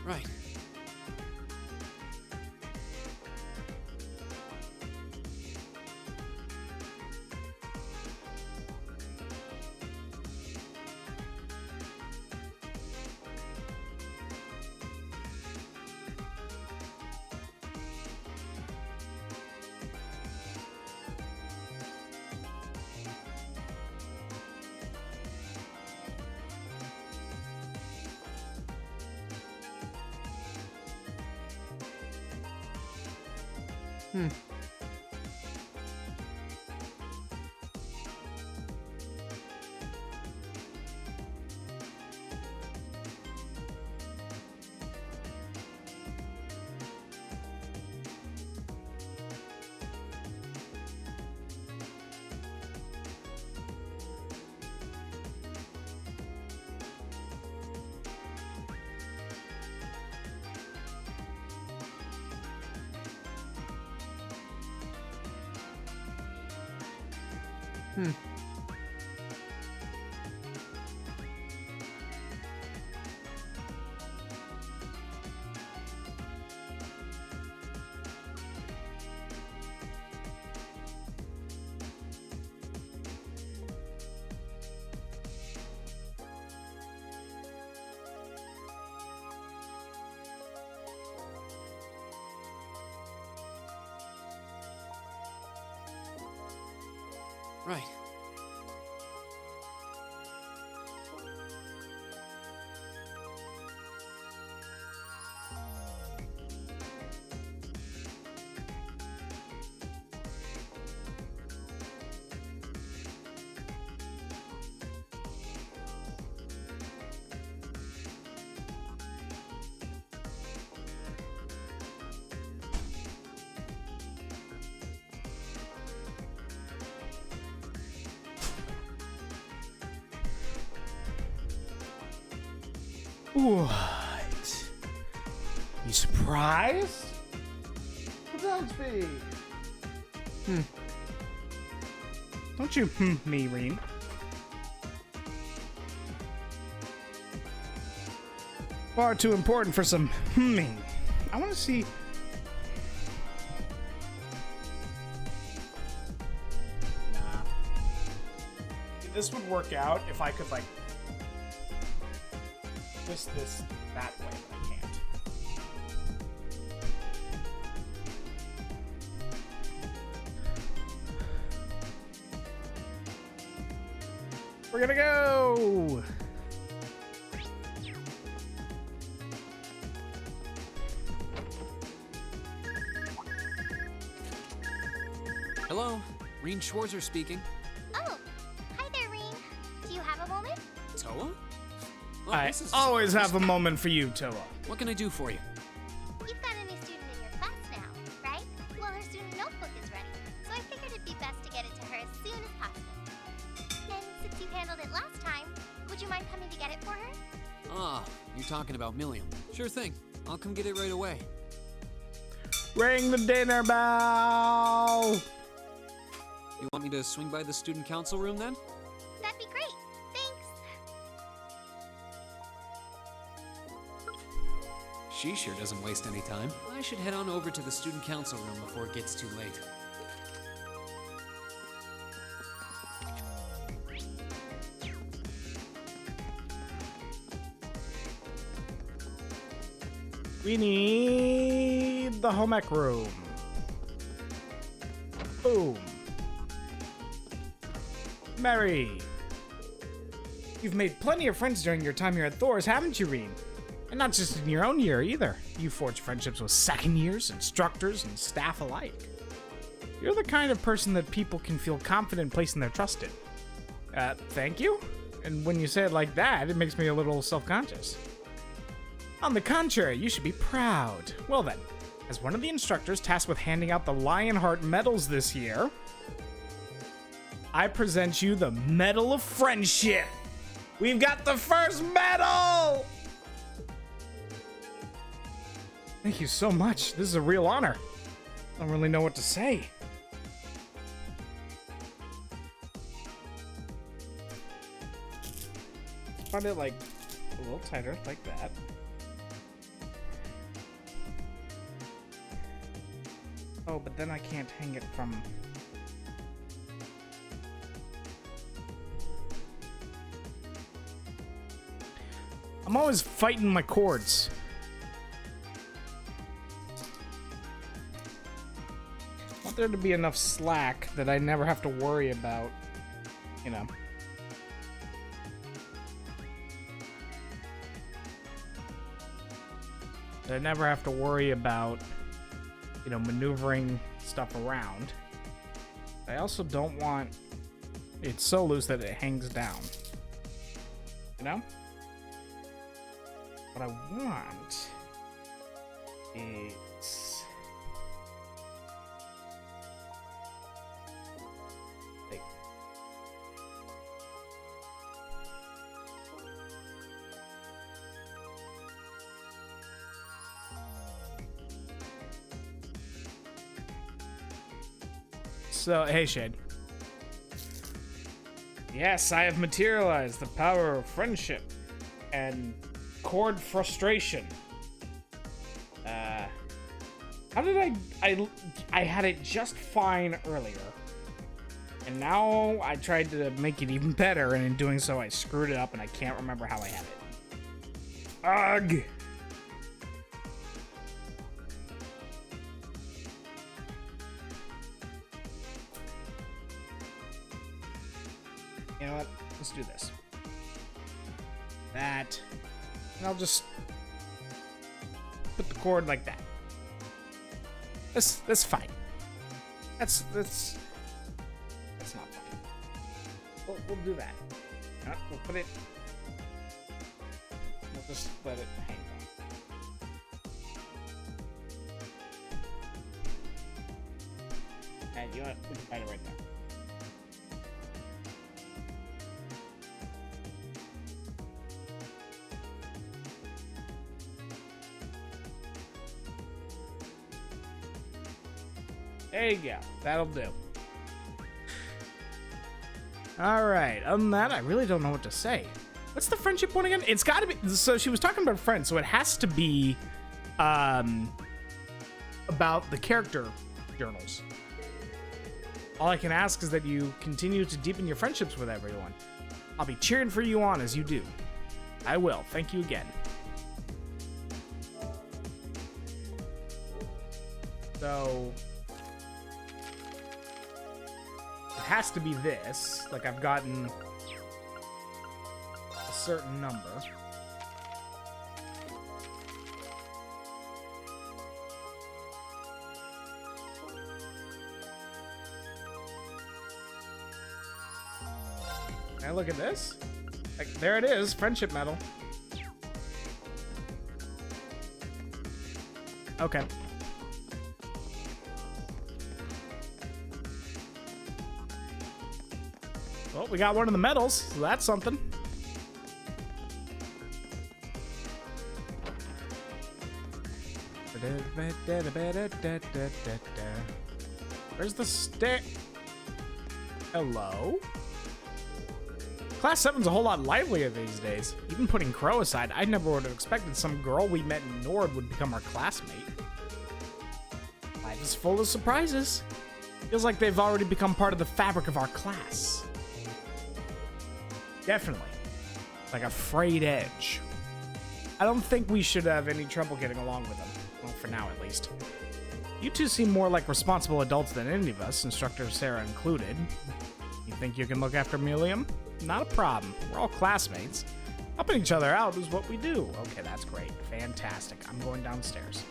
Right. Right. What? You surprised? Don't be. Don't you me, Rean. Far too important for some humming. I want to see. Nah. This would work out if I could, like, twist this that way, but I can't. We're gonna go! Hello, Rean Schwarzer speaking. Oh, hi there, Rean. Do you have a moment? Toa? Well, I this is always surprise. have a moment for you, Toa. What can I do for you? You've got a new student in your class now, right? Well, her student notebook is ready, so I figured it'd be best to get it to her as soon as possible. And since you handled it last time, would you mind coming to get it for her? Ah, you're talking about Milliam. Sure thing. I'll come get it right away. Ring the dinner bell! You want me to swing by the student council room then? That'd be great. Thanks. She sure doesn't waste any time. I should head on over to the student council room before it gets too late. We need the home ec room. Boom. Mary. You've made plenty of friends during your time here at Thor's, haven't you, Rean? And not just in your own year either. You forged friendships with second years, instructors, and staff alike. You're the kind of person that people can feel confident placing their trust in. Thank you? And when you say it like that, it makes me a little self-conscious. On the contrary, you should be proud. Well then, as one of the instructors tasked with handing out the Lionheart medals this year, I present you the Medal of Friendship. We've got the first medal! Thank you so much. This is a real honor. I don't really know what to say. Find it like a little tighter, like that. Oh, but then I can't hang it from... I'm always fighting my cords. I want there to be enough slack that I never have to worry about, you know. That I never have to worry about, you know, maneuvering stuff around. I also don't want it so loose that it hangs down. You know? What I want is... Like, so, hey, Shade. Yes, I have materialized the power of friendship and cord frustration. How did I had it just fine earlier. And now I tried to make it even better, and in doing so I screwed it up and I can't remember how I had it. Ugh! You know what? Let's do this. That. And I'll just put the cord like that. That's fine. That's not fine. We'll do that. We'll put it. We'll just let it hang down. And you know what? We can find it right there. There you go. That'll do. Alright, other than that, I really don't know what to say. What's the friendship one again? It's gotta be... So she was talking about friends, so it has to be... about the character journals. All I can ask is that you continue to deepen your friendships with everyone. I'll be cheering for you on as you do. I will. Thank you again. So... has to be this. Like, I've gotten a certain number. Can I look at this? Like, there it is, friendship medal. Okay. Well, we got one of the medals, so that's something. Where's the stair? Hello? Class 7's a whole lot livelier these days. Even putting Crow aside, I never would have expected some girl we met in Nord would become our classmate. Life is full of surprises. Feels like they've already become part of the fabric of our class. Definitely. Like a frayed edge. I don't think we should have any trouble getting along with them. Well, for now at least. You two seem more like responsible adults than any of us, Instructor Sarah included. You think you can look after Milium? Not a problem. We're all classmates. Helping each other out is what we do. Okay, that's great. Fantastic. I'm going downstairs.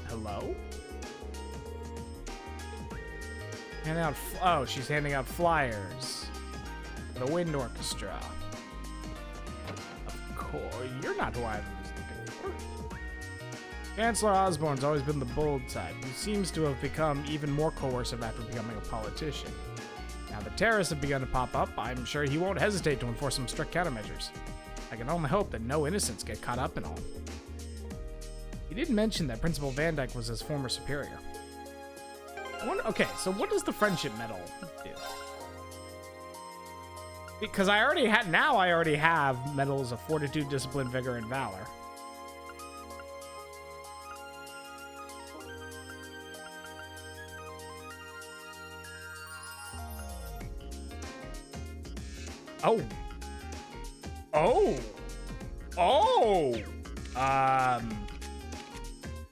Hello? Handing out, oh, she's handing out flyers for the wind orchestra. Of course, you're not who I was looking for. Chancellor Osborne's always been the bold type, who seems to have become even more coercive after becoming a politician. Now the terrorists have begun to pop up, I'm sure he won't hesitate to enforce some strict countermeasures. I can only hope that no innocents get caught up in all. He did mention that Principal Van Dyke was his former superior. I wonder, okay, so what does the friendship medal do? Because I already have medals of Fortitude, Discipline, Vigor, and Valor. Oh. Oh. Oh.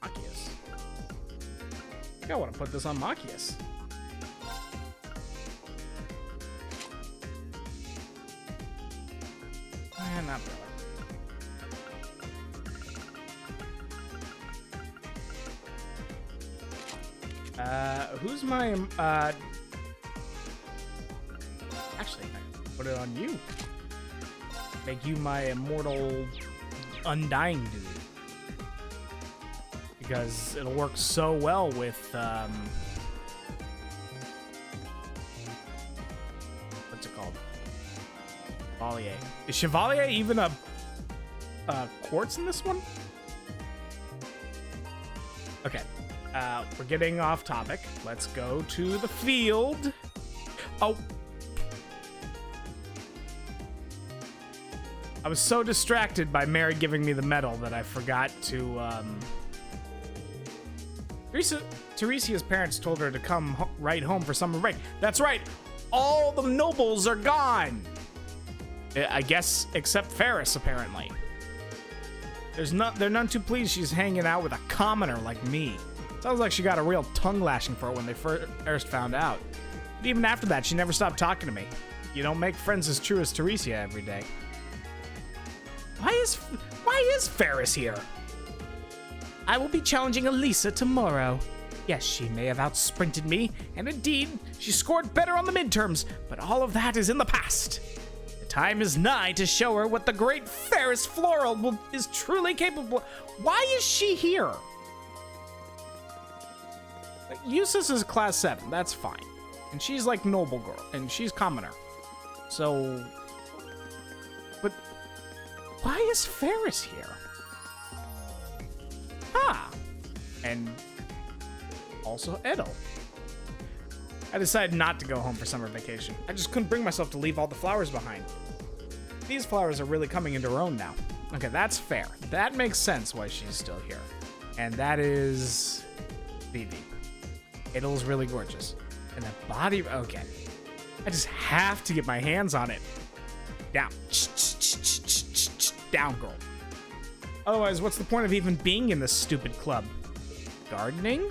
Machias. I think I want to put this on Machias. Not really. Who's my actually, I can put it on you. Make you my immortal undying dude. Because it'll work so well with what's it called? Chevalier. Is Chevalier even a quartz in this one? Okay. We're getting off topic. Let's go to the field. Oh. I was so distracted by Mary giving me the medal that I forgot to, Teresia's parents told her to come right home for summer break. That's right. All the nobles are gone. I guess, except Ferris, apparently. They're none too pleased she's hanging out with a commoner like me. Sounds like she got a real tongue lashing for it when they first found out. But even after that, she never stopped talking to me. You don't make friends as true as Teresia every day. Why is Ferris here? I will be challenging Elisa tomorrow. Yes, she may have outsprinted me, and indeed, she scored better on the midterms, but all of that is in the past. Time is nigh to show her what the great Ferris Floral is truly capable of. Why is she here? Eustace is class 7, that's fine. And she's like noble girl, and she's commoner. So, but why is Ferris here? Ah, and also Edel. I decided not to go home for summer vacation. I just couldn't bring myself to leave all the flowers behind. These flowers are really coming into her own now. Okay, that's fair. That makes sense why she's still here. And that is Vivi. Edel's really gorgeous. And that body, okay. I just have to get my hands on it. Down. Down, girl. Otherwise, what's the point of even being in this stupid club? Gardening?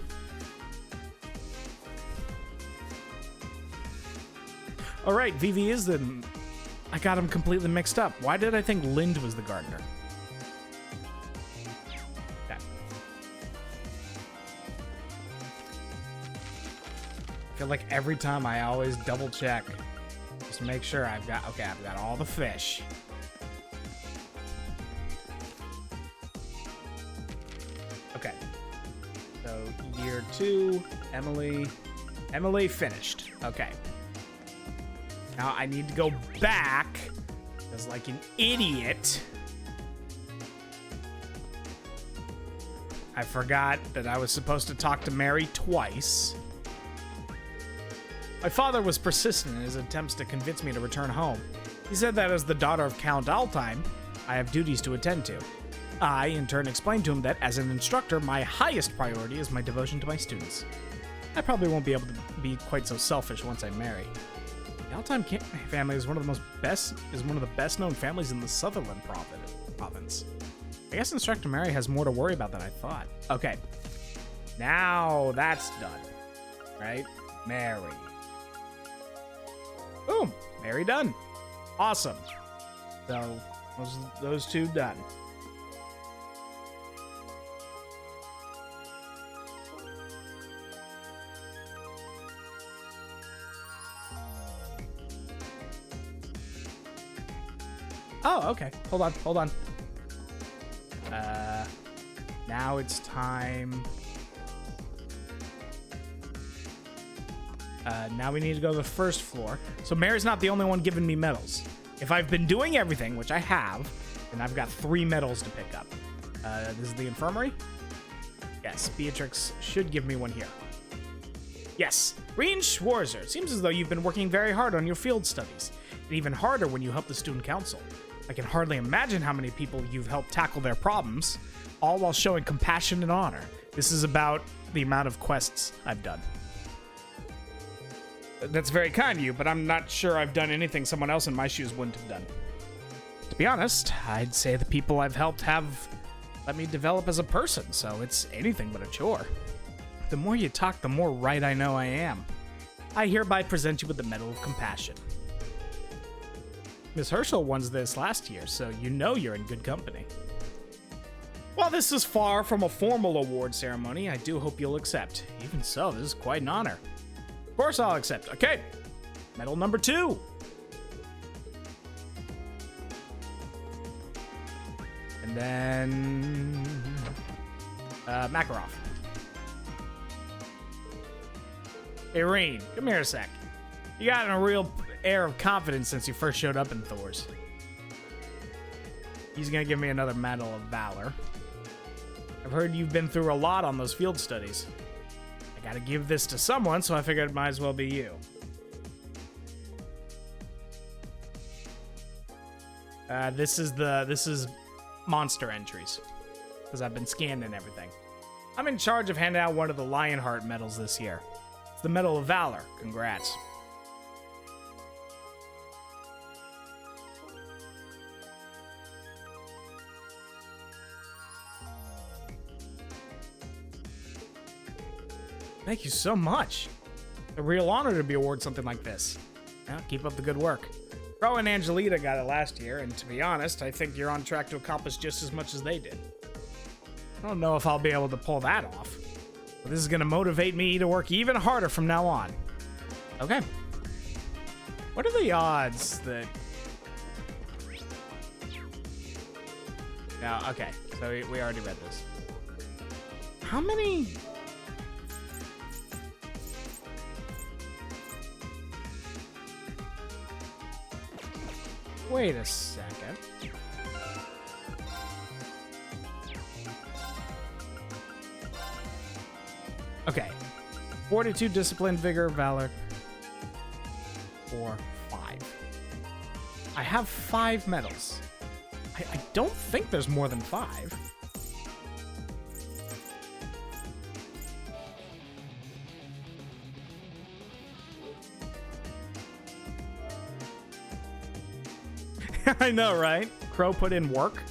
All right, Vivi is the... I got him completely mixed up. Why did I think Lind was the gardener? Okay. I feel like every time I always double check. Just to make sure I've got all the fish. Okay. So, year 2, Emily finished. Okay. Now I need to go back, because like an idiot, I forgot that I was supposed to talk to Mary twice. My father was persistent in his attempts to convince me to return home. He said that as the daughter of Count Altheim, I have duties to attend to. I, in turn, explained to him that as an instructor, my highest priority is my devotion to my students. I probably won't be able to be quite so selfish once I marry. The Altheim family is one of the best known families in the Sutherland province. I guess Instructor Mary has more to worry about than I thought. Okay. Now that's done. Right? Mary. Boom. Mary done. Awesome. So, those two done. Oh, okay. Hold on. Now it's time. Now we need to go to the first floor. So Mary's not the only one giving me medals. If I've been doing everything, which I have, then I've got 3 medals to pick up. This is the infirmary? Yes, Beatrix should give me one here. Yes, Reen Schwarzer. It seems as though you've been working very hard on your field studies. and even harder when you help the student council. I can hardly imagine how many people you've helped tackle their problems, all while showing compassion and honor. This is about the amount of quests I've done. That's very kind of you, but I'm not sure I've done anything someone else in my shoes wouldn't have done. To be honest, I'd say the people I've helped have let me develop as a person, so it's anything but a chore. The more you talk, the more right I know I am. I hereby present you with the Medal of Compassion. Miss Herschel won this last year, so you know you're in good company. While this is far from a formal award ceremony, I do hope you'll accept. Even so, this is quite an honor. Of course I'll accept. Okay, medal number 2. And then... Makarov. Hey, Rain, come here a sec. You got a real air of confidence since you first showed up in Thor's. He's gonna give me another Medal of Valor. I've heard you've been through a lot on those field studies. I gotta give this to someone, so I figured it might as well be you. This is monster entries, because I've been scanning everything. I'm in charge of handing out one of the Lionheart medals this year. It's the Medal of Valor. Congrats. Thank you so much. A real honor to be awarded something like this. Now, keep up the good work. Crow and Angelita got it last year, and to be honest, I think you're on track to accomplish just as much as they did. I don't know if I'll be able to pull that off, but this is going to motivate me to work even harder from now on. Okay. What are the odds that... No, okay, so we already read this. How many... Wait a second. Okay. Fortitude, Discipline, Vigor, Valor. 4, 5. I have 5 medals. I don't think there's more than 5. I know, right? Crow put in work.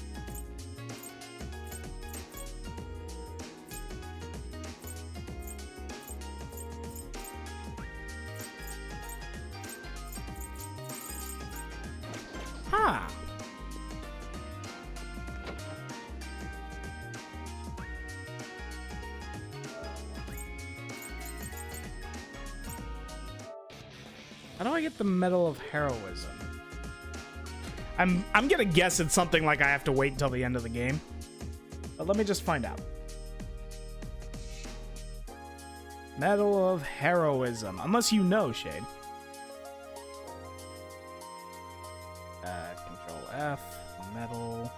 Huh. How do I get the Medal of Heroism? I'm gonna guess it's something like I have to wait until the end of the game. But let me just find out. Medal of Heroism. Unless you know, Shade. Control F. Medal.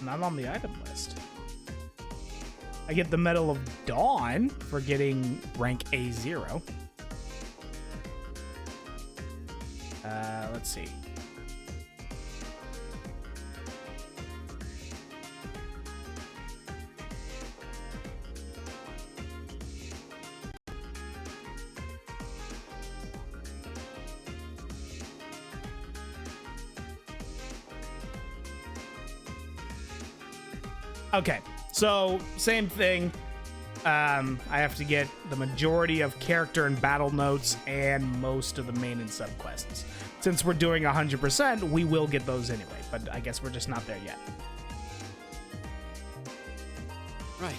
Not on the item list. I get the Medal of Dawn for getting rank A0. Let's see. Okay, so same thing. I have to get the majority of character and battle notes and most of the main and sub quests. Since we're doing 100%, we will get those anyway, but I guess we're just not there yet. Right.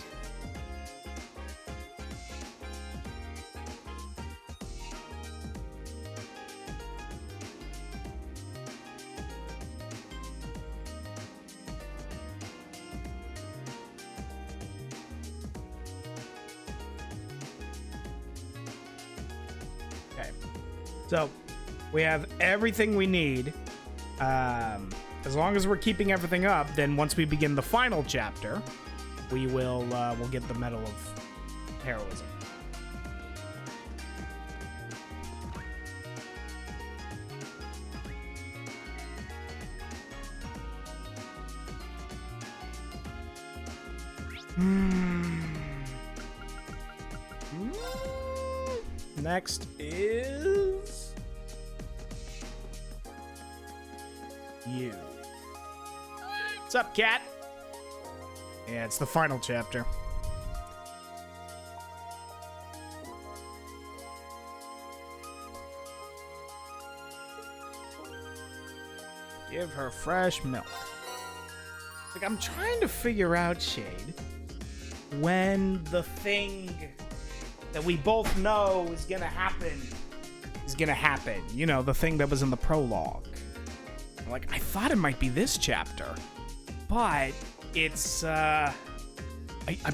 So, We have everything we need. As long as we're keeping everything up, then once we begin the final chapter, we'll get the Medal of Heroism. Next is you. What's up, cat? Yeah, it's the final chapter. Give her fresh milk. Like, I'm trying to figure out, Shade, when the thing that we both know is gonna happen. You know, the thing that was in the prologue. Like, I thought it might be this chapter, but it's, I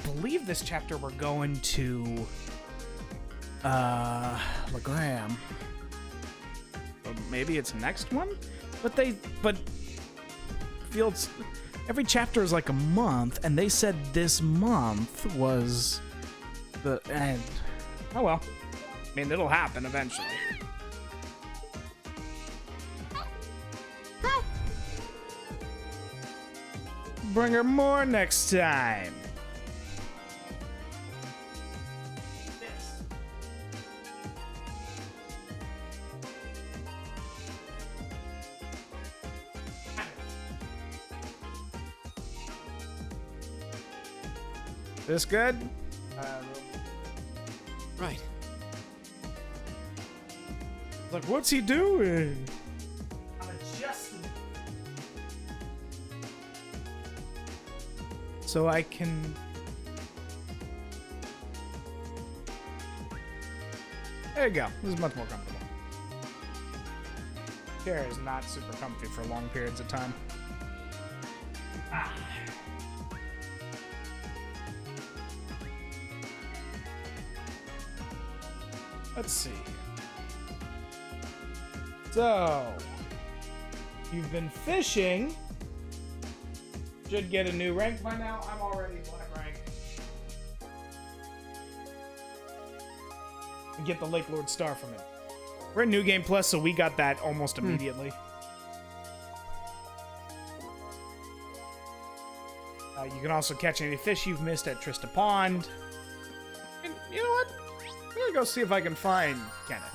believe this chapter we're going to, Legram. Or maybe it's next one? But Fields, every chapter is like a month, and they said this month was the end. Oh well. I mean, it'll happen eventually. Bring her more next time. This good? Right. Like, what's he doing? I'm adjusting. So I can... There you go. This is much more comfortable. Chair is not super comfy for long periods of time. Let's see. So, you've been fishing. Should get a new rank by now. I'm already black rank. And get the Lake Lord Star from it. We're in New Game Plus, so we got that almost immediately. You can also catch any fish you've missed at Trista Pond. And you know what? I'm gonna go see if I can find Kenneth.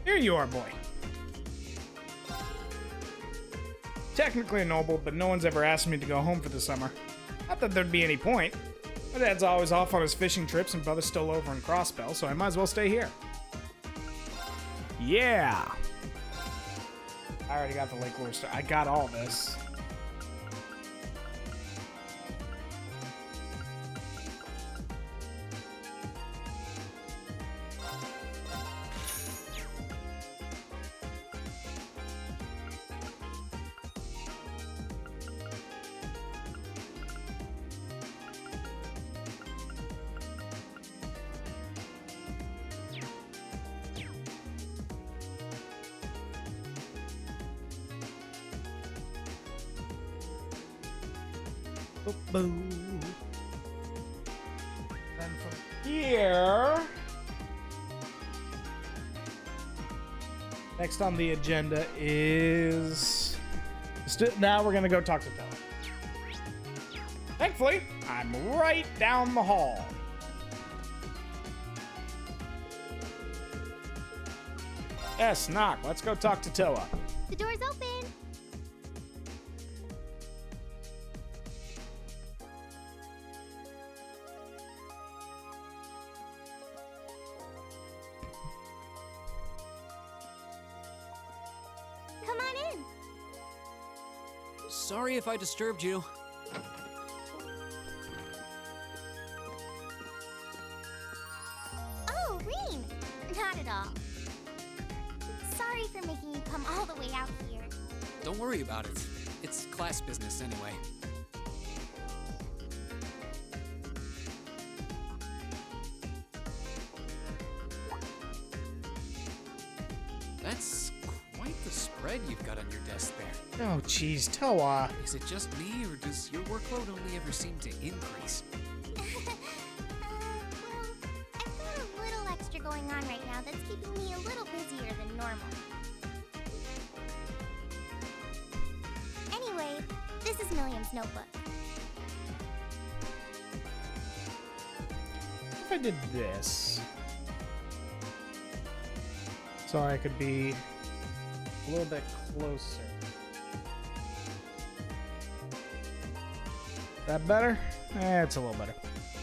Here you are, boy. Technically a noble, but no one's ever asked me to go home for the summer. Not that there'd be any point. My dad's always off on his fishing trips and brother's still over in Crossbell, so I might as well stay here. Yeah! I already got the Lake Lord Star. I got all this. Boom. Then from here, next on the agenda is now we're gonna go talk to Tella. Thankfully, I'm right down the hall. Yes, knock. Let's go talk to Toa. The door's open. Come on in. Sorry if I disturbed you. at all. Sorry for making you come all the way out here. Don't worry about it. It's class business anyway. That's quite the spread you've got on your desk there. Oh, jeez, Toa. Is it just me, or does your workload only ever seem to increase? Well, I've got a little extra going on right now that's keeping me a little busier than normal. Anyway, this is Milliam's notebook. If I did this, so I could be a little bit closer. That better? It's a little better.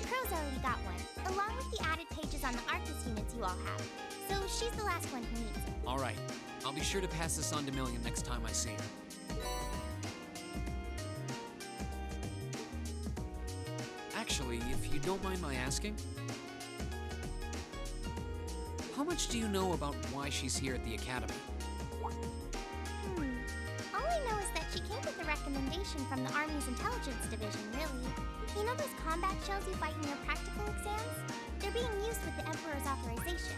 Crow's already got one, along with the added pages on the Arcus units you all have. So she's the last one who needs it. All right. I'll be sure to pass this on to Milliam next time I see her. Actually, if you don't mind my asking, how much do you know about why she's here at the Academy? All I know is that she came with a recommendation from the Army's Intelligence Division, really. You know those combat shells you fight in your practical exams? They're being used with the Emperor's authorization.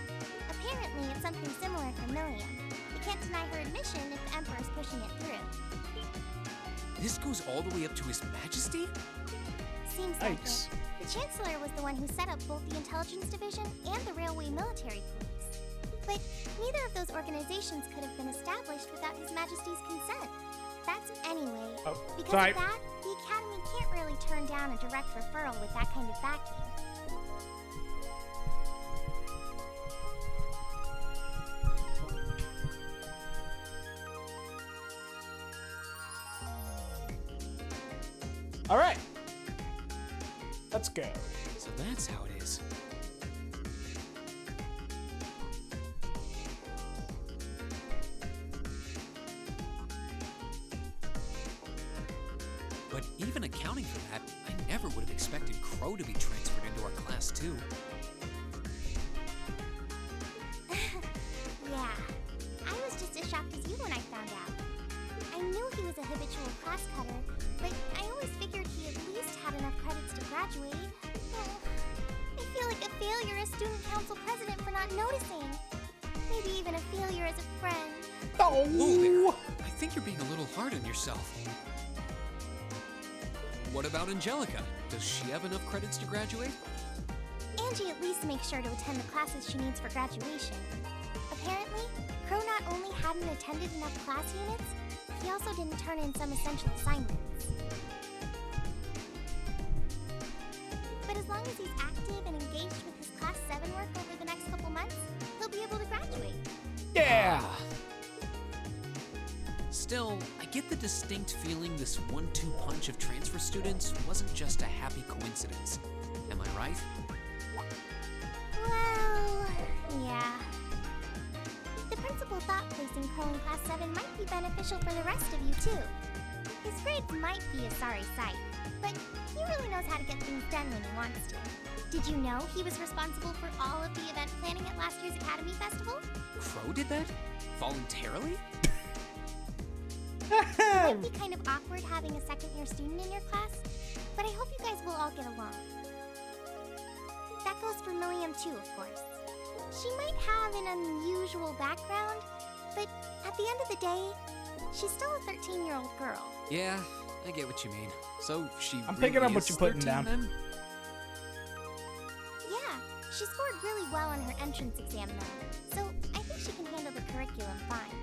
Apparently, it's something similar for Milliam. We can't deny her admission if the Emperor's pushing it through. This goes all the way up to His Majesty? Seems like Yikes. it. The Chancellor was the one who set up both the Intelligence Division and the Railway Military Police. But neither of those organizations could have been established without His Majesty's consent. That's anyway. Oh, Because sorry. of that, the Academy can't really turn down a direct referral with that kind of backing. All right. Let's go. So that's how it is. But even accounting for that, I never would have expected Crow to be transferred into our class too. Yeah, I was just as shocked as you when I found out. I knew he was a habitual class cutter, but I always figured he at least had enough credits to graduate. Oh, I feel like a failure as student council president for not noticing. Maybe even a failure as a friend. Whoa there! Oh, I think you're being a little hard on yourself. What about Angelica? Does she have enough credits to graduate? Angie at least makes sure to attend the classes she needs for graduation. Apparently, Crow not only hadn't attended enough class units, he also didn't turn in some essential assignments. But as long as he's active and engaged with his Class 7 work over the next couple months, he'll be able to graduate. yeah. Still, I get the distinct feeling this 1-2 punch of transfer students wasn't just a happy coincidence. Am I right? Well, yeah. The principal thought placing Crow in Class 7 might be beneficial for the rest of you, too. His grades might be a sorry sight, but he really knows how to get things done when he wants to. Did you know he was responsible for all of the event planning at last year's Academy Festival? Crow did that? Voluntarily? It might be kind of awkward having a second-year student in your class, but I hope you guys will all get along. That goes for Milliam too, of course. She might have an unusual background, but at the end of the day, she's still a 13-year-old girl. Yeah, I get what you mean. So she I'm picking really up what is you're putting 13 down. then? Yeah, she scored really well on her entrance exam though, so I think she can handle the curriculum fine.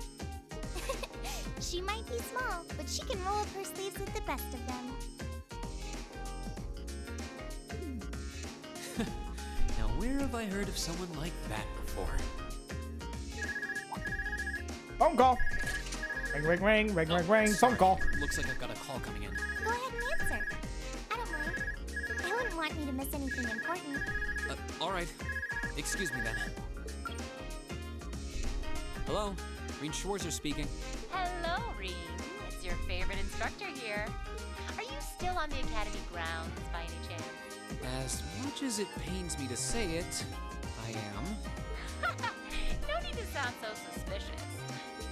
She might be small, but she can roll up her sleeves with the best of them. Now where have I heard of someone like that before? Phone call. Ring, ring, ring, ring, ring, ring. Sorry. Phone call. Looks like I've got a call coming in. Go ahead and answer. I don't mind. I wouldn't want you to miss anything important. Alright. Excuse me then. Hello? Reen Schwarzer speaking. Hello, Reen. It's your favorite instructor here. Are you still on the Academy grounds by any chance? As much as it pains me to say it, I am. need to sound so suspicious.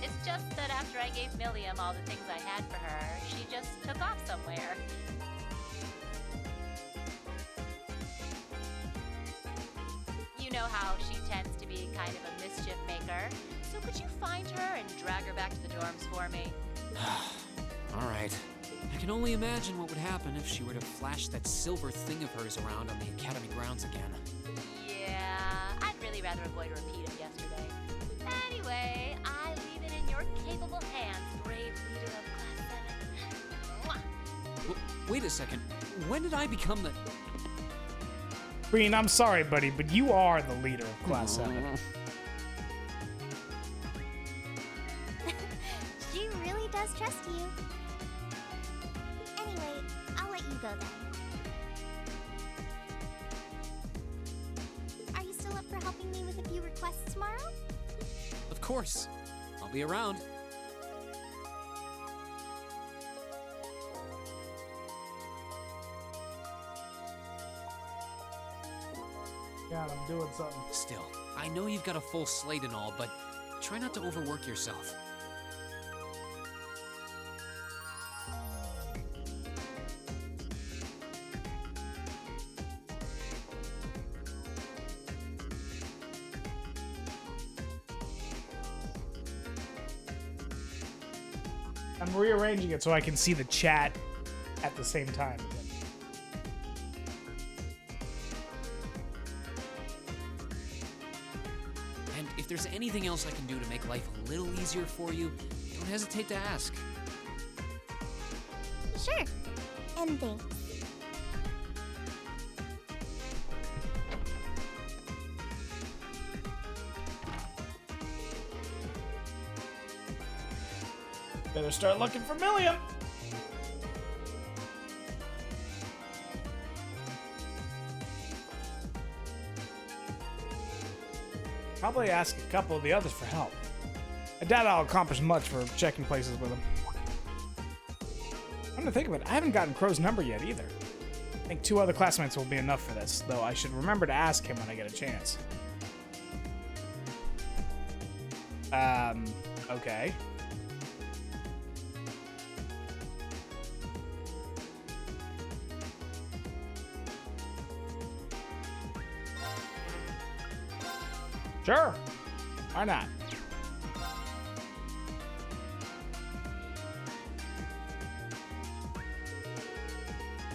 It's just that after I gave Milliam all the things I had for her, she just took off somewhere. You know how she tends to be kind of a mischief maker. So could you find her and drag her back to the dorms for me? All right. I can only imagine what would happen if she were to flash that silver thing of hers around on the academy grounds again. Yeah, I'd really rather avoid a repeat of yesterday. Anyway, I leave it in your capable hands, brave leader of Class 7. Mwah. Wait a second. When did I become the... Green, I'm sorry, buddy, but you are the leader of Class 7. She really does trust you. Anyway, I'll let you go then. Are you still up for helping me with a few requests tomorrow? Of course. I'll be around. God, I'm doing something. Still, I know you've got a full slate and all, but try not to overwork yourself. I'm rearranging it so I can see the chat at the same time. And if there's anything else I can do to make life a little easier for you, don't hesitate to ask. Sure. And thanks. Better start looking for Milliam. Probably ask a couple of the others for help. I doubt I'll accomplish much for checking places with him. Come to think of it, I haven't gotten Crow's number yet either. I think 2 other classmates will be enough for this, though I should remember to ask him when I get a chance. Okay. Sure. Why not?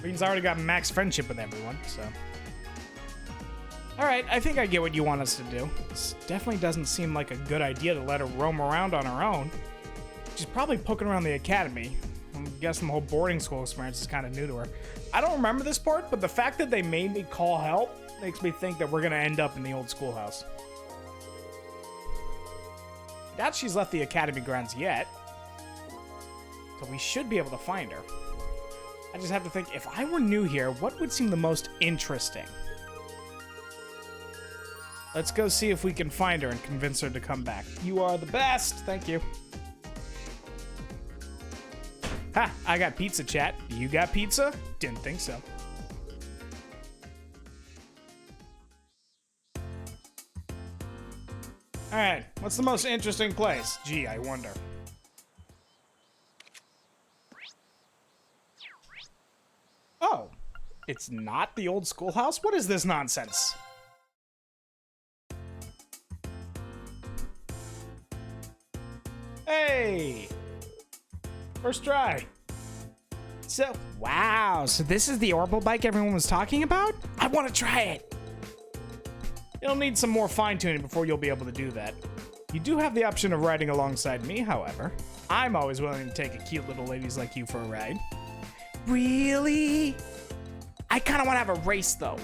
Green's already got max friendship with everyone, so. Alright, I think I get what you want us to do. This definitely doesn't seem like a good idea to let her roam around on her own. She's probably poking around the academy. I'm guessing the whole boarding school experience is kind of new to her. I don't remember this part, but the fact that they made me call help makes me think that we're going to end up in the old schoolhouse. I doubt she's left the academy grounds yet, so we should be able to find her. I just have to think, if I were new here, what would seem the most interesting? Let's go see if we can find her and convince her to come back. You are the best! Thank you. Ha! I got pizza, chat. You got pizza? Didn't think so. Alright, what's the most interesting place? Gee, I wonder. Oh, it's not the old schoolhouse? What is this nonsense? Hey! First try. So, wow, so this is the Orbital bike everyone was talking about? I want to try it! You'll need some more fine-tuning before you'll be able to do that. You do have the option of riding alongside me, however. I'm always willing to take a cute little ladies like you for a ride. Really? I kind of want to have a race, though.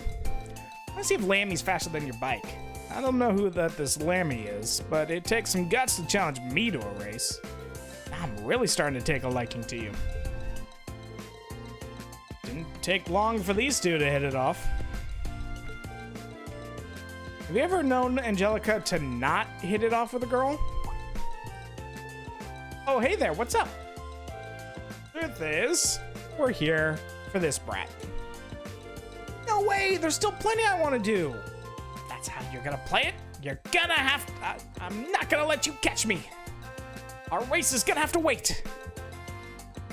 I want to see if Lammy's faster than your bike. I don't know who this Lammy is, but it takes some guts to challenge me to a race. I'm really starting to take a liking to you. Didn't take long for these two to hit it off. Have you ever known Angelica to not hit it off with a girl? Oh, hey there, what's up? Truth is, we're here for this brat. No way, there's still plenty I want to do. That's how you're gonna play it? You're gonna have to, I'm not gonna let you catch me. Our race is gonna have to wait.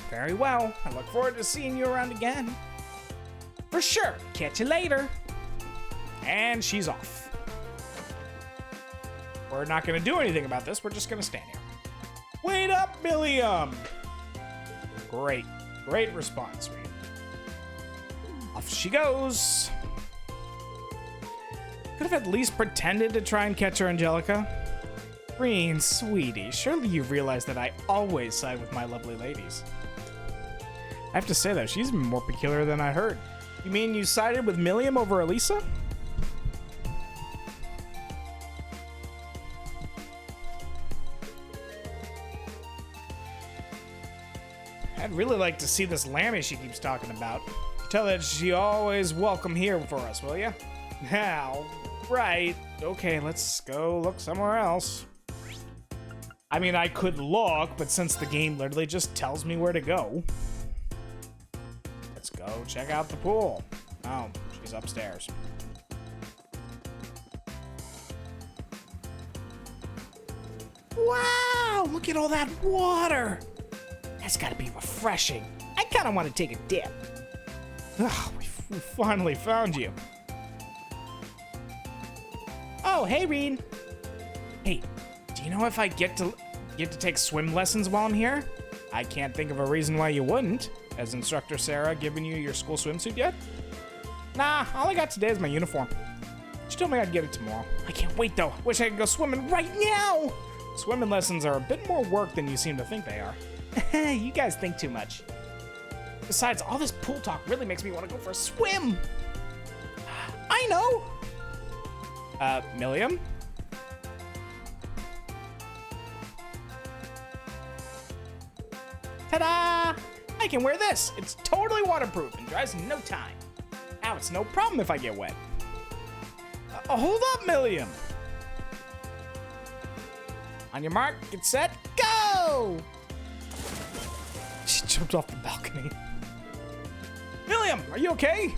Very well. I look forward to seeing you around again. For sure. Catch you later. And she's off. We're not gonna do anything about this. We're just gonna stand here. Wait up, Milliam. Great. Great response, Reed. Off she goes. Could have at least pretended to try and catch her, Angelica. Green, sweetie, surely you've realized that I always side with my lovely ladies. I have to say, though, she's more peculiar than I heard. You mean you sided with Milliam over Elisa? I'd really like to see this Lammy she keeps talking about. Tell her she always welcome here for us, will ya? Now, right. Okay, let's go look somewhere else. I mean, I could look, but since the game literally just tells me where to go. Let's go check out the pool. Oh, she's upstairs. Wow, look at all that water. That's gotta be refreshing. I kinda wanna take a dip. Ugh, we finally found you. Oh, hey, Reed. Hey, do you know if I get to take swim lessons while I'm here? I can't think of a reason why you wouldn't. Has Instructor Sarah given you your school swimsuit yet? Nah, all I got today is my uniform. She told me I'd get it tomorrow. I can't wait, though. Wish I could go swimming right now. Swimming lessons are a bit more work than you seem to think they are. You guys think too much. Besides, all this pool talk really makes me want to go for a swim. I know. Milliam? Ta-da! I can wear this. It's totally waterproof and dries in no time. Now it's no problem if I get wet. Hold up, Milliam. On your mark, get set, go! She jumped off the balcony. Milliam, are you okay?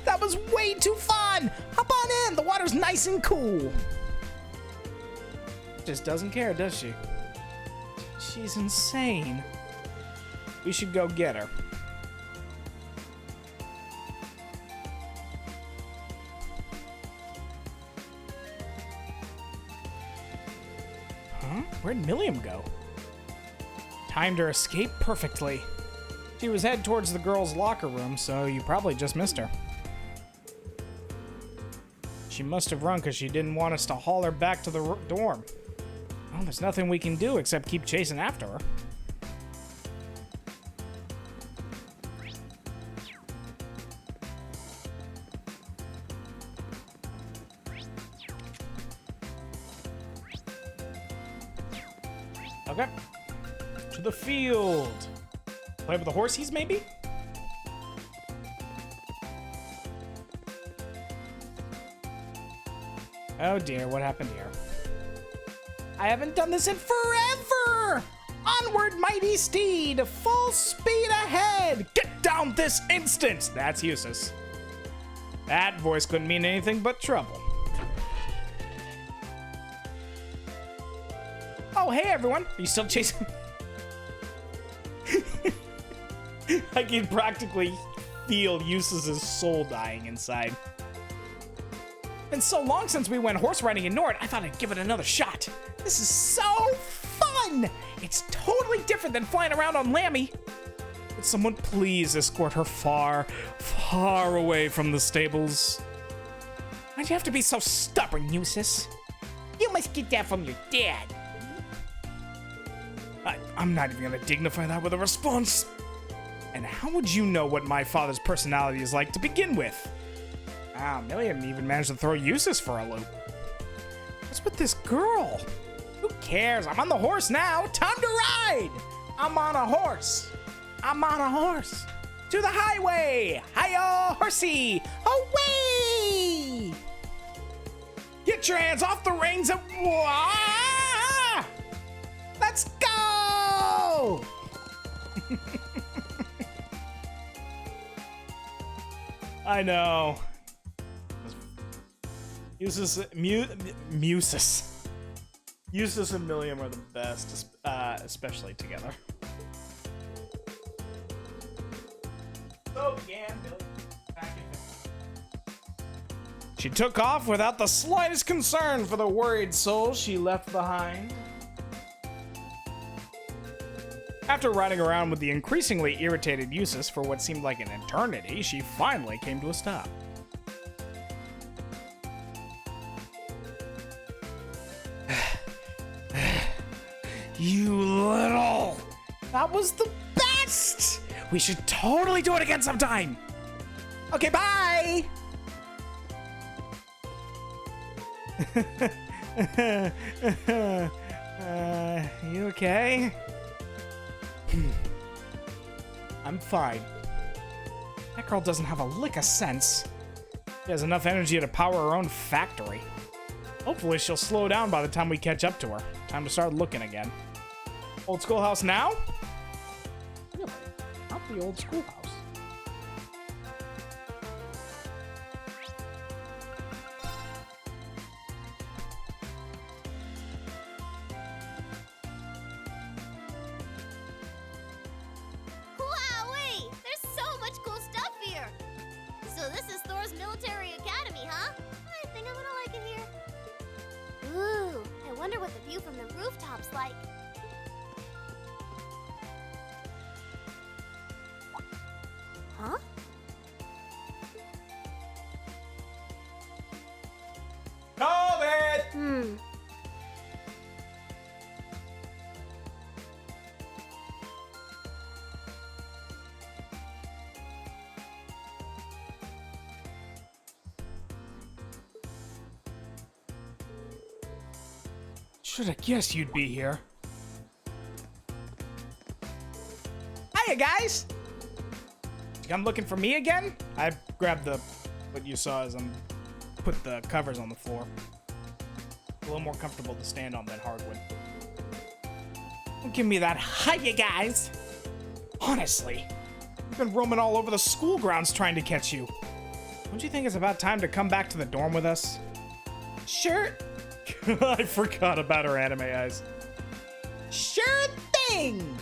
That was way too fun! Hop on in, the water's nice and cool. Just doesn't care, does she? She's insane. We should go get her. Huh? Where'd Milliam go? Timed her escape perfectly. She was headed towards the girls' locker room, so you probably just missed her. She must have run because she didn't want us to haul her back to the dorm. Well, there's nothing we can do except keep chasing after her. Okay. To the field. Play with the horsies, maybe? Oh dear, what happened here? I haven't done this in forever! Onward, mighty steed! Full speed ahead! Get down this instant! That's Eustace. That voice couldn't mean anything but trouble. Oh, hey everyone! Are you still chasing? I can practically feel Eustace's soul dying inside. Been so long since we went horse riding in Nord, I thought I'd give it another shot. This is so fun! It's totally different than flying around on Lammy. Would someone please escort her far, far away from the stables? Why'd you have to be so stubborn, Eustace? You must get that from your dad. I'm not even gonna dignify that with a response. And how would you know what my father's personality is like to begin with? Wow, Milliam even managed to throw Eustace for a loop. What's with this girl? Who cares? I'm on the horse now. Time to ride. I'm on a horse. I'm on a horse. To the highway. Hi-yo, horsey. Away. Get your hands off the reins and... Wah! Let's go. I know. Eustace and Milliam are the best, especially together. So again, she took off without the slightest concern for the worried soul she left behind. After riding around with the increasingly irritated Eustace for what seemed like an eternity, she finally came to a stop. You little... That was the best! We should totally do it again sometime! Okay, bye! You okay? I'm fine. That girl doesn't have a lick of sense. She has enough energy to power her own factory. Hopefully she'll slow down by the time we catch up to her. Time to start looking again. Old schoolhouse now? Really? Not the old schoolhouse. Wowee! There's so much cool stuff here! So this is Thor's military academy, huh? I think I'm gonna like it here. Ooh, I wonder what the view from the rooftop's like. Huh? COVID! Should have guessed you'd be here. Hiya, guys! You come looking for me again? I grabbed what you saw as put the covers on the floor. A little more comfortable to stand on than hardwood. Don't give me that hiya, guys! Honestly, we've been roaming all over the school grounds trying to catch you. Don't you think it's about time to come back to the dorm with us? Sure. I forgot about her anime eyes. Sure thing!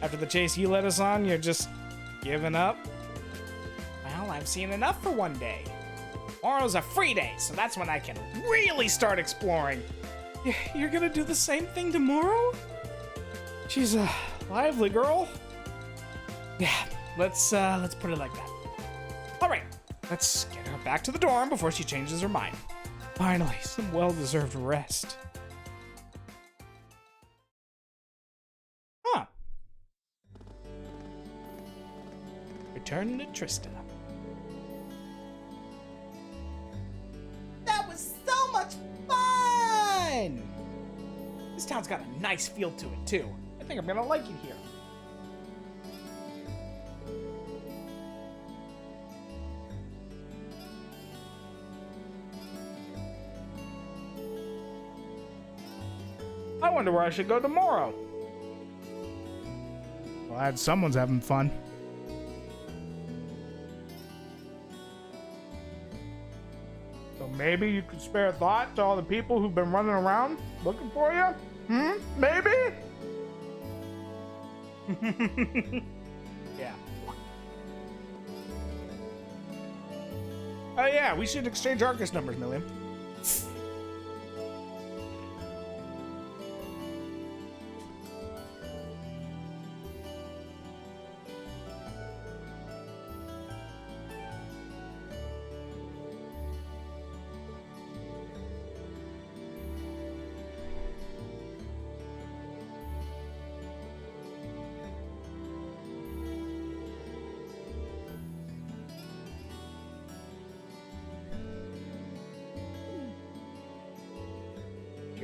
After the chase you led us on, you're just giving up? Well, I've seen enough for one day. Tomorrow's a free day, so that's when I can really start exploring. You're gonna do the same thing tomorrow? She's a lively girl. Yeah, let's put it like that. All right, let's get her back to the dorm before she changes her mind. Finally, some well-deserved rest. Huh. Return to Trista. That was so much fun! This town's got a nice feel to it, too. I think I'm gonna like it here. I wonder where I should go tomorrow. Glad someone's having fun. So maybe you could spare a thought to all the people who've been running around looking for you? Maybe? Yeah. Oh yeah, we should exchange Arcus numbers, Milliam.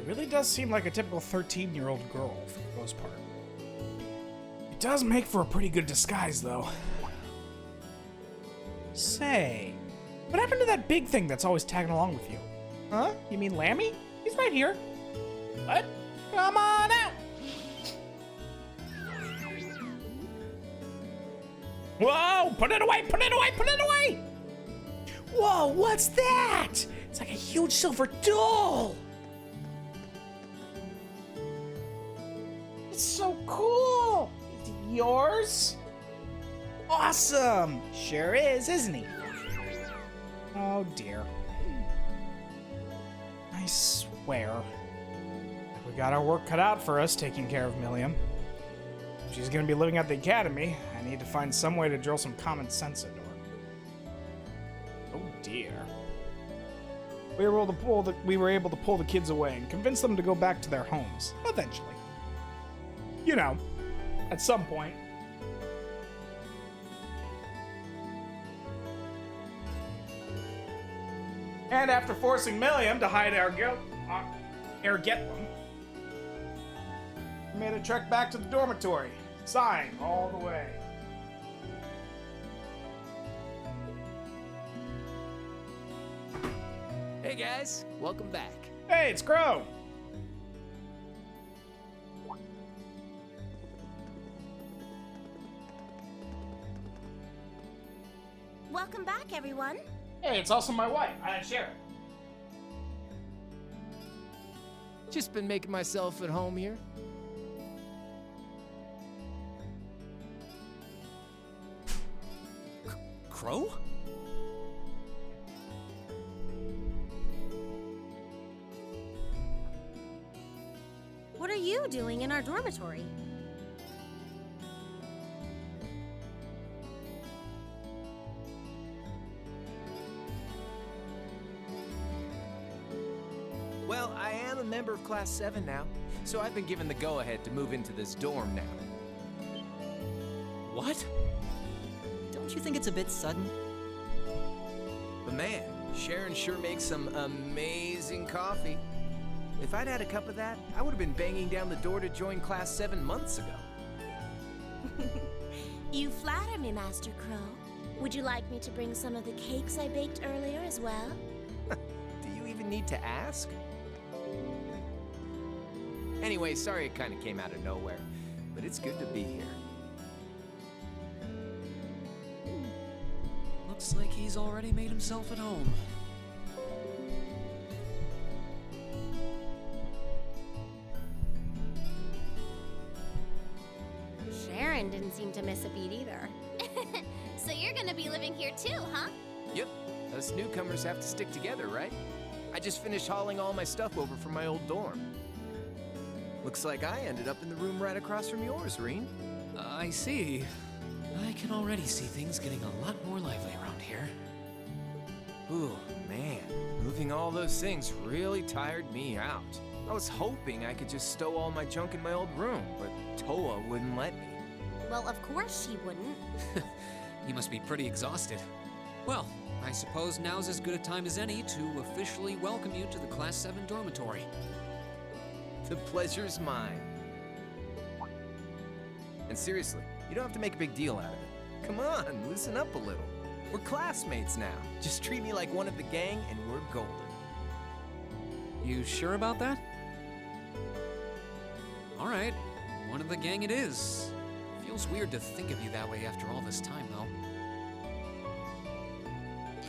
Really does seem like a typical 13-year-old girl for the most part. It does make for a pretty good disguise, though. Say, what happened to that big thing that's always tagging along with you? Huh? You mean Lammy? He's right here. What? Come on out! Whoa, No, put it away, put it away, put it away! Whoa, what's that? It's like a huge silver doll. It's so cool. Is it yours? Awesome. Sure is, isn't he? Oh dear. I swear. We got our work cut out for us taking care of Milliam. If she's gonna be living at the academy, I need to find some way to drill some common sense into her. Oh dear. We were able to pull the kids away and convince them to go back to their homes, eventually. You know, at some point. And after forcing Milliam to hide Ergetlam, we made a trek back to the dormitory, sighing all the way. Hey guys, welcome back. Hey, it's Crow! Welcome back, everyone. Hey, it's also my wife, Sharon. Just been making myself at home here. Crow? What are you doing in our dormitory? Well, I am a member of Class 7 now, so I've been given the go-ahead to move into this dorm now. What? Don't you think it's a bit sudden? But man, Sharon sure makes some amazing coffee. If I'd had a cup of that, I would have been banging down the door to join Class 7 months ago. You flatter me, Master Crow. Would you like me to bring some of the cakes I baked earlier as well? Do you even need to ask? Anyway, sorry it kind of came out of nowhere, but it's good to be here. Looks like he's already made himself at home. Sharon didn't seem to miss a beat either. So you're gonna be living here too, huh? Yep, us newcomers have to stick together, right? I just finished hauling all my stuff over from my old dorm. Looks like I ended up in the room right across from yours, Reen. I see. I can already see things getting a lot more lively around here. Ooh, man, moving all those things really tired me out. I was hoping I could just stow all my junk in my old room, but Toa wouldn't let me. Well, of course she wouldn't. You must be pretty exhausted. Well, I suppose now's as good a time as any to officially welcome you to the Class 7 dormitory. The pleasure's mine. And seriously, you don't have to make a big deal out of it. Come on, loosen up a little. We're classmates now. Just treat me like one of the gang and we're golden. You sure about that? All right, one of the gang it is. Feels weird to think of you that way after all this time, though.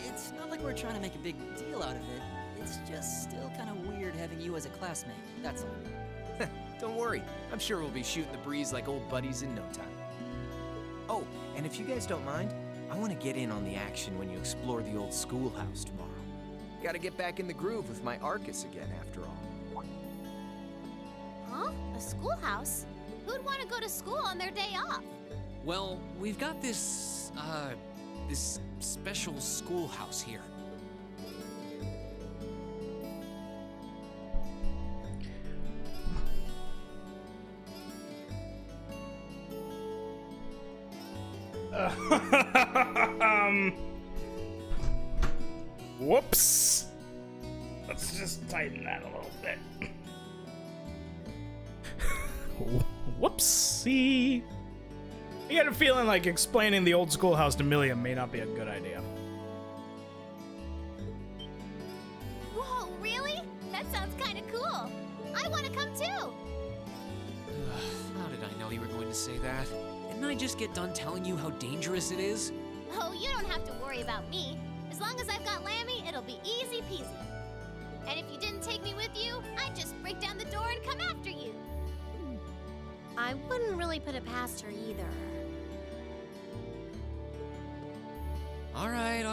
It's not like we're trying to make a big deal out of it. It's just still kind of weird having you as a classmate, that's all. Don't worry, I'm sure we'll be shooting the breeze like old buddies in no time. Oh, and if you guys don't mind, I want to get in on the action when you explore the old schoolhouse tomorrow. Gotta get back in the groove with my Arcus again, after all. Huh? A schoolhouse? Who'd want to go to school on their day off? Well, we've got this special schoolhouse here. Whoops. Let's just tighten that a little bit. Whoopsie. I get a feeling like explaining the old schoolhouse to Milliam may not be a good idea. Whoa, really? That sounds kind of cool. I want to come too. How did I know you were going to say that? Didn't I just get done telling you how dangerous it is? Oh, you don't have to worry about me. As long as I've got Lammy, it'll be easy peasy. And if you didn't take me with you, I'd just break down the door and come after you. I wouldn't really put it past her either. All right.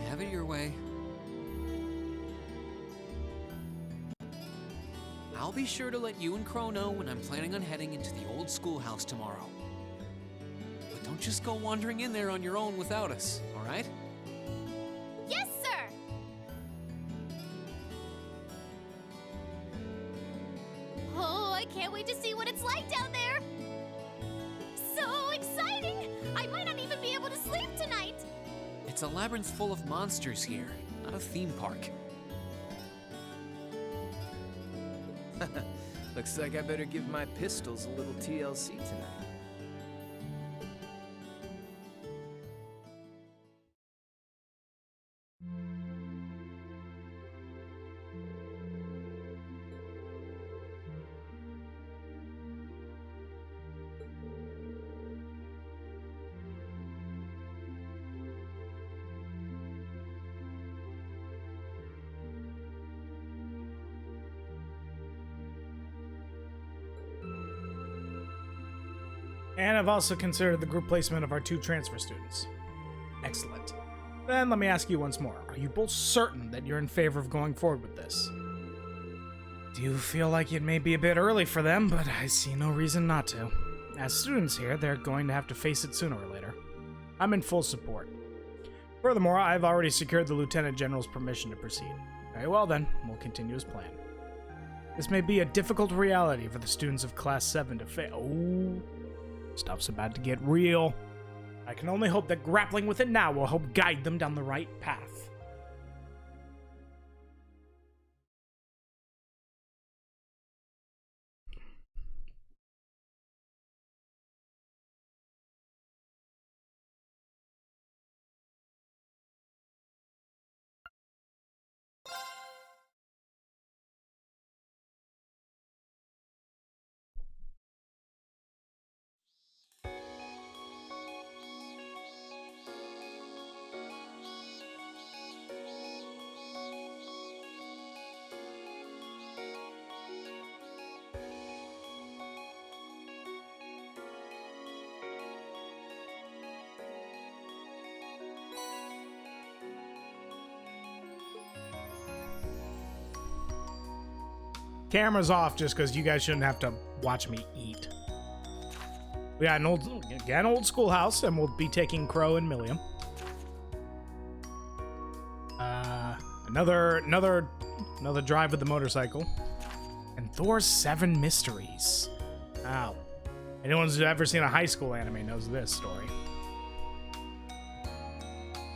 Have it your way. I'll be sure to let you and Crow know when I'm planning on heading into the old schoolhouse tomorrow. But don't just go wandering in there on your own without us, all right? Yes, sir! Oh, I can't wait to see what it's like down there! So exciting! I might not even be able to sleep tonight! It's a labyrinth full of monsters here, not a theme park. Looks like I better give my pistols a little TLC tonight. And I've also considered the group placement of our 2 transfer students. Excellent. Then let me ask you once more. Are you both certain that you're in favor of going forward with this? Do feel like it may be a bit early for them, but I see no reason not to. As students here, they're going to have to face it sooner or later. I'm in full support. Furthermore, I've already secured the Lieutenant General's permission to proceed. Very well then, we'll continue as planned. This may be a difficult reality for the students of Class 7 to face. Oh, stuff's about to get real. I can only hope that grappling with it now will help guide them down the right path. Camera's off just because you guys shouldn't have to watch me eat. We got an old schoolhouse, and we'll be taking Crow and Milliam. Another drive with the motorcycle. And Thor's 7 Mysteries. Wow. Anyone who's ever seen a high school anime knows this story.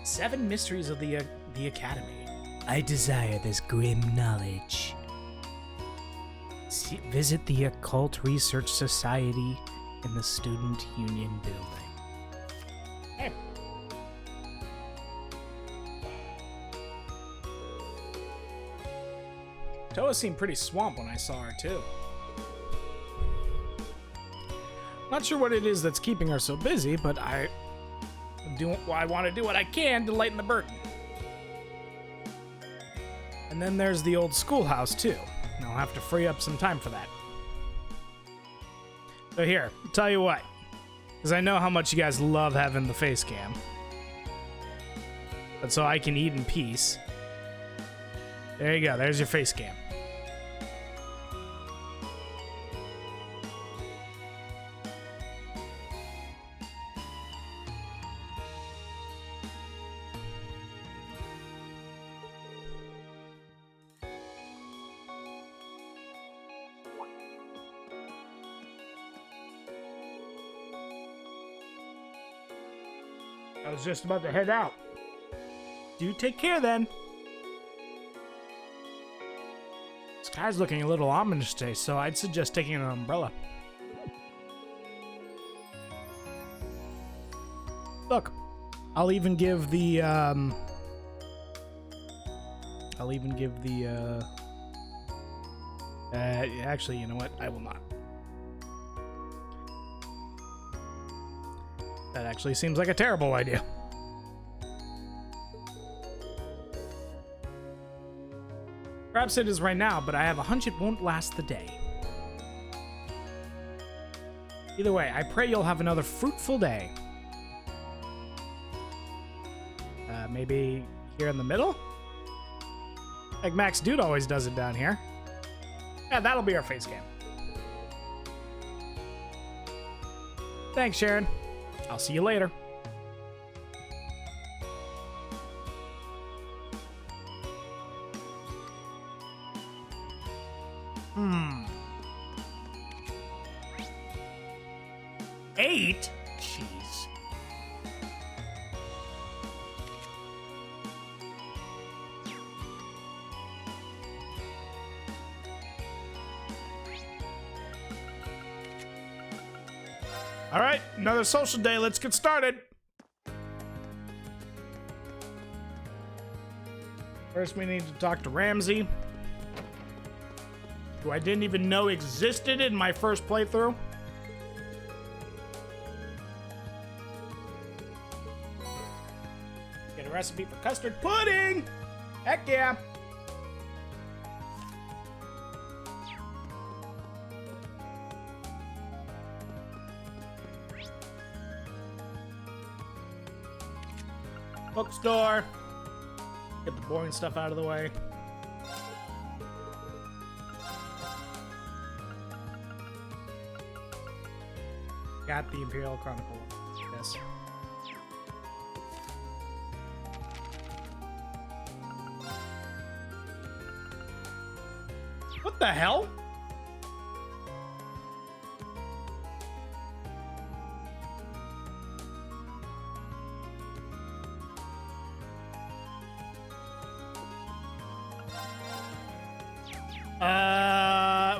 7 Mysteries of the Academy. I desire this grim knowledge. Visit the Occult Research Society in the Student Union building. Hey. Toa seemed pretty swamped when I saw her, too. Not sure what it is that's keeping her so busy, but I want to do what I can to lighten the burden. And then there's the old schoolhouse, too. I'll have to free up some time for that. So here, I'll tell you what, because I know how much you guys love having the face cam. But so I can eat in peace. There you go, there's your face cam. I was just about to head out. Do take care then. Sky's looking a little ominous today, so I'd suggest taking an umbrella. Look, I'll even give the actually, you know what? I will not. That actually seems like a terrible idea. Perhaps it is right now, but I have a hunch it won't last the day. Either way, I pray you'll have another fruitful day. Maybe here in the middle? Like Max Dude always does it down here. Yeah, that'll be our face cam. Thanks, Sharon. I'll see you later. Hmm. 8? Jeez. All right, another social day. Let's get started. First, we need to talk to Ramsey, who I didn't even know existed in my first playthrough. Get a recipe for custard pudding. Heck yeah. Bookstore. Get the boring stuff out of the way. Got the Imperial Chronicle. Yes. What the hell?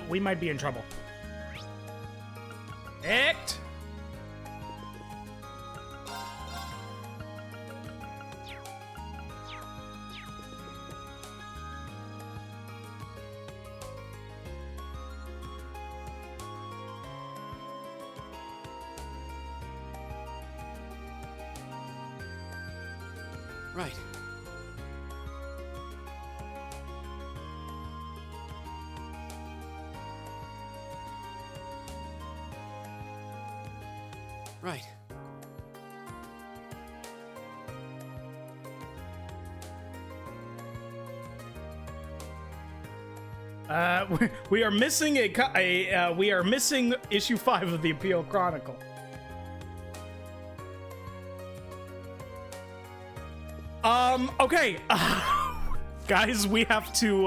We might be in trouble. Act. Right. Right. We are missing we are missing issue 5 of the Imperial Chronicle. Okay. Guys, we have to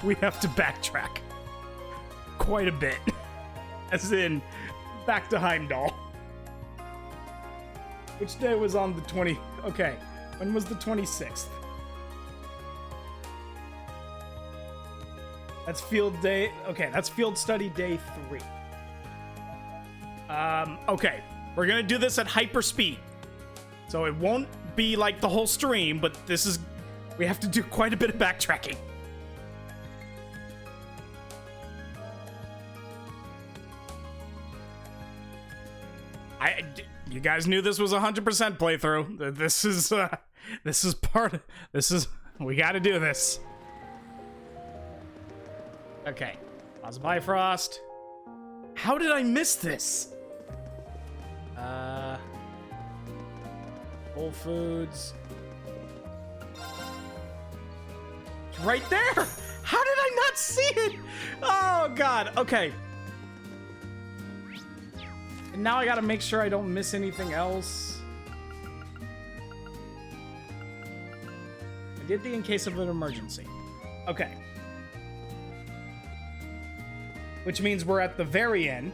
we have to backtrack quite a bit. As in, back to Heimdall. Which day was on the 20... Okay, when was the 26th? That's field day... Okay, that's field study day 3. Okay, we're gonna do this at hyper speed. So it won't be like the whole stream, but this is... We have to do quite a bit of backtracking. You guys knew this was 100% playthrough. This is part of, we gotta do this. Okay. Pause Bifrost. How did I miss this? Whole Foods. It's right there! How did I not see it? Oh, God. Okay. And now I gotta make sure I don't miss anything else. I did the in case of an emergency. Okay. Which means we're at the very end.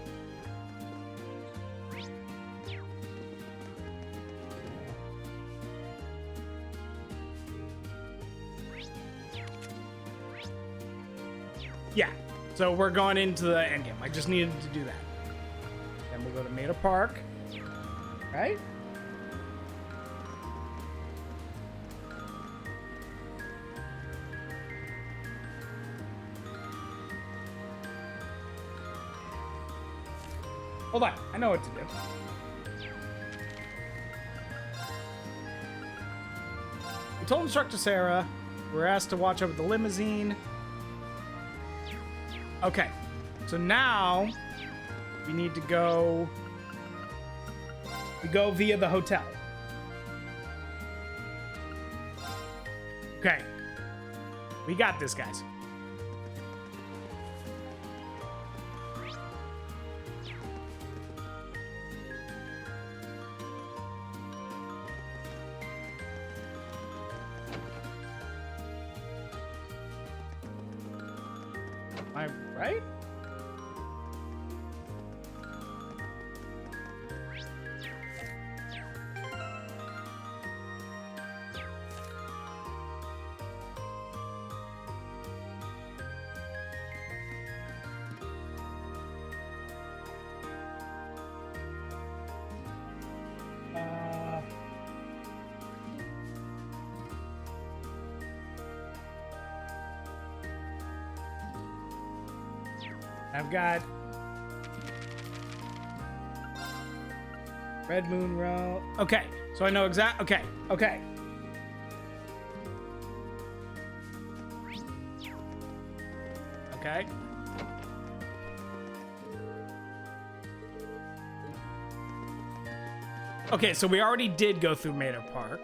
Yeah. So we're going into the endgame. I just needed to do that. Then we'll go to Maida Park. Right? Hold on. I know what to do. We told Instructor Sarah We're asked to watch over the limousine. Okay, so now we need to go. We go via the hotel. Okay, we got this, guys. Am I right? I've got Red Moon Row. Okay, so I know exact. Okay. Okay. Okay, so we already did go through Mater Park.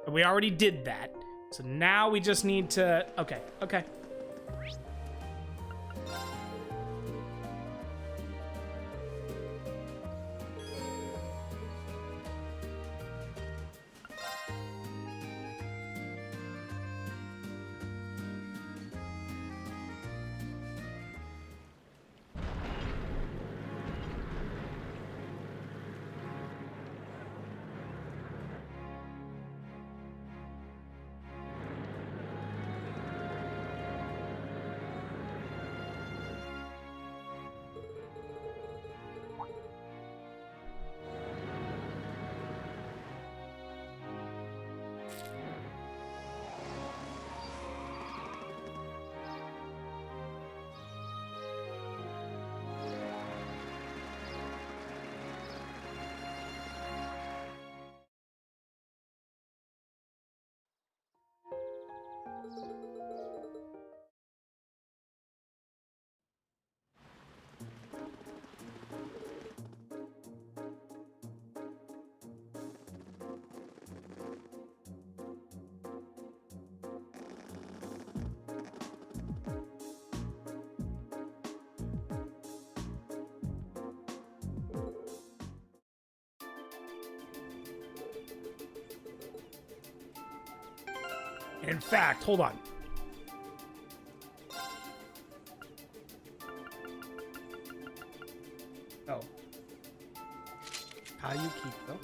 We already did that. So now we just need to. Okay. In fact, hold on. Oh. How you keep though?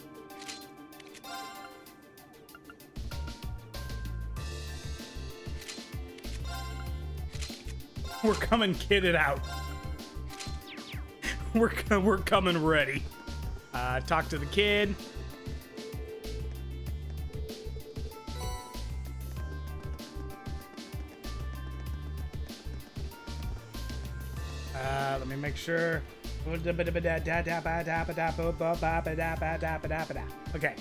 We're coming kitted out. We're coming ready. Talk to the kid. Let me make sure. Okay.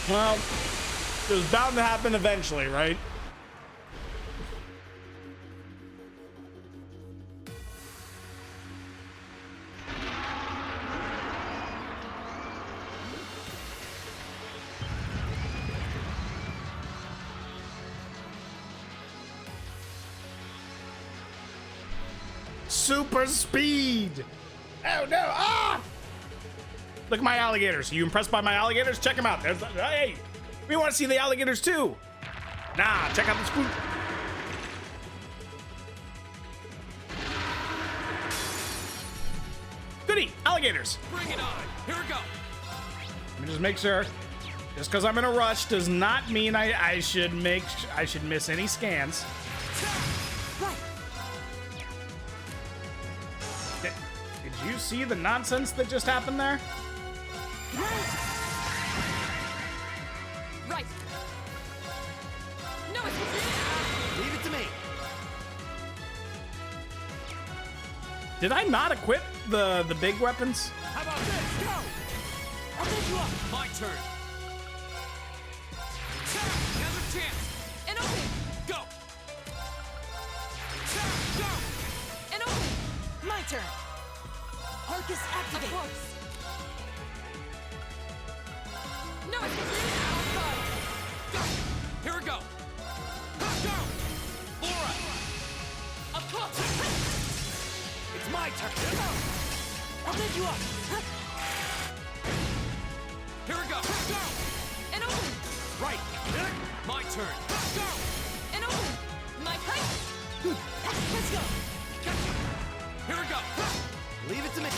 Well, it was bound to happen eventually, right? Super speed! Oh no! Ah! Look at my alligators. Are you impressed by my alligators? Check them out. Hey, we want to see the alligators too. Nah, check out the spook. Goody, alligators. Bring it on. Here we go. Let me just make sure. Just because I'm in a rush does not mean I should miss any scans. Did you see the nonsense that just happened there? Did I not equip the big weapons? How about this? Go! I'll pick you up. My turn. Another chance. And open! Go! Go! And open! My turn! Arcus Of activate! course. No, it's outside. Go! Here we go. Go! Laura! Of course. It's my turn. I'll pick you up! Here we go. Go! And open! Right. My turn. Go! And open! My kite! Let's go! Here we go. Leave it to me.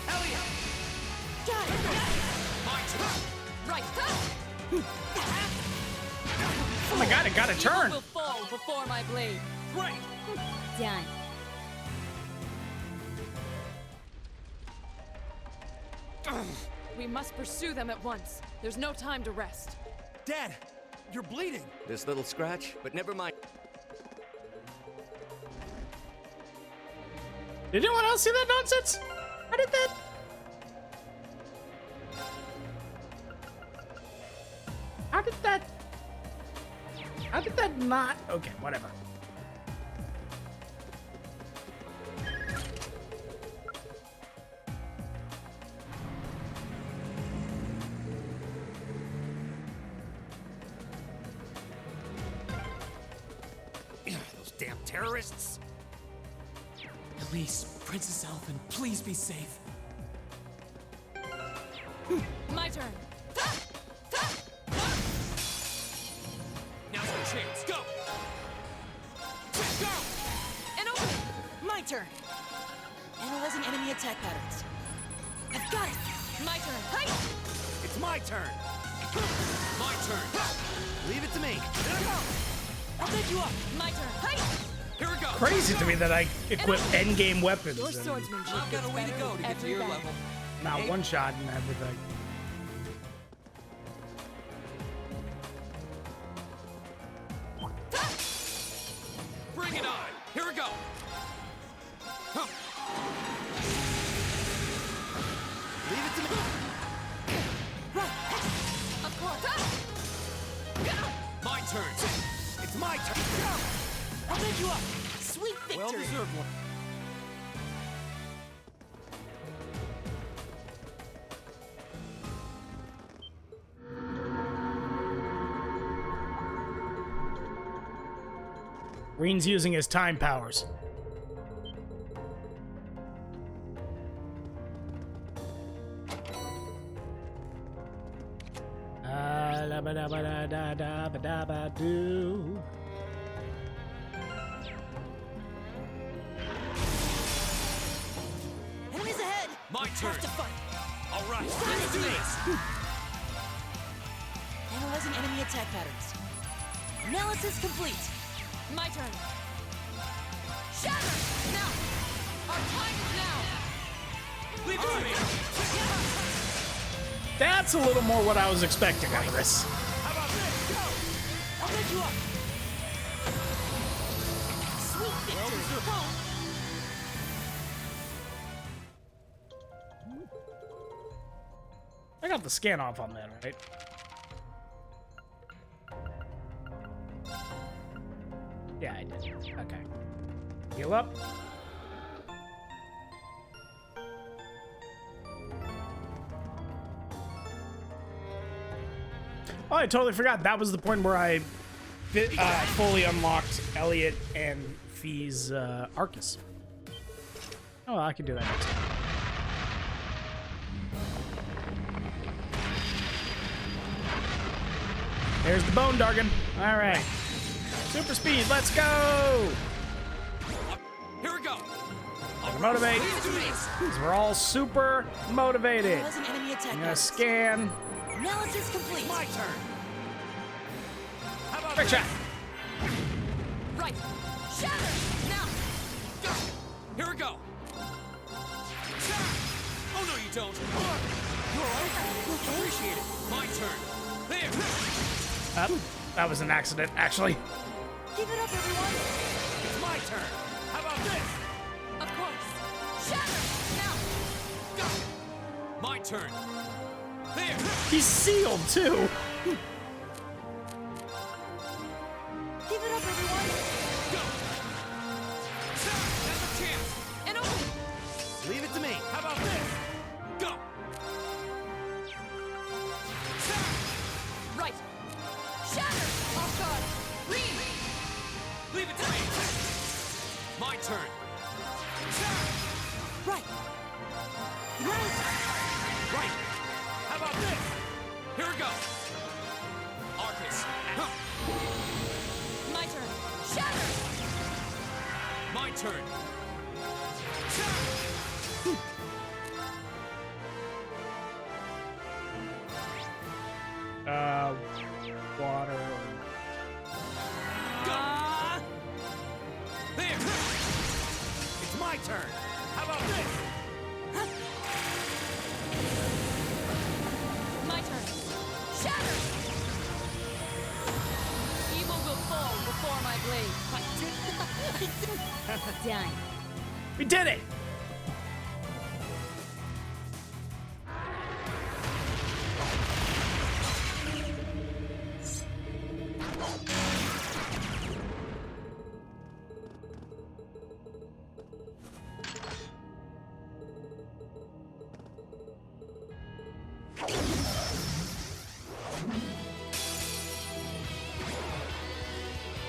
Elliot! Got it! My turn. Right! Oh my god, it got a Evil turn. will fall before my blade. Great. Done. We must pursue them at once. There's no time to rest. Dad, you're bleeding. This little scratch, but never mind. Did anyone else see that nonsense? How did that? How did that? How did that not? Okay, whatever. Those damn terrorists. Elise, Princess Elfin, please be safe. My turn. Now's your chance. Go! Go! And open! My turn! Analyzing enemy attack patterns. I've got it! My turn. Kite! It's my turn. My turn. Leave it to me. I'll pick you up! My turn. Kite! Here we go. Crazy to me that I equip endgame weapons Your and swordsmanship I've got a gets way to better go with to get to every your battle. level. not one shot and everything. Bring it on. Here we go. Huh. Leave it to me. Of course. My turn. It's my turn. I'll pick you up! Sweet victory! Well deserved one. Green's using his time powers. La-ba-da-ba-da-da-da-ba-da-ba-doo. Enemies ahead! My We turn. have to fight! All right. Let's Let's do do this. Analyzing enemy attack patterns. Analysis complete! My turn. Shatter! Now! Our time is now! Leave it to me. That's a little more what I was expecting out of this. How about this? Go. I'll pick you up! Sweet Well victory! deserved. I got the scan off on that, right? Yeah, I did. Okay. Heal up. Oh, I totally forgot. That was the point where I fully unlocked Elliot and Fee's Arcus. Oh, I can do that next time. There's the bone Dargon. All right. Super speed, let's go! Here we go. Motivate. Let's do this. Because we're all super motivated. Analyzing enemy attack I'm gonna patterns. scan. Analysis complete! My turn. How about Quick this? shot. Right! Shatter! Now! Go. Here we go. Oh no, you don't. You all right? Appreciate it. My turn. There. That was an accident, actually. Give it up, everyone! It's my turn. How about this? Of course! Shatter! Now! Go! My turn. There! He's sealed too. Give it up, everyone! Go! Now's a chance! And open! Leave it to me. How about this? Go! Right! Shatter! Off guard! Green! Leave it to me! My turn. Right! Right! How about this? Here we go! Arcus! Huh. My turn! Shatter! My turn! Water. Go! There! It's my turn! How about this? My turn! Shatter! Evil will fall before my blade. Done. We did it!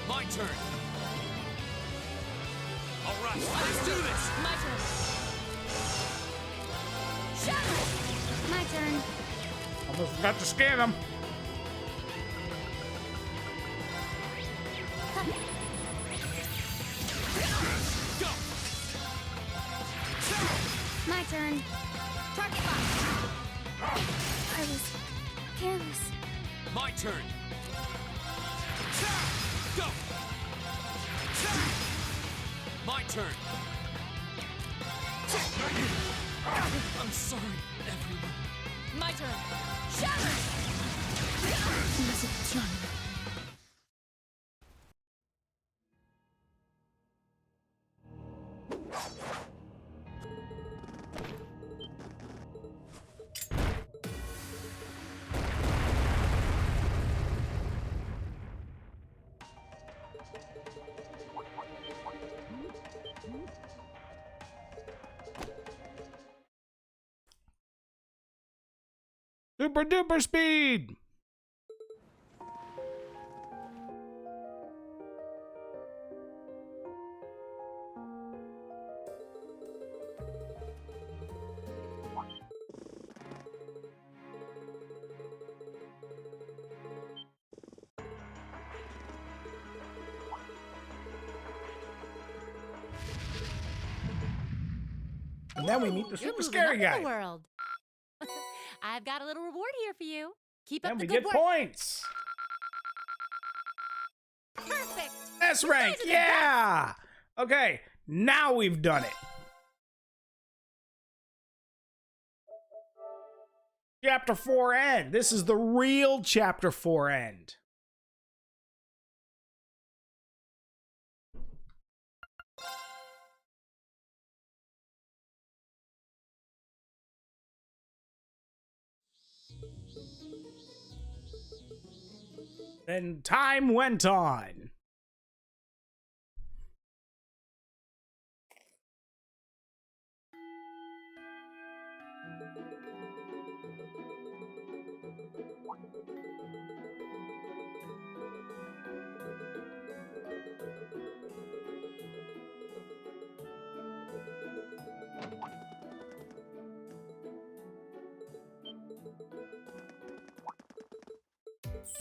My turn! Alright, let's do this! My turn! Shatter! My turn. Almost forgot to scan him. Go! My turn. Target lock! I was careless. My turn! Go! My turn! I'm sorry, everyone. My turn! Shatter! Easy done. Super duper speed! And then we meet the super scary guy. World. I've got a little reward here for you. Keep up And the we good get work. points. Perfect. S rank, yeah! Okay, now we've done it. Chapter 4 end. This is the real Chapter 4 end. Then time went on.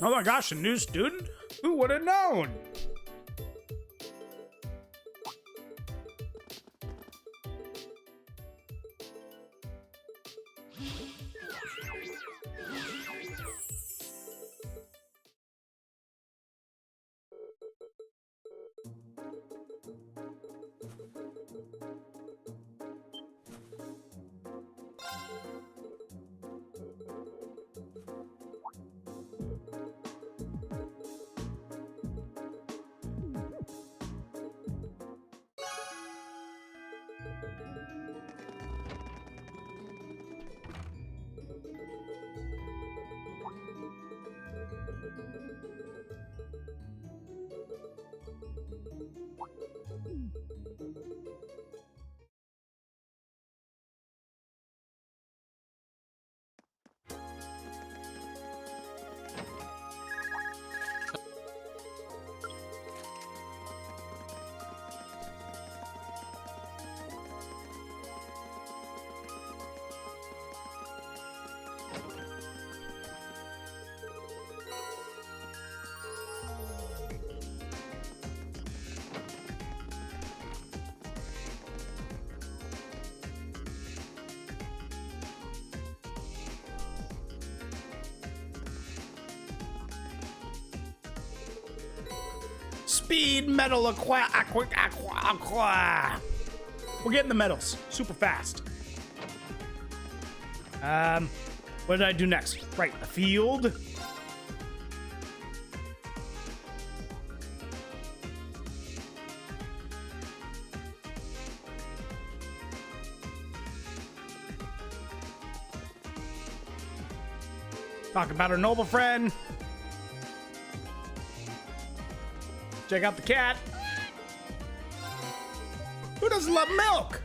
Oh my gosh, a new student? Who would have known? Speed medal aqua. We're getting the medals super fast. What did I do next? Right, the field. Talk about our noble friend. Check out the cat. Who doesn't love milk?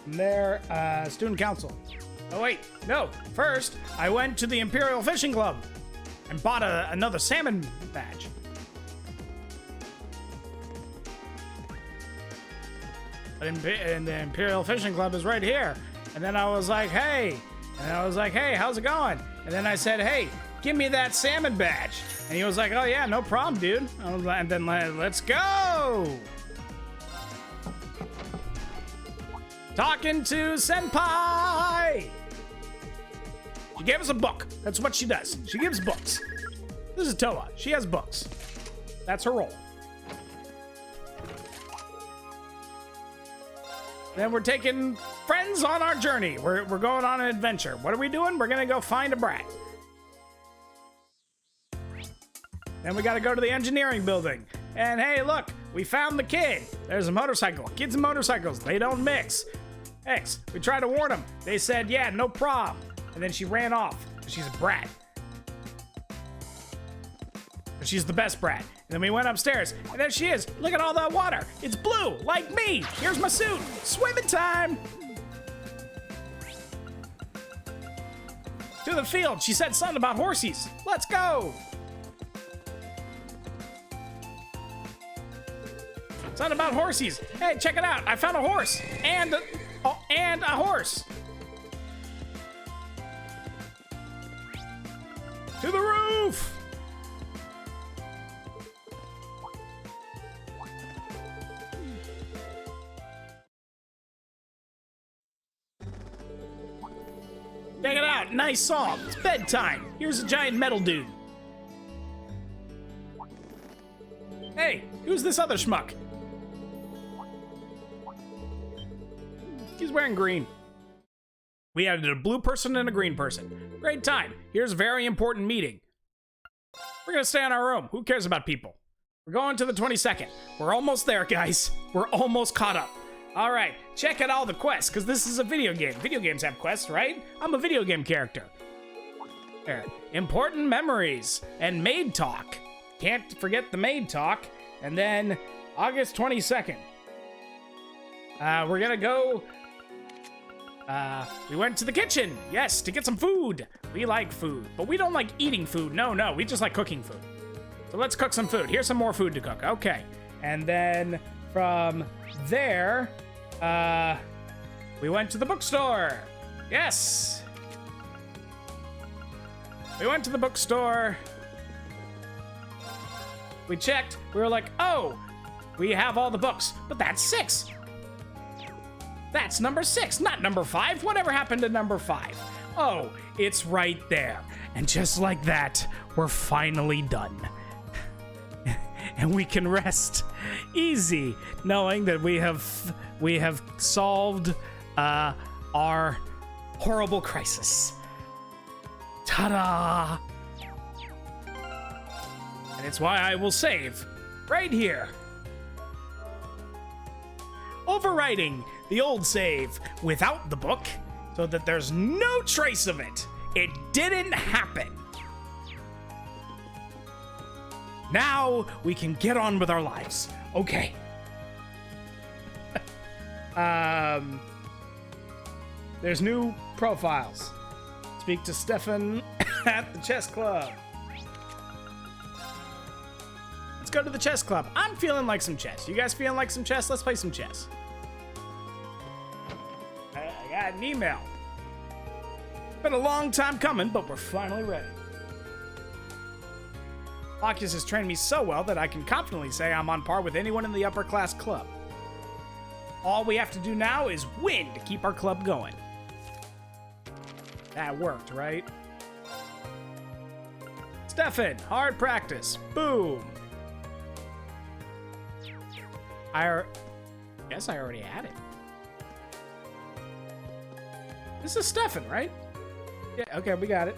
There, student council. Oh wait, no. First, I went to the Imperial Fishing Club and bought another salmon badge. And the Imperial Fishing Club is right here. And then I was like, hey. How's it going? And then I said, hey, give me that salmon badge. And he was like, oh yeah, no problem, dude. I was like, and then let's go. Talking to Senpai. She gave us a book. That's what she does. She gives books. This is Toa. She has books. That's her role. Then we're taking friends on our journey. We're going on an adventure. What are we doing? We're gonna go find a brat. Then we gotta go to the engineering building. And hey, look, we found the kid. There's a motorcycle. Kids and motorcycles, they don't mix. We tried to warn them. They said, yeah, no problem. And then she ran off. She's a brat. But she's the best brat. And then we went upstairs, and there she is. Look at all that water. It's blue, like me. Here's my suit. Swimming time. To the field. She said something about horsies. Let's go. Something about horsies. Hey, check it out. I found a horse. And a horse. To the roof. Check it out. Nice song. It's bedtime. Here's a giant metal dude. Hey, who's this other schmuck? He's wearing green. We added a blue person and a green person. Great time. Here's a very important meeting. We're gonna stay in our room. Who cares about people? We're going to the 22nd. We're almost there, guys. We're almost caught up. All right, check out all the quests, because this is a video game. Video games have quests, right? I'm a video game character. There. Important memories and maid talk. Can't forget the maid talk. And then August 22nd. We're gonna go... we went to the kitchen, yes, to get some food. We like food, but we don't like eating food. No, we just like cooking food. So let's cook some food. Here's some more food to cook, okay. And then from there, we went to the bookstore. Yes. We went to the bookstore. We checked, we were like, oh, we have all the books, but that's 6. That's number 6, not number 5. Whatever happened to number 5? Oh, it's right there. And just like that, we're finally done. And we can rest. Easy, knowing that we have solved our horrible crisis. Ta-da! And it's why I will save right here. Overwriting the old save without the book so that there's no trace of it. It didn't happen. Now we can get on with our lives. Okay. There's new profiles. Speak to Stefan at the chess club. Let's go to the chess club. I'm feeling like some chess. You guys feeling like some chess? Let's play some chess. I got an email. Been a long time coming, but we're finally ready. Locus has trained me so well that I can confidently say I'm on par with anyone in the upper class club. All we have to do now is win to keep our club going. That worked, right? Stefan, hard practice. Boom. Guess I already had it. This is Stefan, right? Yeah, okay, we got it.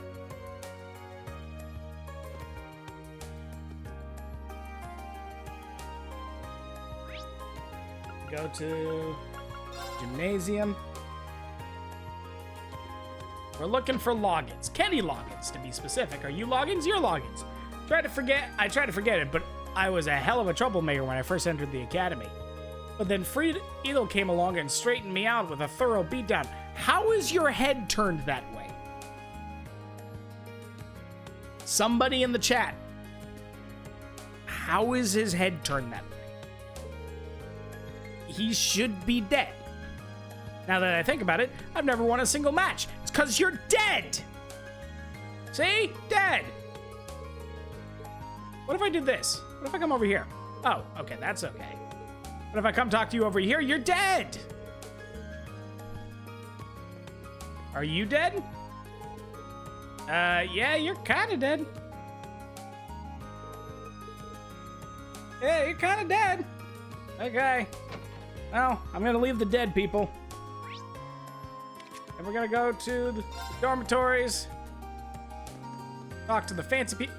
Go to gymnasium. We're looking for logins. Kenny logins, to be specific. Are you logins? You're logins. I tried to forget it, but I was a hell of a troublemaker when I first entered the academy. But then Friedel came along and straightened me out with a thorough beatdown. How is your head turned that way? Somebody in the chat. How is his head turned that way? He should be dead. Now that I think about it, I've never won a single match. It's because you're dead. See? Dead. What if I did this? What if I come over here? Oh, okay, that's okay. But if I come talk to you over here, you're dead. Are you dead? Yeah, you're kind of dead. Yeah, you're kind of dead. Okay. Well, I'm gonna leave the dead people. And we're gonna go to the dormitories. Talk to the fancy people.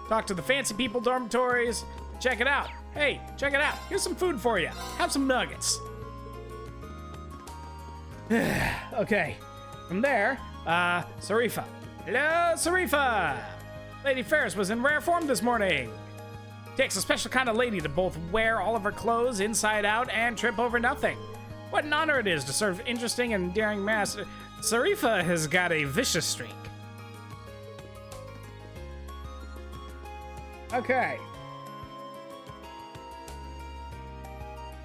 Talk to the fancy people dormitories. Check it out. Hey, check it out. Here's some food for you. Have some nuggets. Okay. From there, Sarifa. Hello, Sarifa. Lady Ferris was in rare form this morning. Takes a special kind of lady to both wear all of her clothes inside out and trip over nothing. What an honor it is to serve interesting and daring master. Sarifa has got a vicious streak. Okay.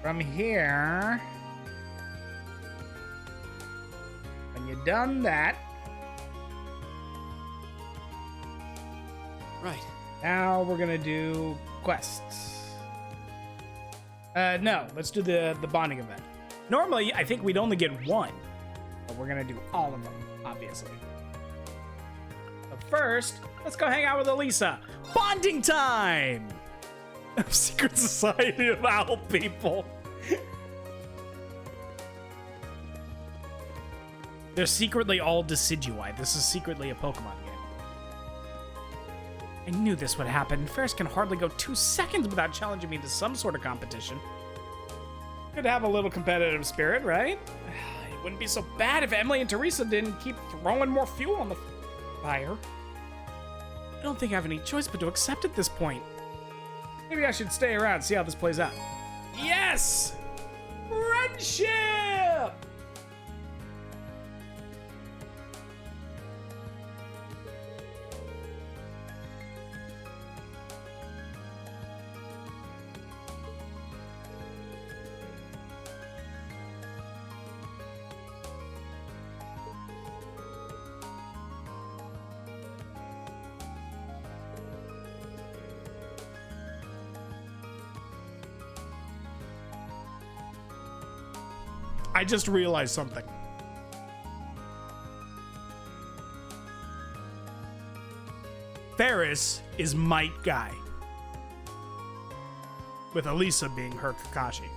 From here, when you've done that, Right. now we're gonna do quests. No, let's do the bonding event. Normally, I think we'd only get one, but we're gonna do all of them, obviously. But first, let's go hang out with Elisa. Bonding time! Secret Society of Owl People. They're secretly all Decidueye. This is secretly a Pokemon game. I knew this would happen. Ferris can hardly go 2 seconds without challenging me to some sort of competition. Could have a little competitive spirit, right? It wouldn't be so bad if Emily and Teresa didn't keep throwing more fuel on the fire. I don't think I have any choice but to accept at this point. Maybe I should stay around and see how this plays out. Yes! Friendship! I just realized something. Ferris is Might Guy, with Elisa being her Kakashi.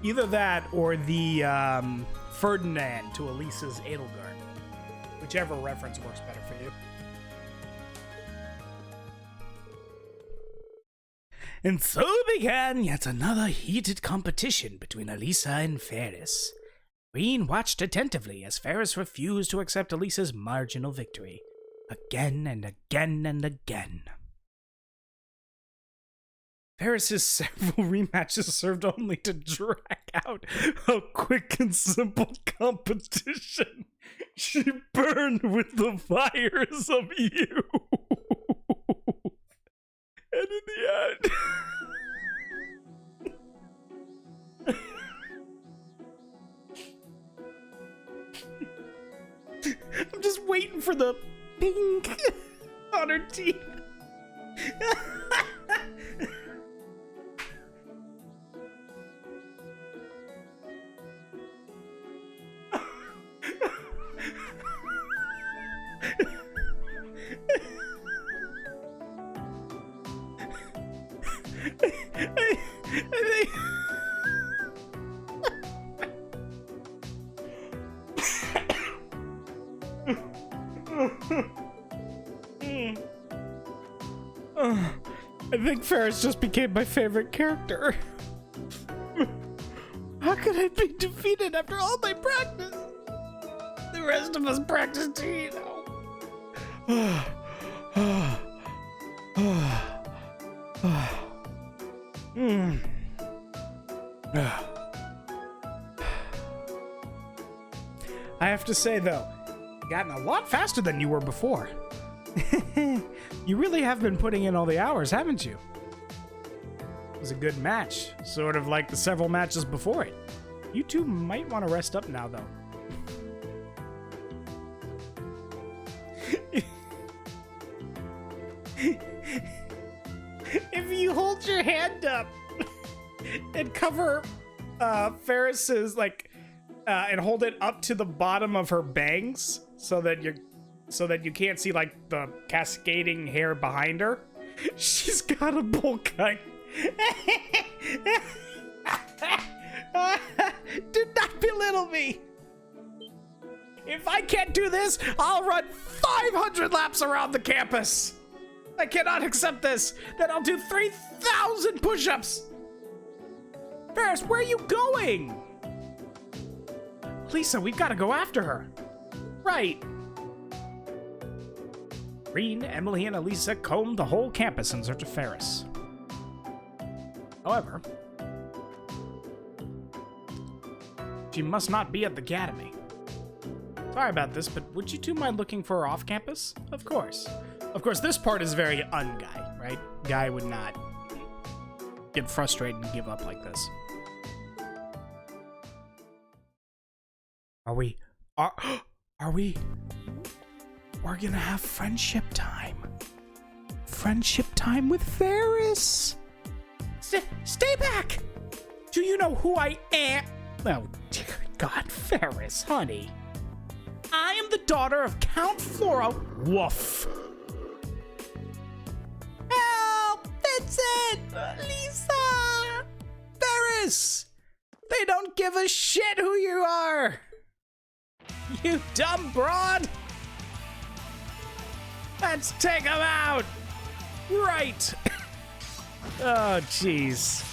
Either that or the Ferdinand to Elisa's Edelgard. Whichever reference works better for you. And so began yet another heated competition between Elisa and Ferris. Reen watched attentively as Ferris refused to accept Elisa's marginal victory. Again and again and again. Ferris's several rematches served only to drag out a quick and simple competition. She burned with the fires of youth. And in the end... I'm just waiting for the pink on her teeth. I think Ferris just became my favorite character. How could I be defeated after all my practice? The rest of us practiced too, you know. I have to say, though, you've gotten a lot faster than you were before. You really have been putting in all the hours, haven't you? It was a good match, sort of like the several matches before it. You two might want to rest up now, though. If you hold your hand up and cover Ferris's, like, and hold it up to the bottom of her bangs so that you can't see, like, the cascading hair behind her, she's got a bowl cut. Do not belittle me. If I can't do this, I'll run 500 laps around the campus. I cannot accept this. Then I'll do 3,000 push-ups. Ferris, where are you going? Lisa, we've got to go after her. Right. Reen, Emily, and Elisa combed the whole campus in search of Ferris. However, she must not be at the academy. Sorry about this, but would you two mind looking for her off campus? Of course. Of course, this part is very un-Guy, right? Guy would not get frustrated and give up like this. We're gonna have friendship time. Friendship time with Ferris. Stay back! Do you know who I am? Oh, dear God, Ferris, honey. I am the daughter of Count Flora. Woof. Help! Vincent! Lisa! Ferris! They don't give a shit who you are! You dumb broad! Let's take him out! Right! Oh, jeez.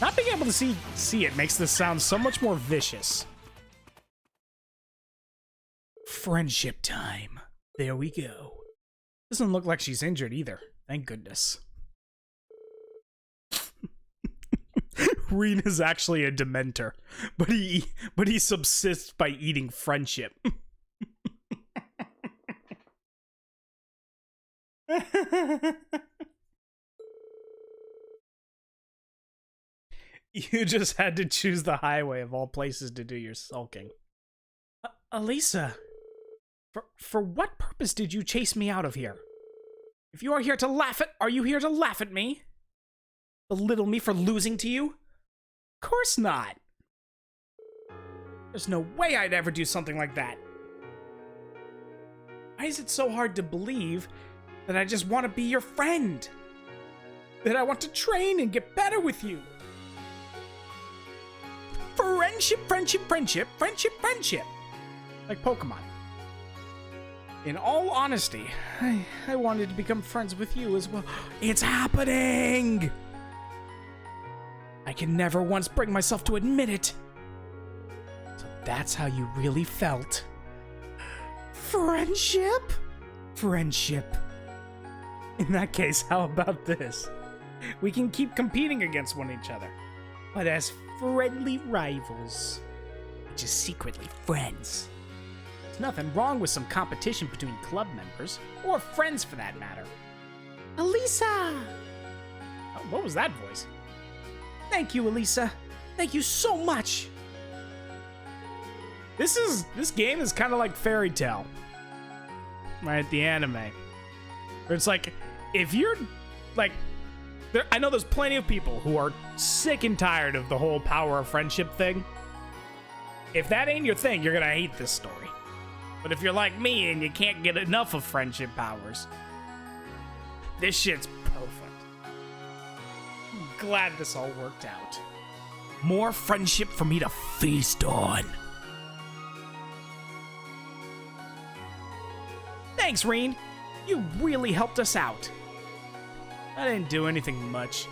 Not being able to see it makes this sound so much more vicious. Friendship time. There we go. Doesn't look like she's injured either. Thank goodness. Reen is actually a Dementor, but he subsists by eating friendship. You just had to choose the highway of all places to do your sulking. Elisa, for what purpose did you chase me out of here? If you are here to laugh at, are you here to laugh at me? Belittle me for losing to you? Of course not. There's no way I'd ever do something like that. Why is it so hard to believe that I just want to be your friend? That I want to train and get better with you? Friendship, friendship, friendship, friendship, friendship. Like Pokemon. In all honesty, I wanted to become friends with you as well. It's happening! I can never once bring myself to admit it. So that's how you really felt. Friendship? Friendship. In that case, how about this? We can keep competing against one another, but as friendly rivals, which is secretly friends. There's nothing wrong with some competition between club members, or friends for that matter. Elisa! Oh, what was that voice? Thank you, Elisa. Thank you so much. This game is kind of like Fairy Tail. Right, the anime. Where it's like, if you're, like, I know there's plenty of people who are sick and tired of the whole power of friendship thing. If that ain't your thing, you're gonna hate this story. But if you're like me and you can't get enough of friendship powers, this shit's perfect. I'm glad this all worked out. More friendship for me to feast on. Thanks, Rean. You really helped us out. I didn't do anything much.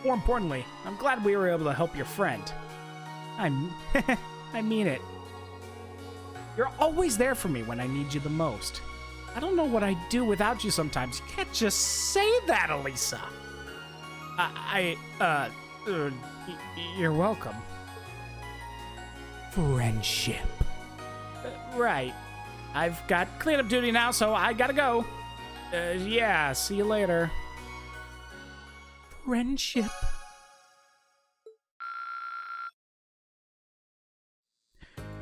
More importantly, I'm glad we were able to help your friend. I mean it. You're always there for me when I need you the most. I don't know what I'd do without you sometimes. You can't just say that, Elisa. You're welcome. Friendship. Right. I've got cleanup duty now, so I gotta go. Yeah, see you later. Friendship.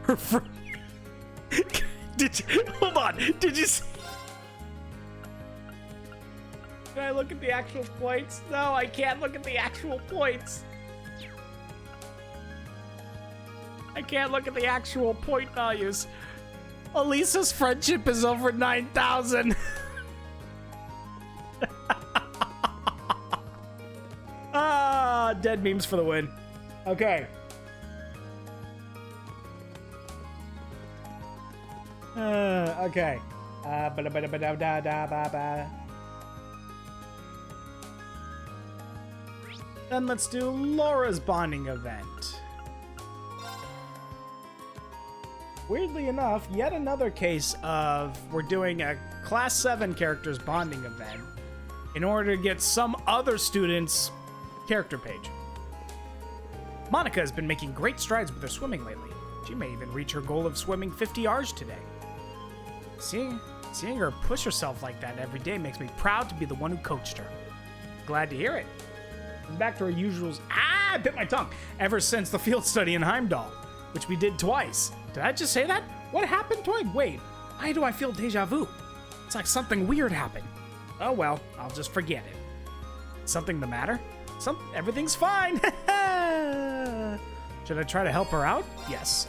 Her friend. Hold on. Did you see? Can I look at the actual points? No, I can't look at the actual points. I can't look at the actual point values. Elisa's friendship is over 9,000. Ah, dead memes for the win. Okay. Okay. Then let's do Laura's bonding event. Weirdly enough, yet another case of we're doing a Class 7 characters bonding event in order to get some other students' character page. Monica has been making great strides with her swimming lately. She may even reach her goal of swimming 50 Rs today. Seeing her push herself like that every day makes me proud to be the one who coached her. Glad to hear it. Back to our usuals. I bit my tongue. Ever since the field study in Heimdall, which we did twice. Did I just say that? What happened to it? Wait, why do I feel deja vu? It's like something weird happened. Oh well, I'll just forget it. Something the matter? Everything's fine. Should I try to help her out? Yes.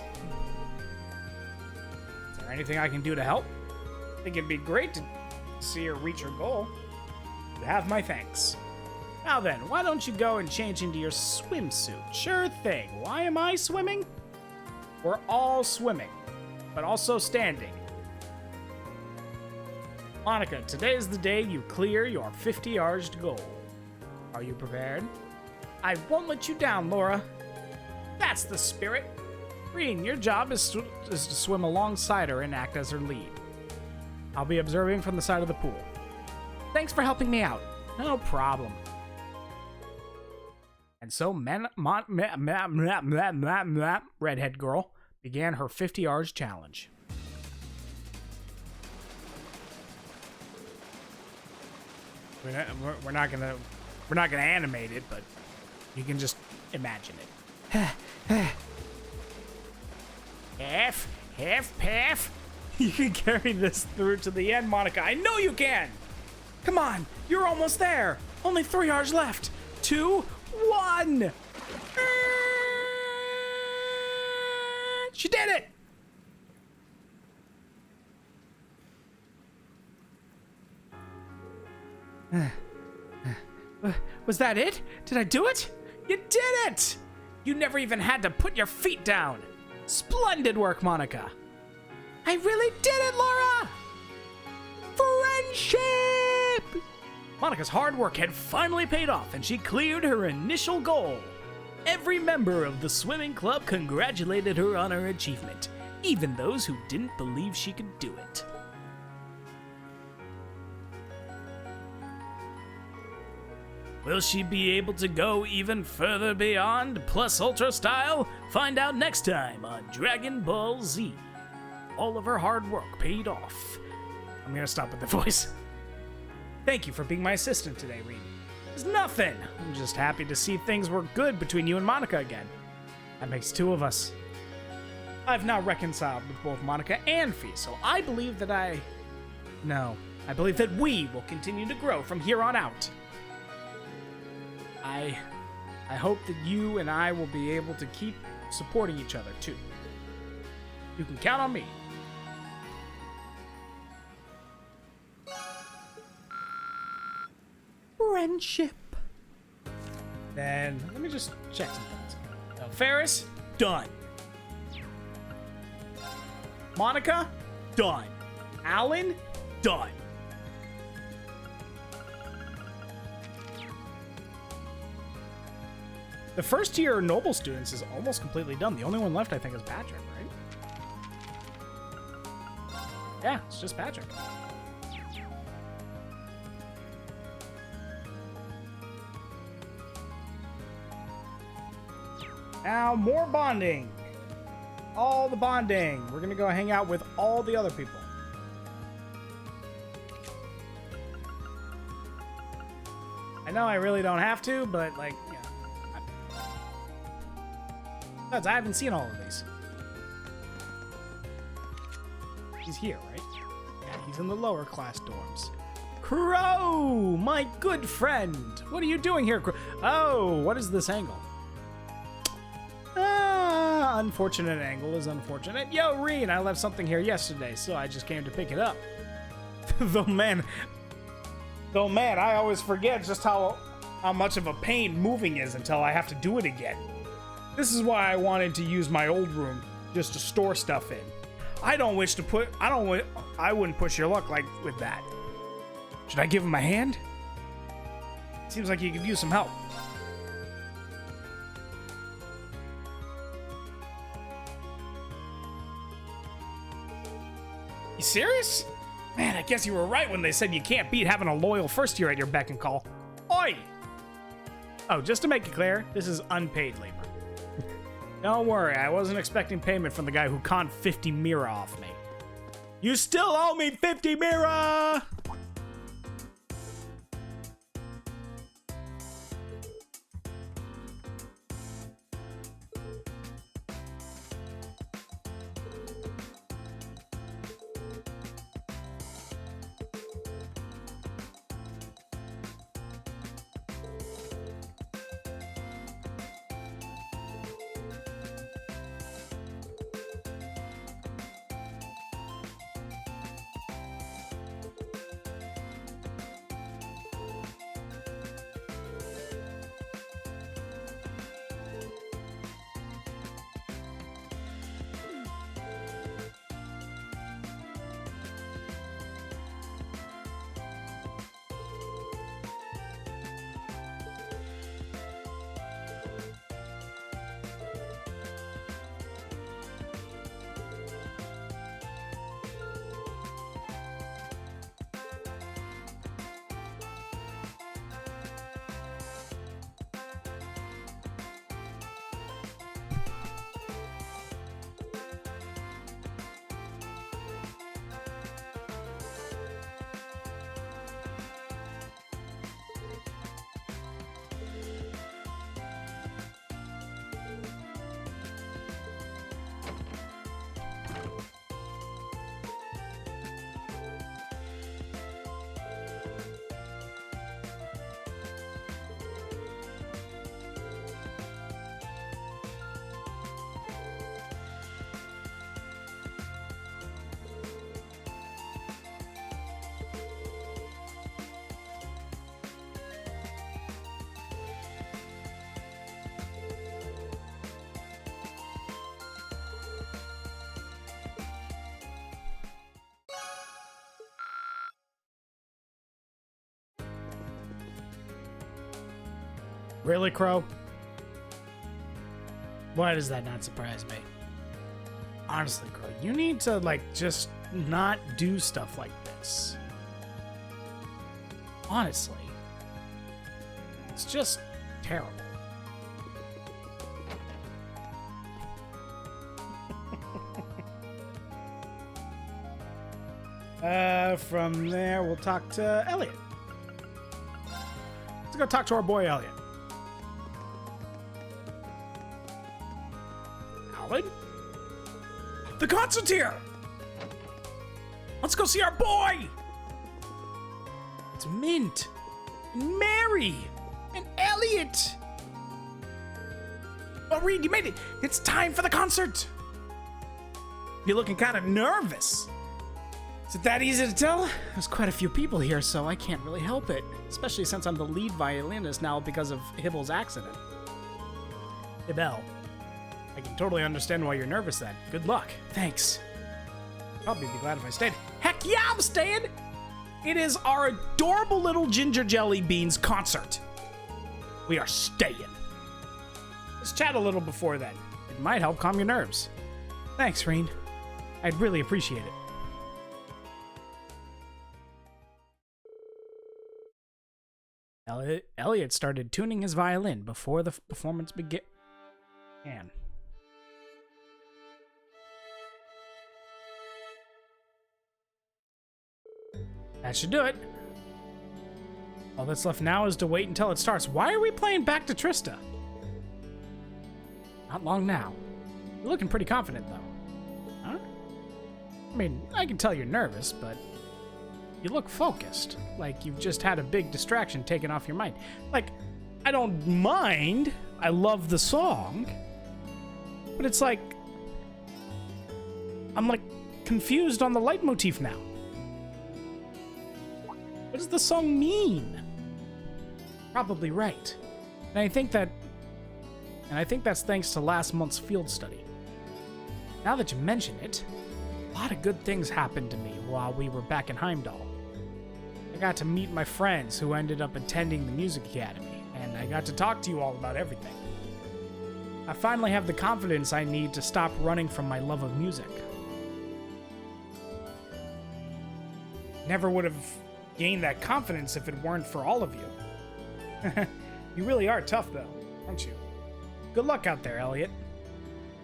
Is there anything I can do to help? I think it'd be great to see her reach her goal. You have my thanks. Now then, why don't you go and change into your swimsuit? Sure thing. Why am I swimming? We're all swimming, but also standing. Monica, today is the day you clear your 50 Rs goal. Are you prepared? I won't let you down, Laura. That's the spirit. Rean, your job is to swim alongside her and act as her lead. I'll be observing from the side of the pool. Thanks for helping me out. No problem. And so redhead girl began her 50 Rs challenge. We're not gonna animate it, but you can just imagine it. Half. You can carry this through to the end, Monica. I know you can. Come on, you're almost there. Only 3 hours left. 2, 1. She did it! Was that it? Did I do it? You did it! You never even had to put your feet down. Splendid work, Monica. I really did it, Laura! Friendship! Monica's hard work had finally paid off, and she cleared her initial goal. Every member of the swimming club congratulated her on her achievement, even those who didn't believe she could do it. Will she be able to go even further beyond Plus Ultra style? Find out next time on Dragon Ball Z. All of her hard work paid off. I'm gonna stop with the voice. Thank you for being my assistant today, Reed. It's nothing. I'm just happy to see things were good between you and Monica again. That makes 2 of us. I've now reconciled with both Monica and Fee, so I believe that I believe that we will continue to grow from here on out. I hope that you and I will be able to keep supporting each other, too. You can count on me. Friendship. Then, let me just check some things. Ferris, done. Monica, done. Alan, done. The first tier Noble students is almost completely done. The only one left, I think, is Patrick, right? Yeah, it's just Patrick. Now, more bonding. All the bonding. We're gonna go hang out with all the other people. I know I really don't have to, but, like, yeah. Besides, I haven't seen all of these. He's here, right? Yeah, he's in the lower class dorms. Crow! My good friend! What are you doing here, Crow? Oh, what is this angle? Unfortunate angle is unfortunate. Yo, Reen, I left something here yesterday, so I just came to pick it up. Though man, I always forget just how much of a pain moving is until I have to do it again. This is why I wanted to use my old room just to store stuff in. I wouldn't push your luck like with that. Should I give him a hand? Seems like he could use some help. You serious? Man, I guess you were right when they said you can't beat having a loyal first year at your beck and call. Oi! Oh, just to make it clear, this is unpaid labor. Don't worry, I wasn't expecting payment from the guy who conned 50 Mira off me. You still owe me 50 Mira! Really, Crow? Why does that not surprise me? Honestly, Crow, you need to, like, just not do stuff like this. Honestly. It's just terrible. From there, we'll talk to Elliot. Let's go talk to our boy, Elliot. Alan? The concert's here! Let's go see our boy! It's Mint, and Mary, and Elliot! Oh, Reed, you made it! It's time for the concert! You're looking kind of nervous. Is it that easy to tell? There's quite a few people here, so I can't really help it. Especially since I'm the lead violinist now because of Hibbel's accident. Hibbel, I can totally understand why you're nervous then. Good luck. Thanks. Probably be glad if I stayed. Heck yeah, I'm staying! It is our adorable little Ginger Jelly Beans concert. We are staying. Let's chat a little before then. It might help calm your nerves. Thanks, Reen. I'd really appreciate it. Elliot started tuning his violin before the performance began. That should do it. All that's left now is to wait until it starts. Why are we playing back to Trista? Not long now. You're looking pretty confident, though. Huh? I mean, I can tell you're nervous, but you look focused, like you've just had a big distraction taken off your mind. Like, I don't mind. I love the song. But it's like, I'm like confused on the leitmotif now. What does the song mean? Probably right. And I think that's thanks to last month's field study. Now that you mention it, a lot of good things happened to me while we were back in Heimdall. I got to meet my friends who ended up attending the music academy, and I got to talk to you all about everything. I finally have the confidence I need to stop running from my love of music. Never would have gained that confidence if it weren't for all of you. You really are tough, though, aren't you? Good luck out there, Elliot.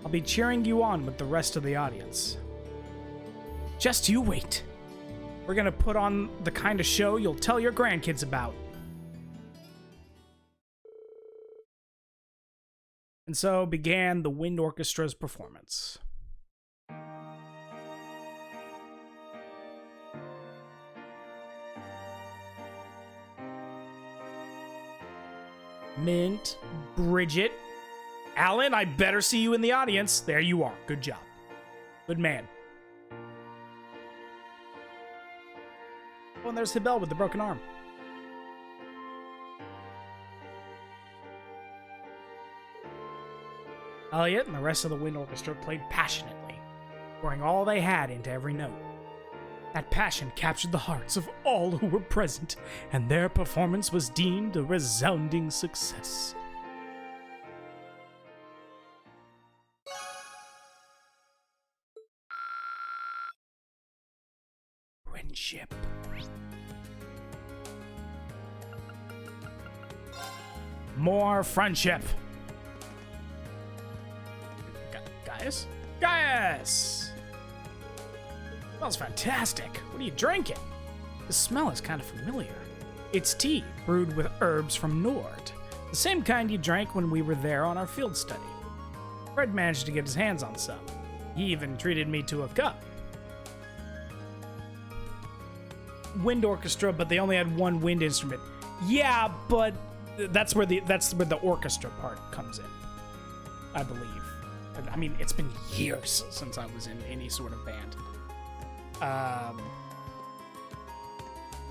I'll be cheering you on with the rest of the audience. Just you wait. We're gonna put on the kind of show you'll tell your grandkids about. And so began the Wind Orchestra's performance. Mint, Bridget, Alan, I better see you in the audience. There you are. Good job. Good man. Oh, and there's Hibbel with the broken arm. Elliot and the rest of the Wind Orchestra played passionately, pouring all they had into every note. That passion captured the hearts of all who were present, and their performance was deemed a resounding success. Friendship. More friendship. Gaius? Gaius! Smells fantastic. What are you drinking? The smell is kind of familiar. It's tea brewed with herbs from Nord. The same kind you drank when we were there on our field study. Fred managed to get his hands on some. He even treated me to a cup. Wind orchestra, but they only had one wind instrument. Yeah, but that's where the orchestra part comes in, I believe. I mean, it's been years since I was in any sort of band.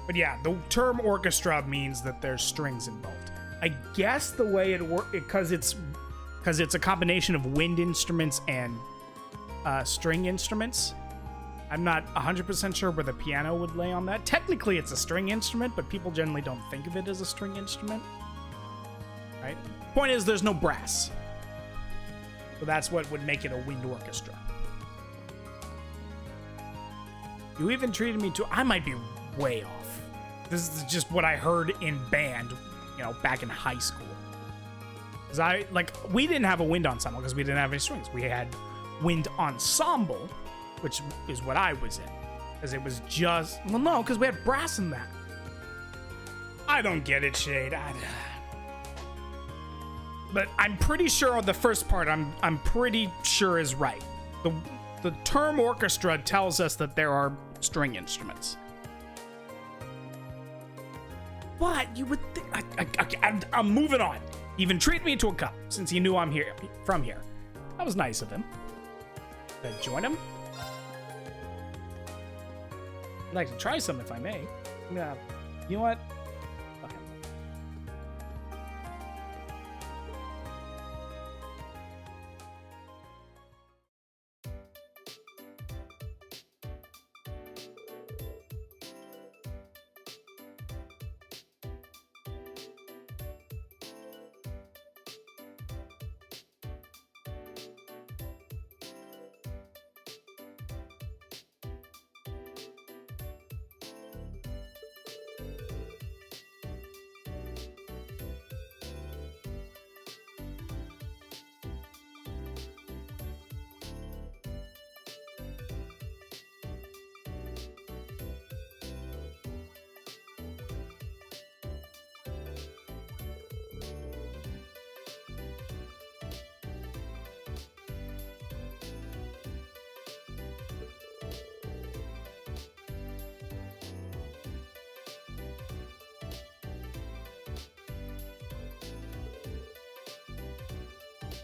But yeah, the term orchestra means that there's strings involved. I guess the way it works, because it's a combination of wind instruments and string instruments. I'm not 100% sure where the piano would lay on that. Technically, it's a string instrument, but people generally don't think of it as a string instrument. right? Point is, there's no brass. So that's what would make it a wind orchestra. You even treated me to... I might be way off. This is just what I heard in band, you know, back in high school. Because we didn't have a wind ensemble because we didn't have any strings. We had wind ensemble, which is what I was in. Because it was just... Well, no, because we had brass in that. I don't get it, Shade. But I'm pretty sure the first part I'm pretty sure is right. The term orchestra tells us that there are string instruments. But you would think... I'm moving on. Even treat me to a cup, since he knew I'm from here. That was nice of him. Did I join him? I'd like to try some if I may. Yeah. You know what? Okay.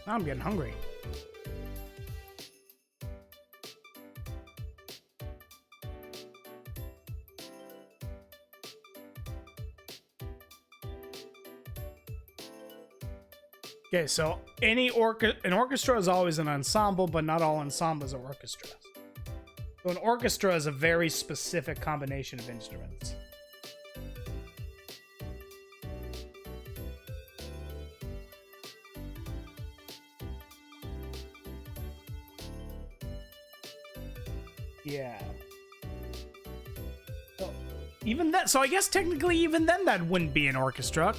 Now I'm getting hungry. Okay, so an orchestra is always an ensemble, but not all ensembles are orchestras. So an orchestra is a very specific combination of instruments. Yeah. So I guess technically even then that wouldn't be an orchestra,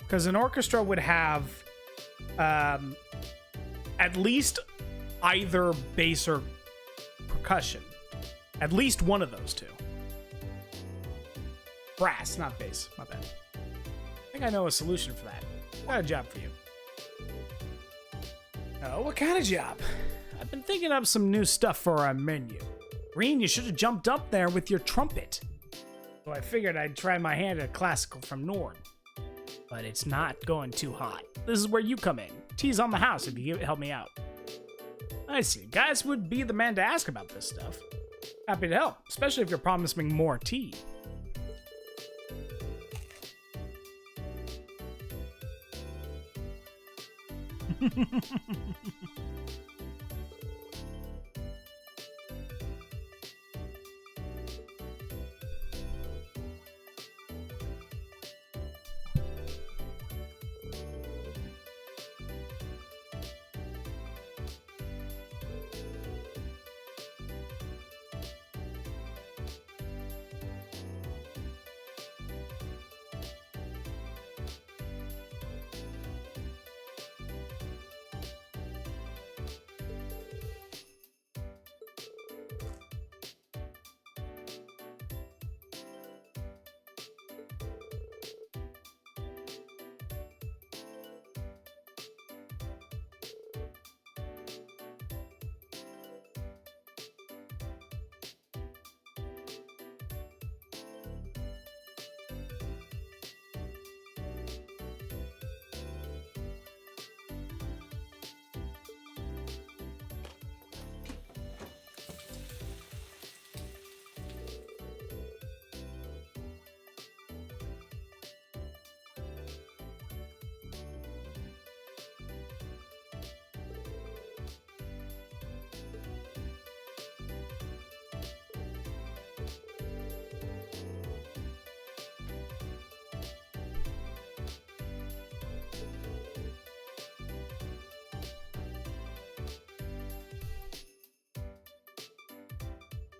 because an orchestra would have at least either bass or percussion. At least one of those two. Brass, not bass. My bad. I think I know a solution for that. Got a job for you. Oh, what kind of job? I've been thinking up some new stuff for our menu. Green, you should have jumped up there with your trumpet. So I figured I'd try my hand at classical from Norn. But it's not going too hot. This is where you come in. Tea's on the house if you help me out. I see. Guys would be the man to ask about this stuff. Happy to help, especially if you're promising more tea.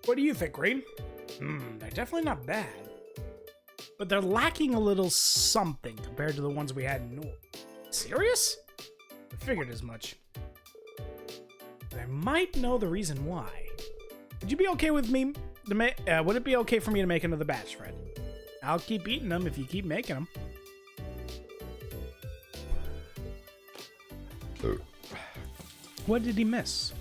What do you think, Green? They're definitely not bad. But they're lacking a little something compared to the ones we had in North. Serious? I figured as much. But I might know the reason why. Would you be okay with me to would it be okay for me to make another batch, Fred? I'll keep eating them if you keep making them. What did he miss?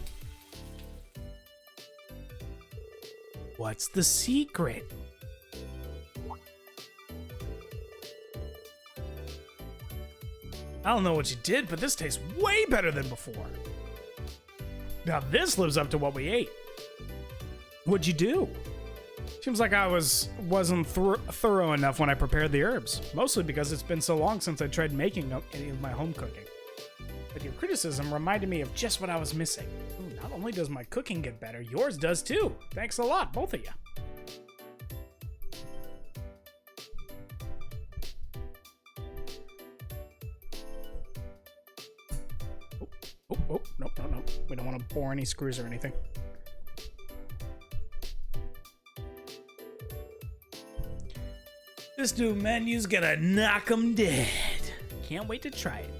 What's the secret? I don't know what you did, but this tastes way better than before. Now this lives up to what we ate. What'd you do? Seems like I wasn't thorough enough when I prepared the herbs. Mostly because it's been so long since I tried making any of my home cooking. But your criticism reminded me of just what I was missing. Ooh, not only does my cooking get better, yours does too. Thanks a lot, both of you. Oh, nope. We don't want to bore any screws or anything. This new menu's gonna knock 'em dead. Can't wait to try it.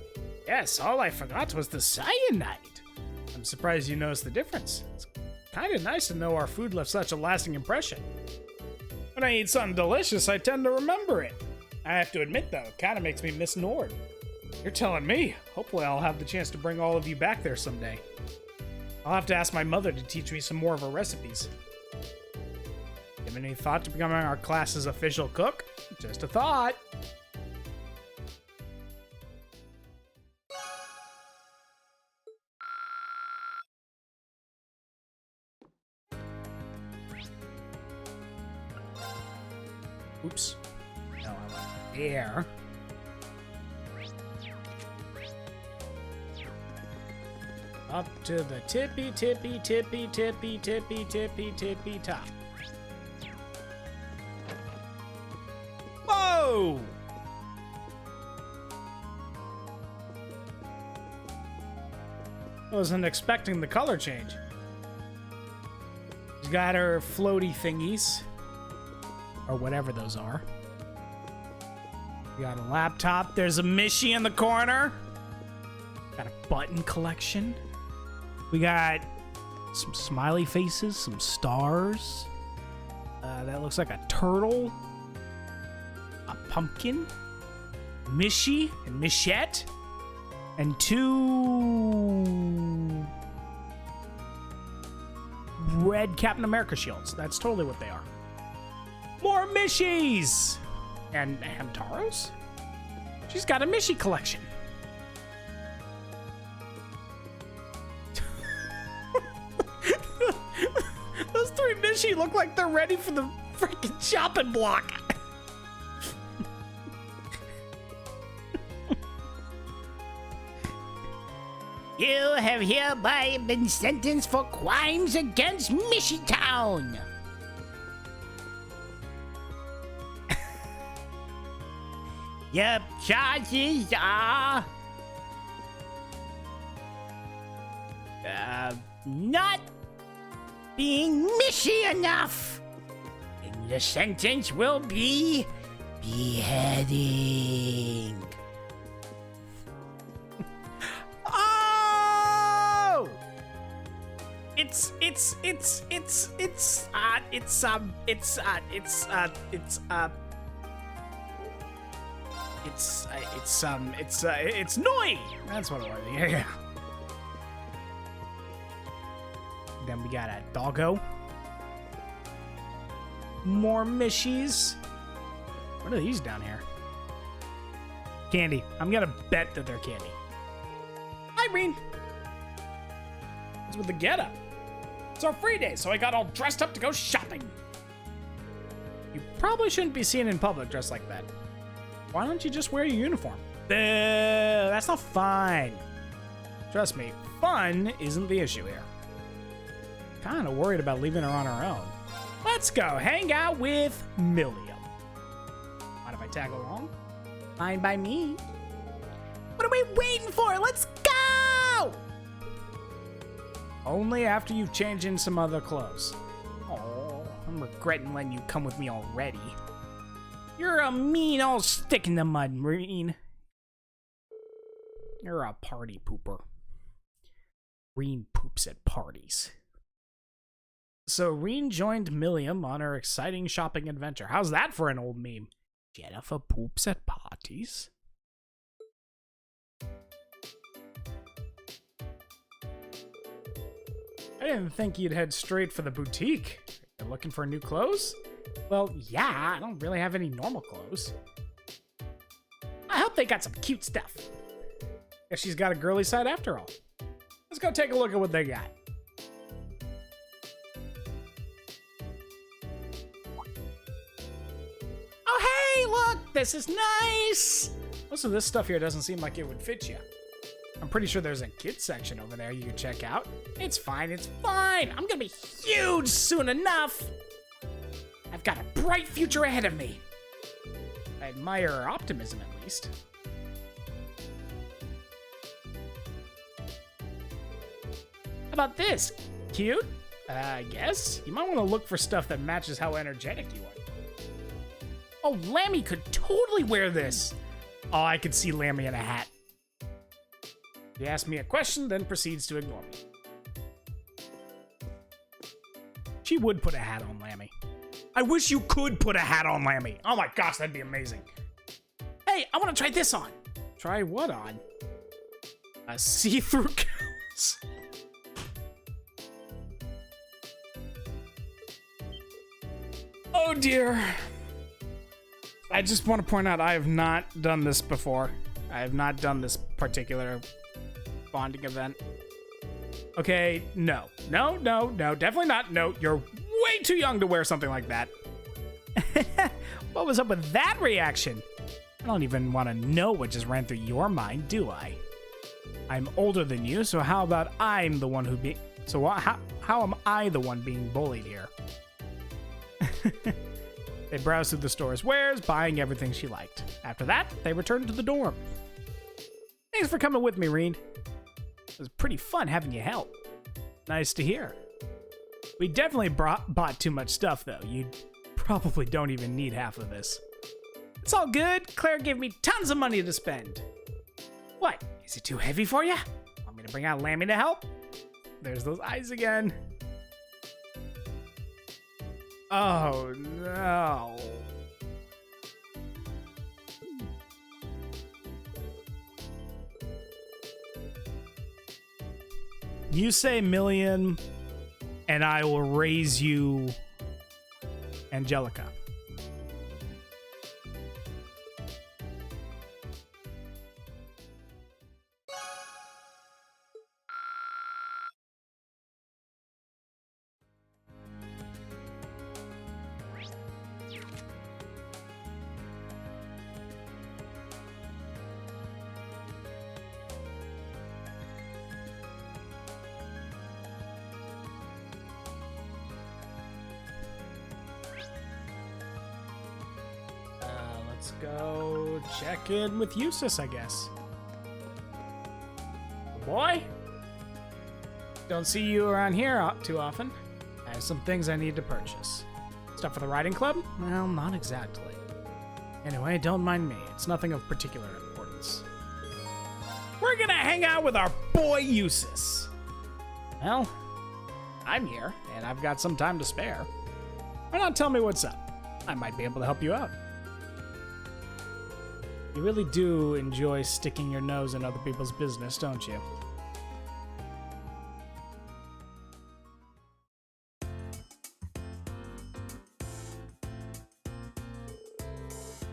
Yes, all I forgot was the cyanide. I'm surprised you noticed the difference. It's kind of nice to know our food left such a lasting impression. When I eat something delicious, I tend to remember it. I have to admit, though, it kind of makes me miss Nord. You're telling me. Hopefully I'll have the chance to bring all of you back there someday. I'll have to ask my mother to teach me some more of her recipes. Give any thought to becoming our class's official cook? Just a thought. Oops. No, I went there. Up to the tippy top. Whoa! I wasn't expecting the color change. She's got her floaty thingies. Or whatever those are. We got a laptop. There's a Mishy in the corner. Got a button collection. We got some smiley faces, some stars. That looks like a turtle. A pumpkin. Mishy and Michette. And two red Captain America shields. That's totally what they are. More Mishies! And Hamtaros? She's got a Mishy collection. Those three Mishy look like they're ready for the freaking chopping block. You have hereby been sentenced for crimes against Mishy Town. Your charges are not being Mishy enough, and the sentence will be beheading. Oh! It's Noi! That's what it was. Yeah. Then we got a doggo. More Mishies. What are these down here? Candy. I'm gonna bet that they're candy. Irene! What's with the getup? It's our free day, so I got all dressed up to go shopping. You probably shouldn't be seen in public dressed like that. Why don't you just wear your uniform? That's not fine. Trust me, fun isn't the issue here. Kinda worried about leaving her on her own. Let's go hang out with Milliam. Mind if I tag along? Fine by me. What are we waiting for? Let's go! Only after you've changed in some other clothes. Aww. regretting letting you come with me already. You're a mean old stick in the mud, Reen. You're a party pooper. Reen poops at parties. So Reen joined Milliam on her exciting shopping adventure. How's that for an old meme? Jennifer poops at parties? I didn't think you'd head straight for the boutique. You're looking for new clothes? Well, yeah, I don't really have any normal clothes. I hope they got some cute stuff. Guess she's got a girly side after all. Let's go take a look at what they got. Oh, hey, look, this is nice. Most of this stuff here doesn't seem like it would fit you. I'm pretty sure there's a kids section over there you can check out. It's fine, it's fine. I'm gonna be huge soon enough. I've got a bright future ahead of me. I admire her optimism, at least. How about this? Cute? I guess. You might want to look for stuff that matches how energetic you are. Oh, Lammy could totally wear this. Oh, I could see Lammy in a hat. He asks me a question, then proceeds to ignore me. She would put a hat on Lammy. I wish you could put a hat on Lammy. Oh my gosh, that'd be amazing. Hey, I want to try this on. Try what on? A see-through callus. Oh dear. I just want to point out I have not done this before. I have not done this particular bonding event. Okay, no, definitely not. No, you're way too young to wear something like that. What was up with that reaction? I don't even want to know what just ran through your mind, do I? I'm older than you, so how about I'm the one who be... So how am I the one being bullied here? They browsed through the store's wares, buying everything she liked. After that, they returned to the dorm. Thanks for coming with me, Reen. It was pretty fun having you help. Nice to hear. We definitely bought too much stuff, though. You probably don't even need half of this. It's all good. Claire gave me tons of money to spend. What? Is it too heavy for you? Want me to bring out Lammy to help? There's those eyes again. Oh, no. You say Milliam, and I will raise you Angelica. Let's go check in with Eustace, I guess. Boy? Don't see you around here too often. I have some things I need to purchase. Stuff for the riding club? Well, not exactly. Anyway, don't mind me. It's nothing of particular importance. We're gonna hang out with our boy Eustace. Well, I'm here, and I've got some time to spare. Why not tell me what's up? I might be able to help you out. You really do enjoy sticking your nose in other people's business, don't you?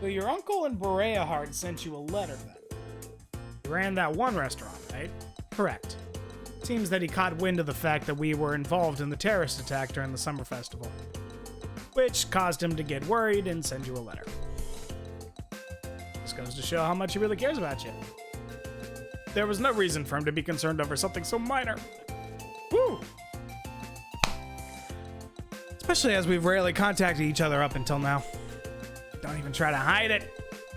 So your uncle in Boreahard sent you a letter then? You ran that one restaurant, right? Correct. Seems that he caught wind of the fact that we were involved in the terrorist attack during the summer festival, which caused him to get worried and send you a letter. This goes to show how much he really cares about you. There was no reason for him to be concerned over something so minor. Woo! Especially as we've rarely contacted each other up until now. Don't even try to hide it.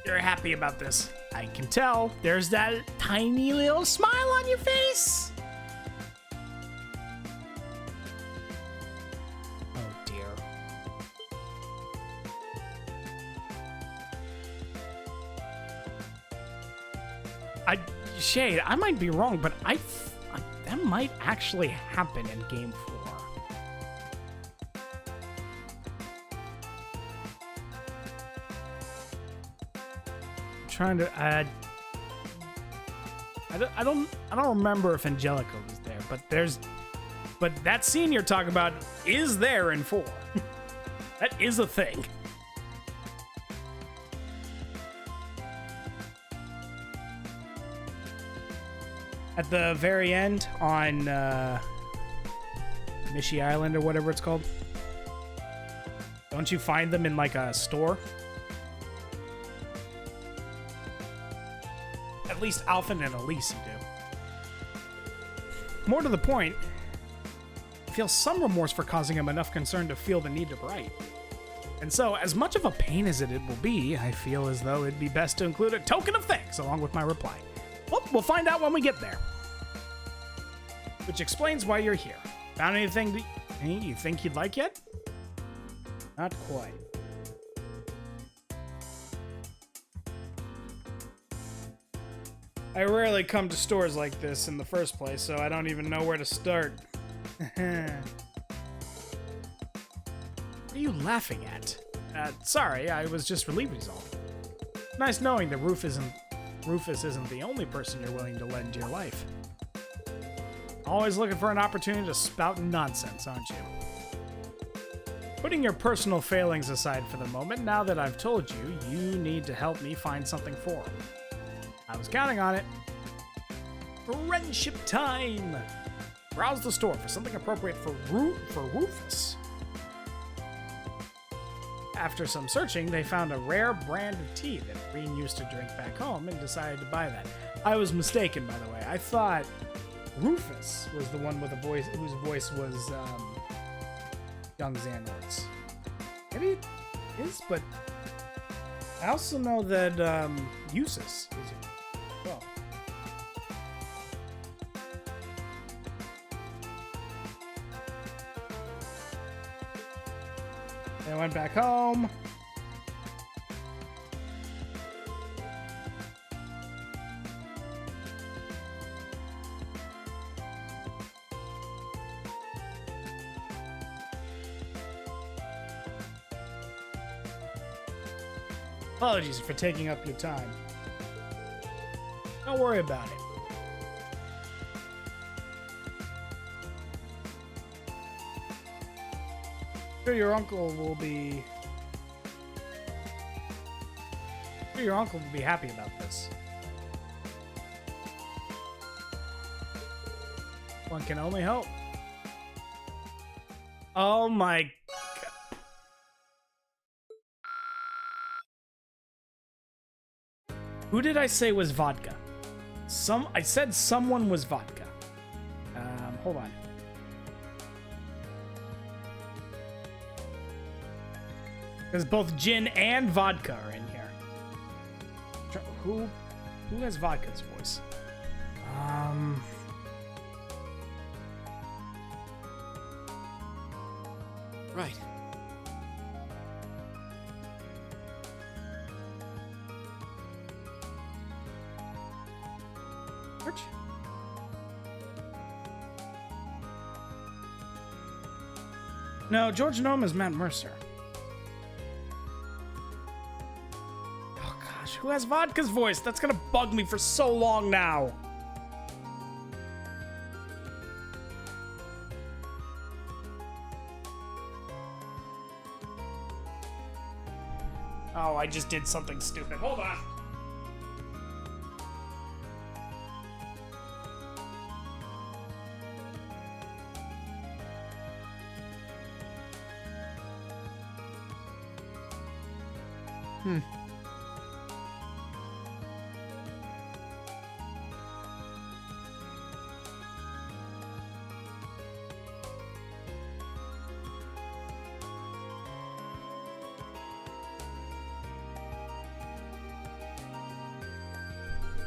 You're happy about this. I can tell. There's that tiny little smile on your face. Oh dear. shade. I might be wrong, but that might actually happen in Game 4. Trying to I don't remember if Angelica was there, but that scene you're talking about is there in 4. That is a thing. At the very end on Mishi Island or whatever it's called, don't you find them in like a store? At least Alphen and Elise do. More to the point, I feel some remorse for causing him enough concern to feel the need to write. And so, as much of a pain as it will be, I feel as though it'd be best to include a token of thanks along with my reply. Well, we'll find out when we get there. Which explains why you're here. Found anything you think you'd like yet? Not quite. I rarely come to stores like this in the first place, so I don't even know where to start. What are you laughing at? Sorry, I was just relieving myself. Nice knowing that Rufus isn't the only person you're willing to lend your life. Always looking for an opportunity to spout nonsense, aren't you? Putting your personal failings aside for the moment, now that I've told you, you need to help me find something for him. I was counting on it. Friendship time! Browse the store for something appropriate for Rufus. After some searching, they found a rare brand of tea that Rean used to drink back home and decided to buy that. I was mistaken, by the way. I thought Rufus was the one with a voice whose voice was young Xehanort's. Maybe it is, but I also know that Eustace is it. Well. They went back home. Apologies for taking up your time. Don't worry about it. Sure, your uncle will be happy about this. One can only hope. Oh my God. Who did I say was vodka? I said someone was vodka. Hold on. Because both gin and vodka are in here. Who has vodka's voice? Right. George? No, George Nome is Matt Mercer. Oh gosh, who has vodka's voice? That's gonna bug me for so long now. Oh, I just did something stupid. Hold on.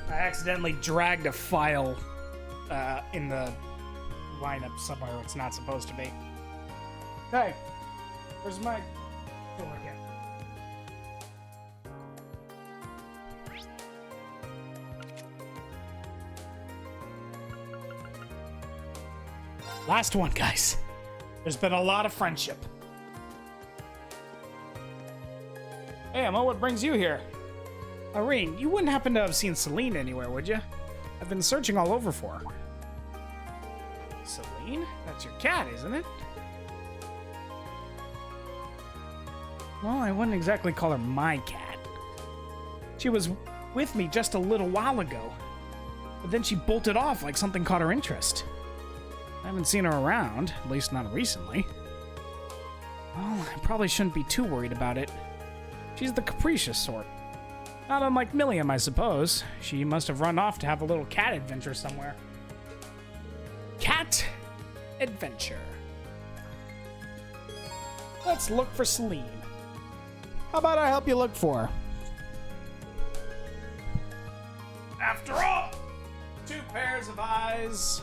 I accidentally dragged a file in the lineup somewhere it's not supposed to be. Hey, where's my door again? Last one, guys. There's been a lot of friendship. Hey, Emma, what brings you here? Irene, you wouldn't happen to have seen Celine anywhere, would you? I've been searching all over for her. Celine? That's your cat, isn't it? Well, I wouldn't exactly call her my cat. She was with me just a little while ago, but then she bolted off like something caught her interest. I haven't seen her around, at least not recently. Well, I probably shouldn't be too worried about it. She's the capricious sort. Not unlike Milliam, I suppose. She must have run off to have a little cat adventure somewhere. Cat adventure. Let's look for Celine. How about I help you look for her? After all, 2 pairs of eyes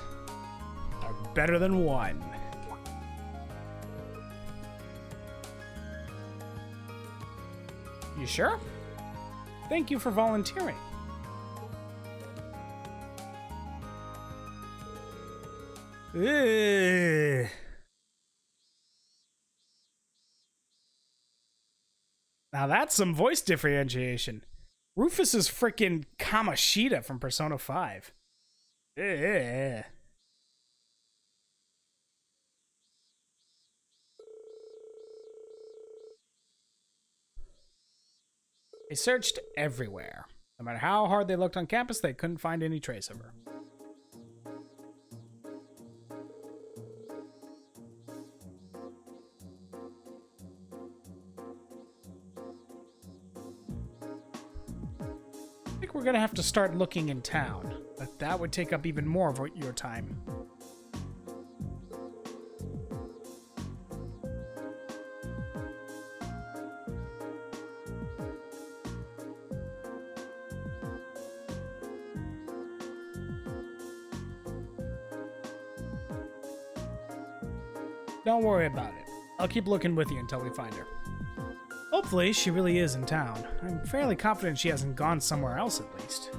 are better than 1. You sure? Thank you for volunteering. Ugh. Now that's some voice differentiation. Rufus is frickin' Kamoshida from Persona 5. Ugh. They searched everywhere. No matter how hard they looked on campus, they couldn't find any trace of her. I think we're gonna have to start looking in town, but that would take up even more of your time. Don't worry about it. I'll keep looking with you until we find her. Hopefully, she really is in town. I'm fairly confident she hasn't gone somewhere else at least.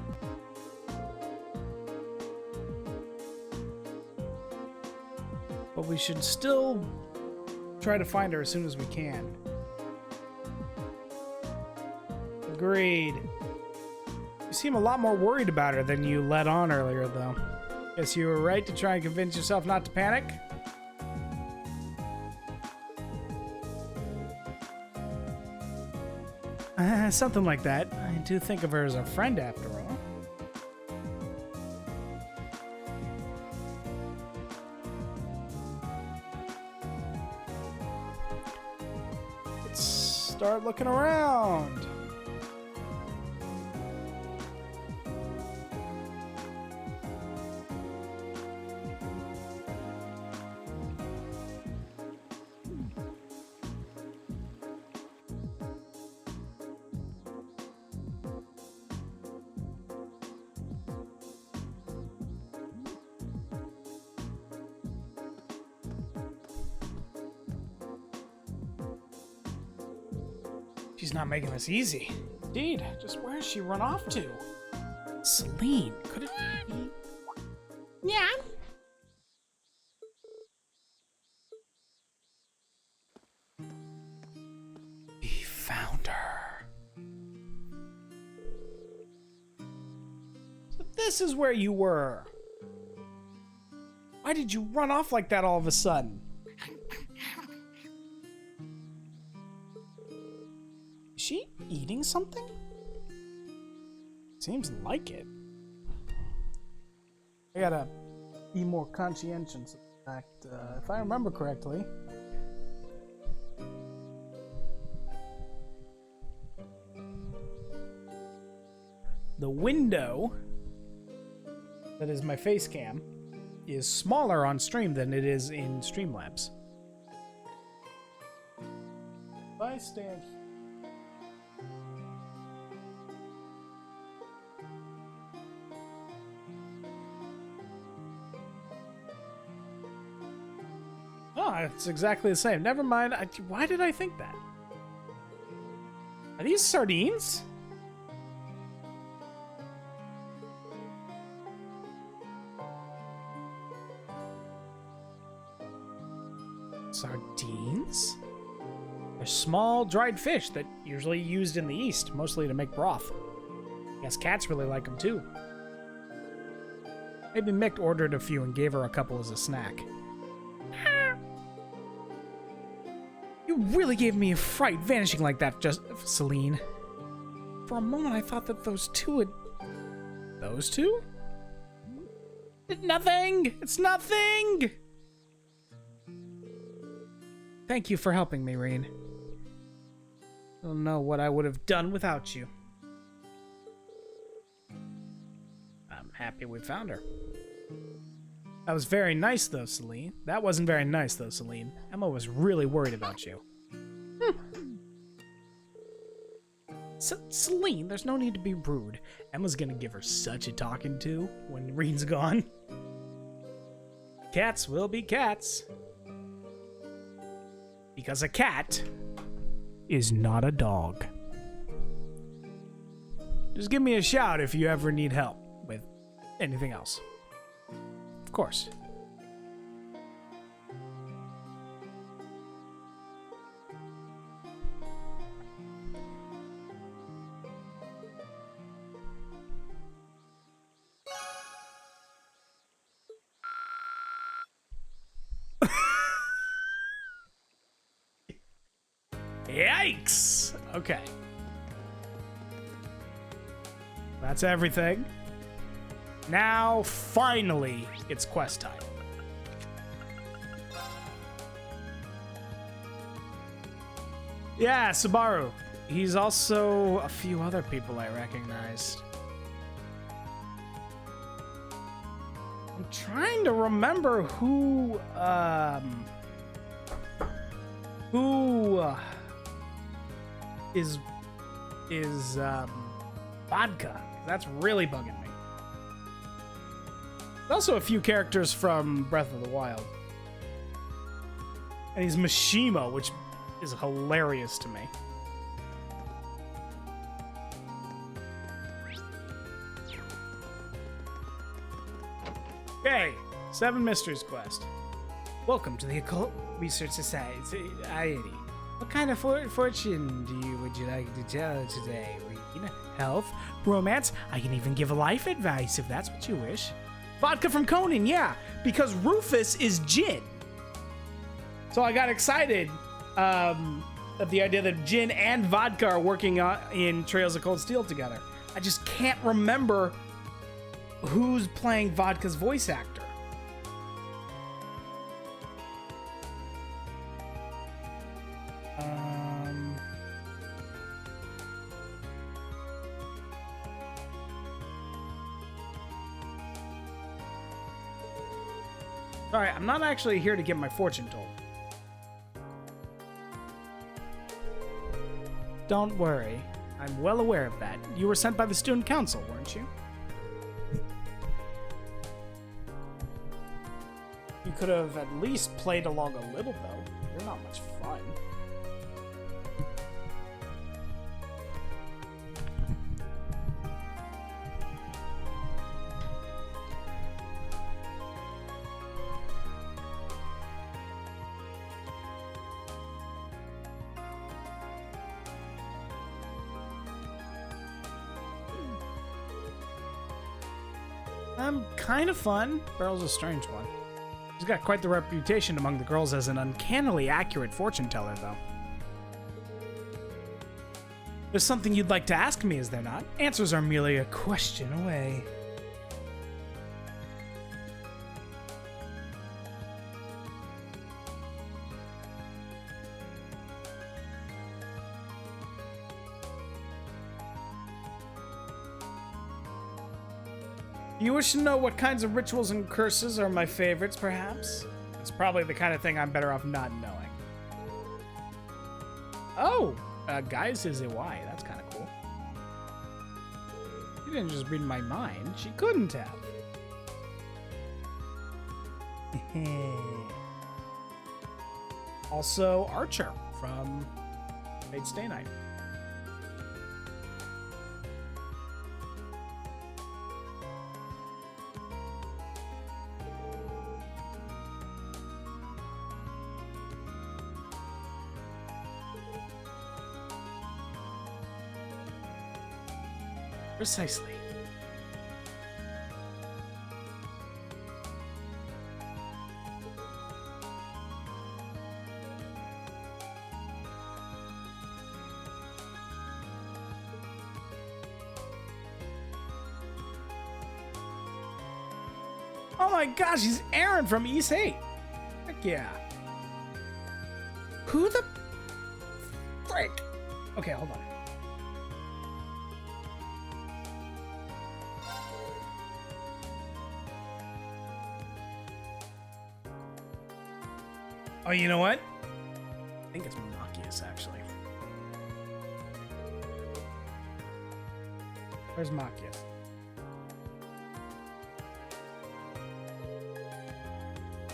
But we should still try to find her as soon as we can. Agreed. You seem a lot more worried about her than you let on earlier, though. Guess you were right to try and convince yourself not to panic? Something like that. I do think of her as a friend after all. Let's start looking around. She's not making this easy. Indeed, just where has she run off to? Celine, could it be? Yeah. We found her. So this is where you were. Why did you run off like that all of a sudden? Is she eating something? Seems like it. I gotta be more conscientious. In fact, if I remember correctly, the window that is my face cam is smaller on stream than it is in Streamlabs. If I stand here, oh, it's exactly the same. Never mind. Why did I think that? Are these sardines? Sardines? They're small, dried fish that usually used in the East, mostly to make broth. I guess cats really like them too. Maybe Mick ordered a few and gave her a couple as a snack. You really gave me a fright vanishing like that, just Celine. For a moment, I thought that those two had... Those two? Nothing! It's nothing! Thank you for helping me, Reen. I don't know what I would have done without you. I'm happy we found her. That was very nice, though, Celine. That wasn't very nice, though, Celine. Emma was really worried about you. Celine, there's no need to be rude. Emma's gonna give her such a talking to when Reen's gone. Cats will be cats. Because a cat is not a dog. Just give me a shout if you ever need help with anything else. Of course. Yikes! Okay. That's everything. Now, finally, it's quest time. Yeah, Subaru. He's also a few other people I recognized. I'm trying to remember who is Vodka. That's really bugging me. There's also a few characters from Breath of the Wild. And he's Mishima, which is hilarious to me. Okay, 7 Mysteries Quest. Welcome to the Occult Research Society. What kind of fortune would you like to tell today, Reen? Health? Romance? I can even give life advice if that's what you wish. Vodka from Conan, yeah, because Rufus is Jin. So I got excited at the idea that Jin and Vodka are working in Trails of Cold Steel together. I just can't remember who's playing Vodka's voice actor. Sorry, I'm not actually here to get my fortune told. Don't worry. I'm well aware of that. You were sent by the student council, weren't you? You could have at least played along a little, though. You're not much fun. Kind of fun. Beryl's a strange one. He's got quite the reputation among the girls as an uncannily accurate fortune teller, though. There's something you'd like to ask me, is there not? Answers are merely a question away. You wish to know what kinds of rituals and curses are my favorites, perhaps? It's probably the kind of thing I'm better off not knowing. Oh! Guys is a Y. That's kind of cool. She didn't just read my mind. She couldn't have. Also, Archer from Fate Stay Night. Precisely. Oh my gosh, he's Aaron from East 8. Heck yeah. Who the frick? Okay, hold on. Oh, you know what? I think it's Machias, actually. Where's Machias?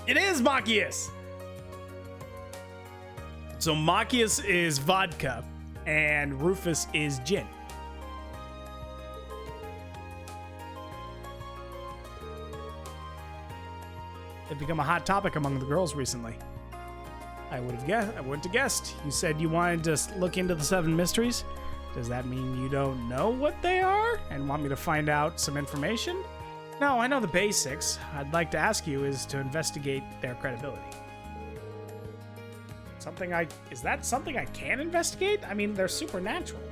It is Machias! So Machias is vodka, and Rufus is gin. They've become a hot topic among the girls recently. I wouldn't have guessed. You said you wanted to look into the 7 mysteries. Does that mean you don't know what they are and want me to find out some information? No, I know the basics. I'd like to ask you is to investigate their credibility. Is that something I can investigate? I mean, they're supernatural.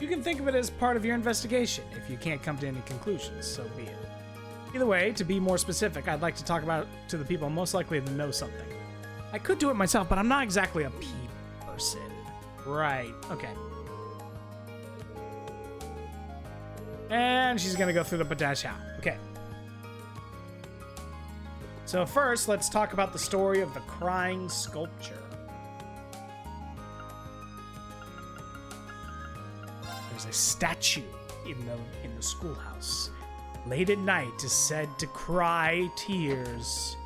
You can think of it as part of your investigation. If you can't come to any conclusions, so be it. Either way, to be more specific, I'd like to talk about to the people most likely to know something. I could do it myself, but I'm not exactly a peep person. Right, okay. And she's gonna go through the potential. Okay. So first, let's talk about the story of the crying sculpture. There's a statue in the schoolhouse. Late at night is said to cry tears.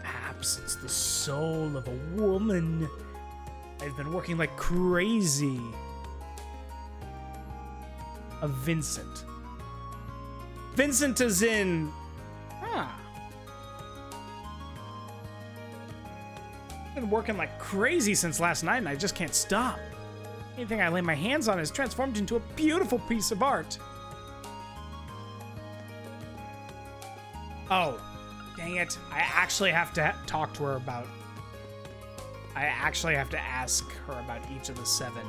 Perhaps it's the soul of a woman. I've been working like crazy. Of Vincent. Vincent is in... I've been working like crazy since last night and I just can't stop. Anything I lay my hands on is transformed into a beautiful piece of art. Oh, dang it. I actually have to talk to her about... I actually have to ask her about each of the 7.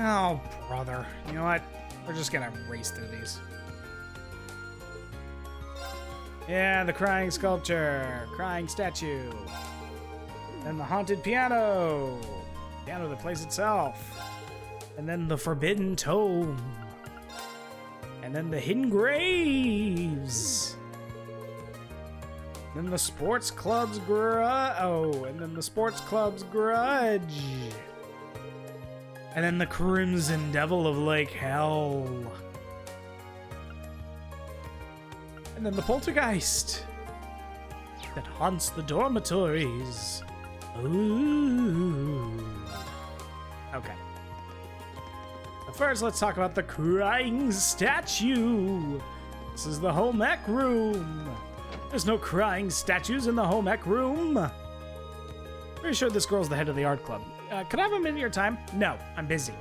Oh, brother. You know what? We're just gonna race through these. Yeah, the crying sculpture. Crying statue. Then the haunted piano. Piano that plays itself. And then the forbidden tome. And then the hidden graves. Then the sports club's and then the sports club's grudge. And then the Crimson Devil of Lake Hell. And then the Poltergeist that haunts the dormitories. Ooh. Okay. But first, let's talk about the crying statue. This is the home ec room. There's no crying statues in the home ec room. Pretty sure this girl's the head of the art club. Could I have a minute of your time? No, I'm busy.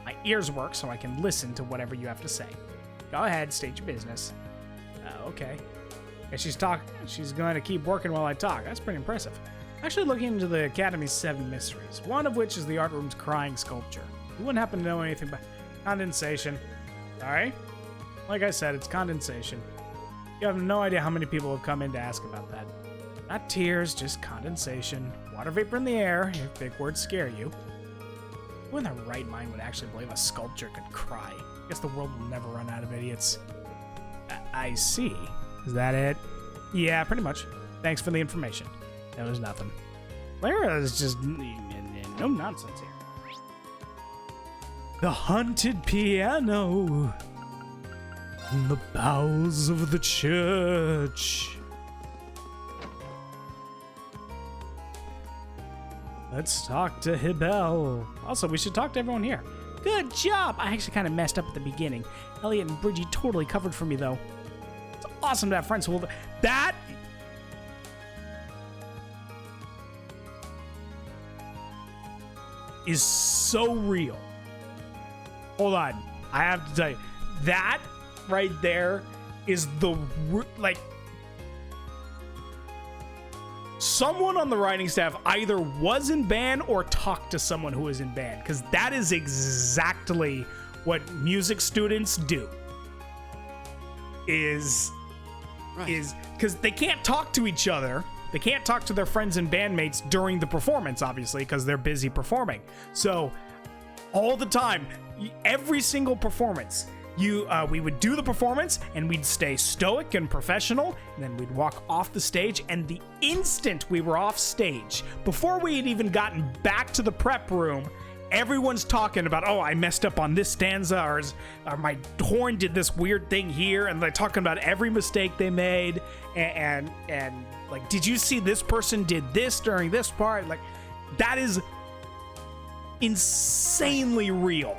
My ears work so I can listen to whatever you have to say. Go ahead, state your business. Okay. And she's going to keep working while I talk. That's pretty impressive. Actually looking into the Academy's 7 mysteries, one of which is the art room's crying sculpture. You wouldn't happen to know anything about condensation. Sorry? Like I said, it's condensation. You have no idea how many people have come in to ask about that. Not tears, just condensation. Water vapor in the air, if big words scare you. Who in their right mind would actually believe a sculpture could cry? I guess the world will never run out of idiots. I see. Is that it? Yeah, pretty much. Thanks for the information. That was nothing. Lara is just no nonsense here. The haunted piano in the bowels of the church. Let's talk to Hibel. Also, we should talk to everyone here. Good job! I actually kind of messed up at the beginning. Elliot and Bridgie totally covered for me, though. It's awesome to have friends who will... That... is so real. Hold on. I have to tell you, that right there is like, someone on the writing staff either was in band or talked to someone who was in band, because that is exactly what music students do. Is because they can't talk to each other. They can't talk to their friends and bandmates during the performance, obviously, because they're busy performing. So all the time, every single performance, we would do the performance and we'd stay stoic and professional, and then we'd walk off the stage, and the instant we were off stage, before we had even gotten back to the prep room, everyone's talking about, oh, I messed up on this stanza, or my horn did this weird thing here, and they're talking about every mistake they made, and like, did you see this person did this during this part? Like, that is insanely real,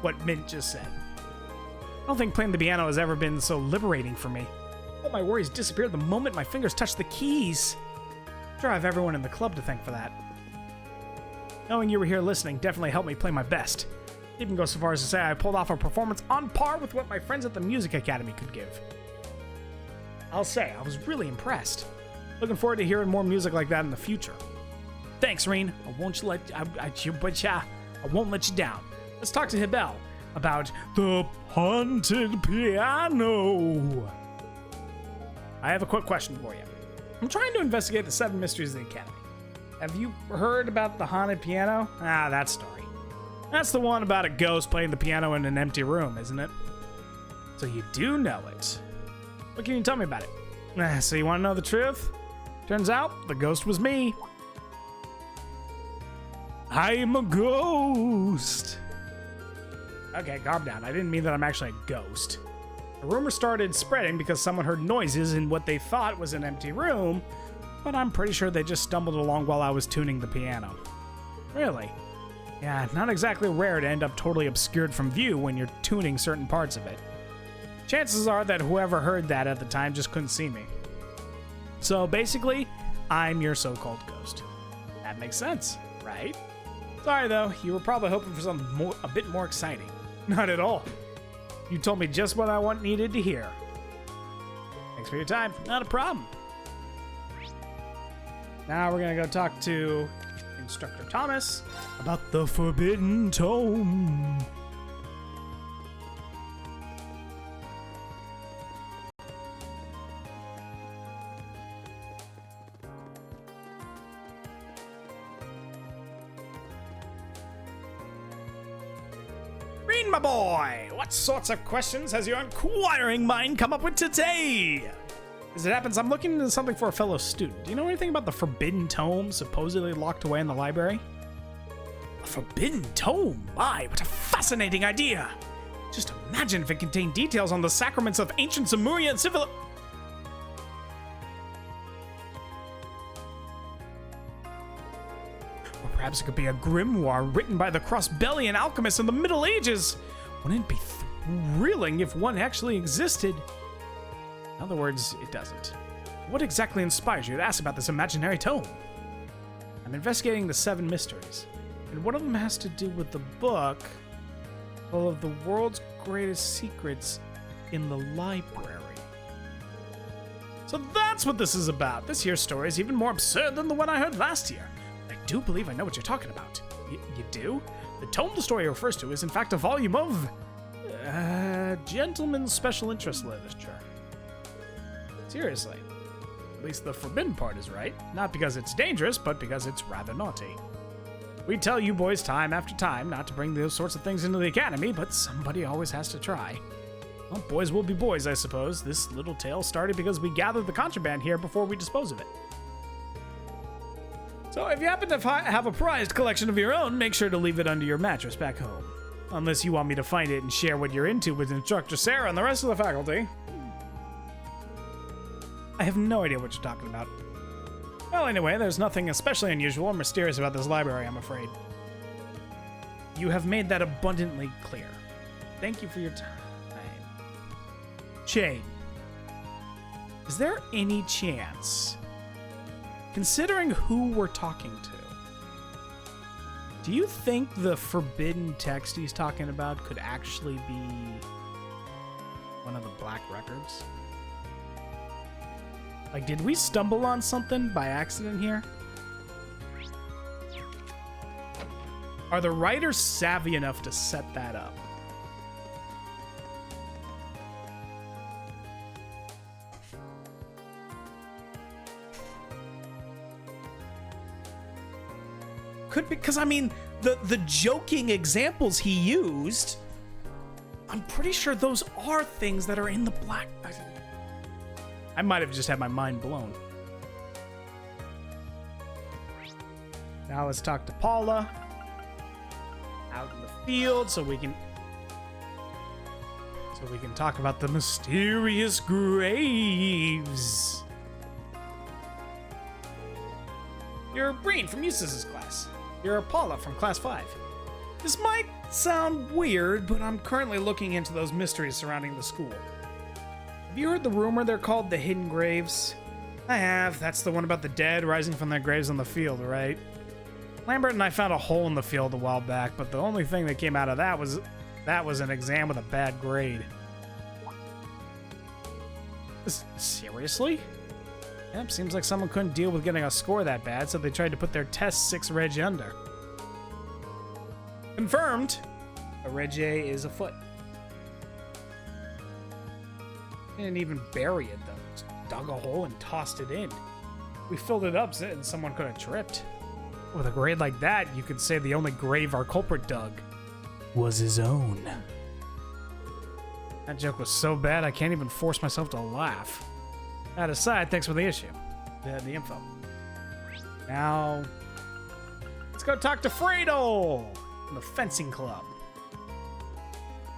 what Mint just said. I don't think playing the piano has ever been so liberating for me. All my worries disappeared the moment my fingers touched the keys. I'm sure I have everyone in the club to thank for that. Knowing you were here listening definitely helped me play my best. I'd even go so far as to say I pulled off a performance on par with what my friends at the Music Academy could give. I'll say, I was really impressed. Looking forward to hearing more music like that in the future. Thanks, Reen. I won't let you down. Let's talk to Hibel about the haunted piano. I have a quick question for you. I'm trying to investigate the 7 mysteries of the Academy. Have you heard about the haunted piano? Ah, that story. That's the one about a ghost playing the piano in an empty room, isn't it? So you do know it. What can you tell me about it? So you want to know the truth? Turns out, the ghost was me. I'm a ghost. Okay, calm down. I didn't mean that I'm actually a ghost. The rumor started spreading because someone heard noises in what they thought was an empty room, but I'm pretty sure they just stumbled along while I was tuning the piano. Really? Yeah, not exactly rare to end up totally obscured from view when you're tuning certain parts of it. Chances are that whoever heard that at the time just couldn't see me. So basically, I'm your so-called ghost. That makes sense, right? Sorry though, you were probably hoping for something a bit more exciting. Not at all. You told me just what I needed to hear. Thanks for your time. Not a problem. Now we're gonna go talk to Instructor Thomas about the Forbidden Tome. Reen, my boy, what sorts of questions has your inquiring mind come up with today? As it happens, I'm looking into something for a fellow student. Do you know anything about the Forbidden Tome supposedly locked away in the library? A Forbidden Tome? My, what a fascinating idea! Just imagine if it contained details on the sacraments of ancient Zemuria and Or perhaps it could be a grimoire written by the Crossbellian alchemists in the Middle Ages. Wouldn't it be thrilling if one actually existed? In other words, it doesn't. What exactly inspires you to ask about this imaginary tome? I'm investigating the 7 mysteries, and one of them has to do with the book full of the world's greatest secrets in the library. So that's what this is about. This year's story is even more absurd than the one I heard last year. I do believe I know what you're talking about. You do? The tome the story refers to is in fact a volume of gentleman's special interest literature. Seriously. At least the forbidden part is right. Not because it's dangerous, but because it's rather naughty. We tell you boys time after time not to bring those sorts of things into the academy, but somebody always has to try. Well, boys will be boys, I suppose. This little tale started because we gathered the contraband here before we dispose of it. So if you happen to have a prized collection of your own, make sure to leave it under your mattress back home. Unless you want me to find it and share what you're into with Instructor Sarah and the rest of the faculty. I have no idea what you're talking about. Well, anyway, there's nothing especially unusual or mysterious about this library, I'm afraid. You have made that abundantly clear. Thank you for your time. Jade, is there any chance, considering who we're talking to, Do you think the forbidden text he's talking about could actually be one of the black records? Like, did we stumble on something by accident here? Are the writers savvy enough to set that up? Could be, because I mean, the joking examples he used, I'm pretty sure those are things that are in the black. I might have just had my mind blown. Now let's talk to Paula out in the field so we can talk about the mysterious graves. You're Breen from Eustace's class. You're Paula from class 5. This might sound weird, but I'm currently looking into those mysteries surrounding the school. Have you heard the rumor they're called the Hidden Graves? I have. That's the one about the dead rising from their graves on the field, right? Lambert and I found a hole in the field a while back, but the only thing that came out of that was an exam with a bad grade. Seriously? Yep, seems like someone couldn't deal with getting a score that bad, so they tried to put their test 6 reg under. Confirmed! A reg A is afoot. They didn't even bury it, though. Just dug a hole and tossed it in. We filled it up and someone could have tripped. With a grade like that, you could say the only grave our culprit dug was his own. That joke was so bad I can't even force myself to laugh. That aside, thanks for the issue. The info. Now, let's go talk to Fredo from the fencing club.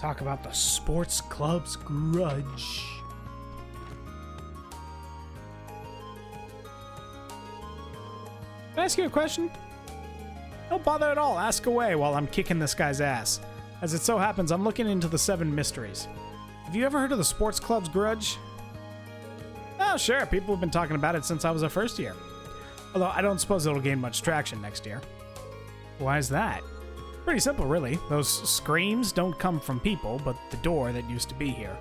Talk about the sports club's grudge. Can I ask you a question? Don't bother at all. Ask away while I'm kicking this guy's ass. As it so happens, I'm looking into the 7 mysteries. Have you ever heard of the sports club's grudge? Oh, sure. People have been talking about it since I was a first year. Although I don't suppose it'll gain much traction next year. Why is that? Pretty simple, really. Those screams don't come from people, but the door that used to be here.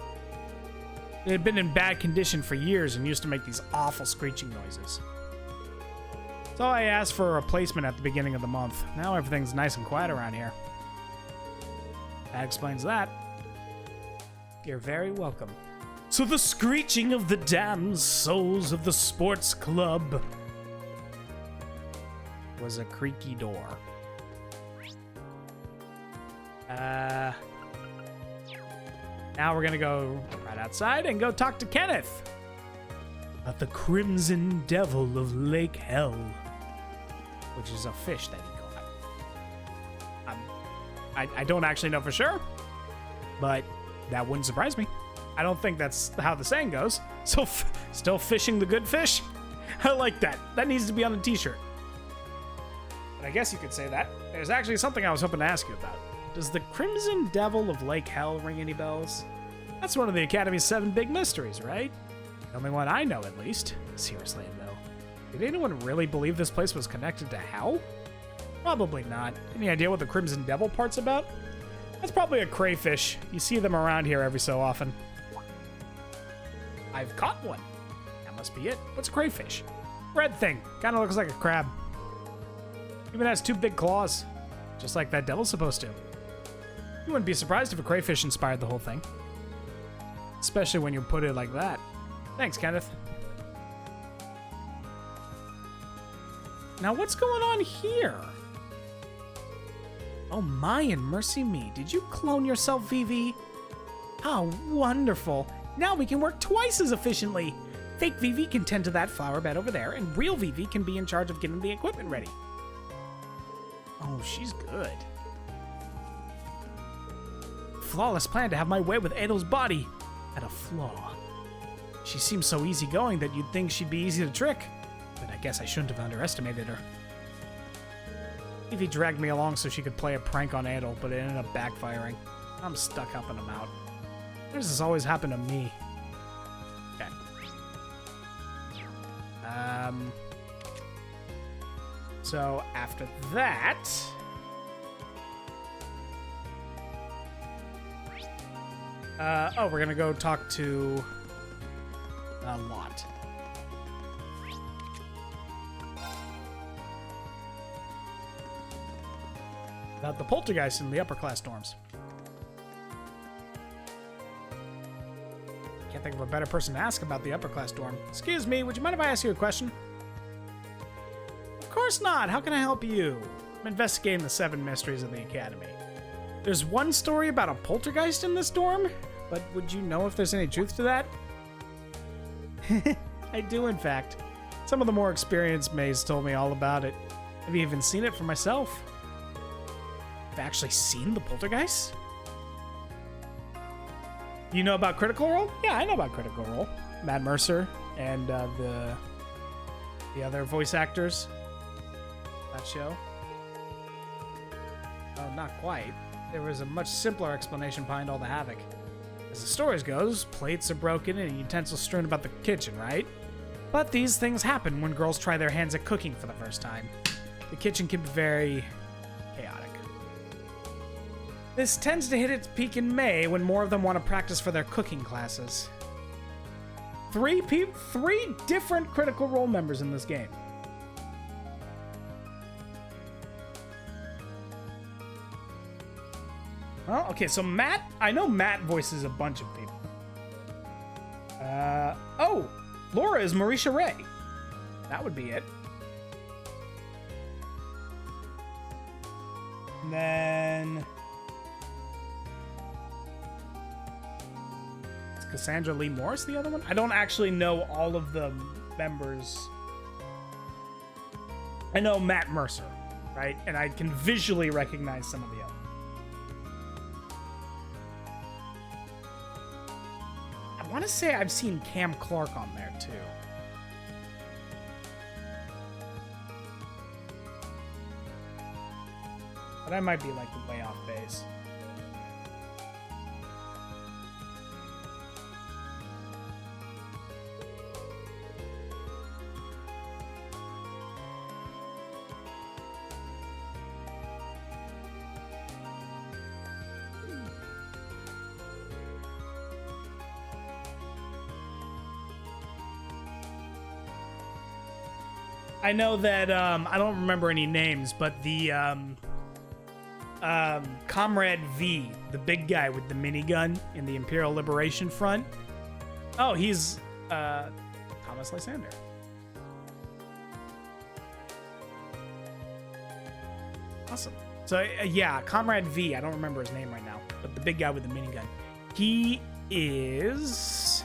It had been in bad condition for years and used to make these awful screeching noises. So I asked for a replacement at the beginning of the month. Now everything's nice and quiet around here. That explains that. You're very welcome. So the screeching of the damned souls of the sports club was a creaky door. Now we're gonna go right outside and go talk to Kenneth about the Crimson Devil of Lake Hell, which is a fish that he caught. I don't actually know for sure, but that wouldn't surprise me. I don't think that's how the saying goes. So, still fishing the good fish? I like that. That needs to be on a t-shirt. But I guess you could say that. There's actually something I was hoping to ask you about. Does the Crimson Devil of Lake Hell ring any bells? That's one of the Academy's 7 big mysteries, right? The only one I know, at least. Seriously, though. Did anyone really believe this place was connected to hell? Probably not. Any idea what the Crimson Devil part's about? That's probably a crayfish. You see them around here every so often. I've caught one. That must be it. What's a crayfish? Red thing. Kind of looks like a crab. Even has 2 big claws. Just like that devil's supposed to. You wouldn't be surprised if a crayfish inspired the whole thing. Especially when you put it like that. Thanks, Kenneth. Now what's going on here? Oh my and mercy me. Did you clone yourself, Vivi? How wonderful. Now we can work twice as efficiently. Fake Vivi can tend to that flower bed over there, and real Vivi can be in charge of getting the equipment ready. Oh, she's good. Flawless plan to have my way with Edel's body. At a flaw. She seems so easygoing that you'd think she'd be easy to trick, but I guess I shouldn't have underestimated her. Vivi dragged me along so she could play a prank on Adel, but it ended up backfiring. I'm stuck helping him out. Why does this always happen to me? Okay. So after that, Oh, we're gonna go talk to Lot. About the poltergeist in the upper class dorms. Can't think of a better person to ask about the upper class dorm. Excuse me, would you mind if I ask you a question? Of course not. How can I help you? I'm investigating the 7 mysteries of the academy. There's one story about a poltergeist in this dorm, but would you know if there's any truth to that? I do, in fact. Some of the more experienced maids told me all about it. I've even seen it for myself. I've actually seen the poltergeist? You know about Critical Role? Yeah, I know about Critical Role. Matt Mercer and the other voice actors. That show. Oh, not quite. There was a much simpler explanation behind all the havoc. As the stories goes, plates are broken and utensils strewn about the kitchen, right? But these things happen when girls try their hands at cooking for the first time. The kitchen can be very chaotic. This tends to hit its peak in May when more of them want to practice for their cooking classes. 3 different Critical Role members in this game. Well, okay, so Matt, I know Matt voices a bunch of people. Oh, Laura is Marisha Ray. That would be it. And then is Cassandra Lee Morris the other one? I don't actually know all of the members. I know Matt Mercer, right? And I can visually recognize some of the others. I want to say I've seen Cam Clark on there too. But I might be like way off base. I know that, I don't remember any names, but the, Comrade V, the big guy with the minigun in the Imperial Liberation Front. Oh, he's, Thomas Lysander. Awesome. So, yeah, Comrade V, I don't remember his name right now, but the big guy with the minigun. He is...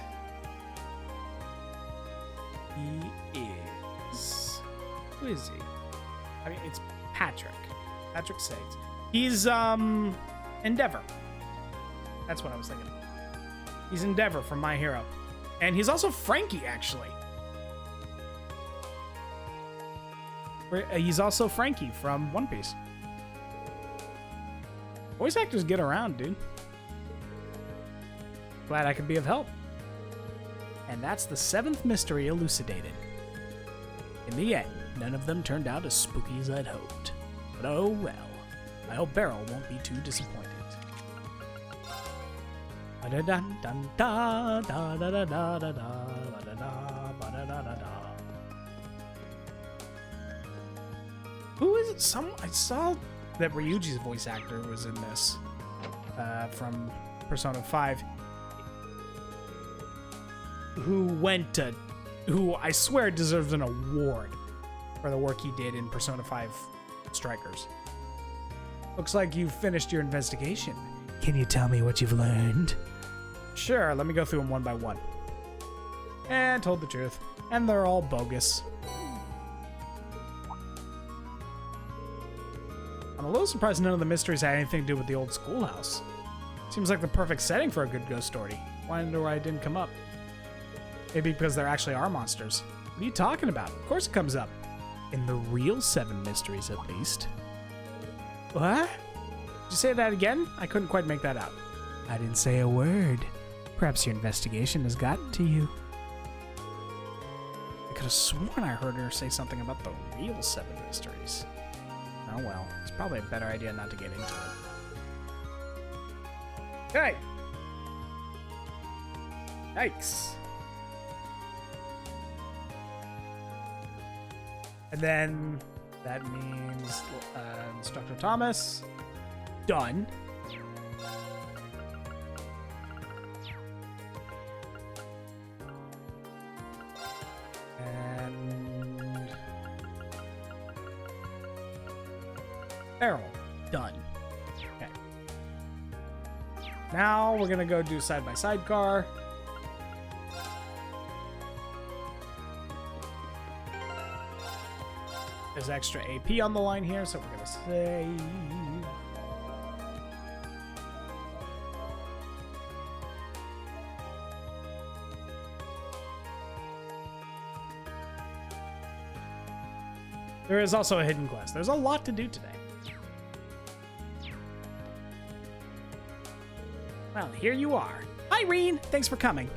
Who is he? I mean, it's Patrick. Patrick Sages. He's, Endeavor. That's what I was thinking. He's Endeavor from My Hero. And he's also Frankie, actually. He's also Frankie from One Piece. Voice actors get around, dude. Glad I could be of help. And that's the 7th mystery elucidated. In the end, none of them turned out as spooky as I'd hoped. But oh well. I hope Beryl won't be too disappointed. Who is it? I saw that Ryuji's voice actor was in this from Persona 5. Who I swear deserves an award for the work he did in Persona 5 Strikers. Looks like you've finished your investigation. Can you tell me what you've learned? Sure, let me go through them one by one. And told the truth. And they're all bogus. I'm a little surprised none of the mysteries had anything to do with the old schoolhouse. Seems like the perfect setting for a good ghost story. Wonder why it didn't come up. Maybe because there actually are monsters. What are you talking about? Of course it comes up. In the real 7 mysteries, at least. What? Did you say that again? I couldn't quite make that out. I didn't say a word. Perhaps your investigation has gotten to you. I could have sworn I heard her say something about the real 7 mysteries. Oh well, it's probably a better idea not to get into it. Okay. Yikes. And then that means Instructor Thomas. Done. And Errol. Done. Okay. Now we're gonna go do side by sidecar. There's extra AP on the line here, so we're gonna save. There is also a hidden quest. There's a lot to do today. Well, here you are. Hi, Reen. Thanks for coming.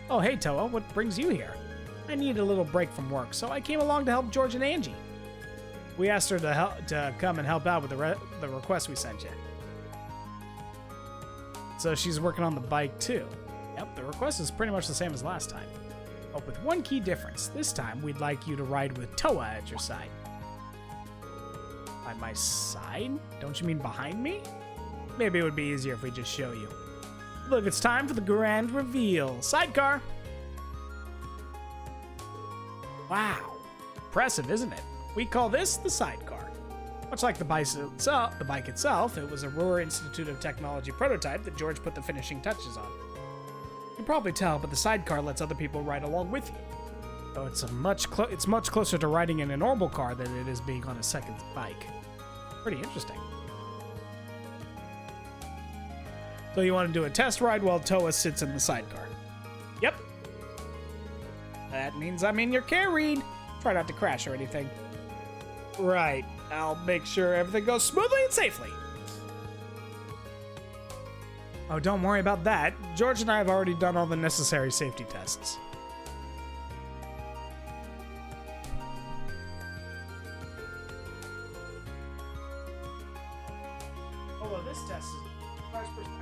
Oh, hey, Toa. What brings you here? I need a little break from work, so I came along to help George and Angie. We asked her to come and help out with the request we sent you. So she's working on the bike, too. Yep, the request is pretty much the same as last time. But with one key difference. This time, we'd like you to ride with Toa at your side. By my side? Don't you mean behind me? Maybe it would be easier if we just show you. Look, it's time for the grand reveal. Sidecar! Wow. Impressive, isn't it? We call this the sidecar. Much like the bike itself, it was a Roar Institute of Technology prototype that George put the finishing touches on. You can probably tell, but the sidecar lets other people ride along with you. So it's much closer to riding in a normal car than it is being on a second bike. Pretty interesting. So you want to do a test ride while Toa sits in the sidecar? Yep. That means I'm in your care, Reed. Try not to crash or anything. Right. I'll make sure everything goes smoothly and safely. Oh, don't worry about that. George and I have already done all the necessary safety tests. Although this test is first perspective.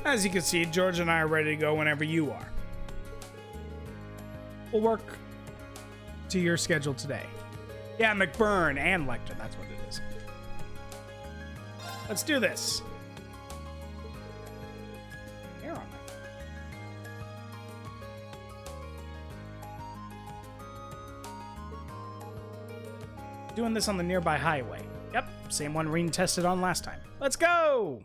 As you can see, George and I are ready to go whenever you are. We'll work to your schedule today. Yeah, McBurn and Lecter, that's what it is. Let's do this. Here on Doing this on the nearby highway. Yep, same one Reen tested on last time. Let's go!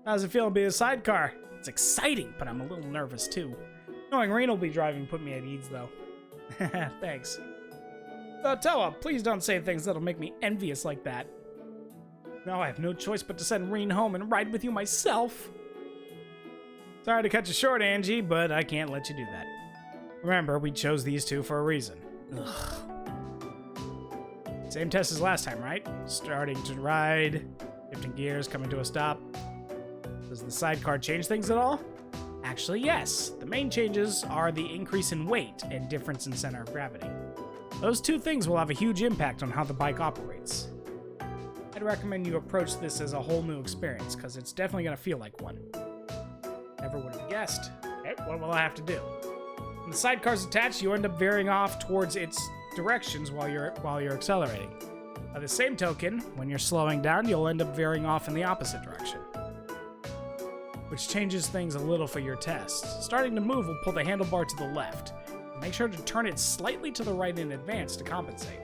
How's it feel to be a sidecar? It's exciting, but I'm a little nervous too. Knowing Reen will be driving put me at ease, though. Thanks. Toa, please don't say things that'll make me envious like that. Now I have no choice but to send Reen home and ride with you myself. Sorry to cut you short, Angie, but I can't let you do that. Remember, we chose these two for a reason. Ugh. Same test as last time, right? Starting to ride, shifting gears, coming to a stop. Does the sidecar change things at all? Actually, yes. The main changes are the increase in weight and difference in center of gravity. Those two things will have a huge impact on how the bike operates. I'd recommend you approach this as a whole new experience, because it's definitely going to feel like one. Never would have guessed. Okay, what will I have to do? When the sidecar's attached, you end up veering off towards its directions while you're accelerating. By the same token, when you're slowing down, you'll end up veering off in the opposite direction. which changes things a little for your test. Starting to move will pull the handlebar to the left. Make sure to turn it slightly to the right in advance to compensate.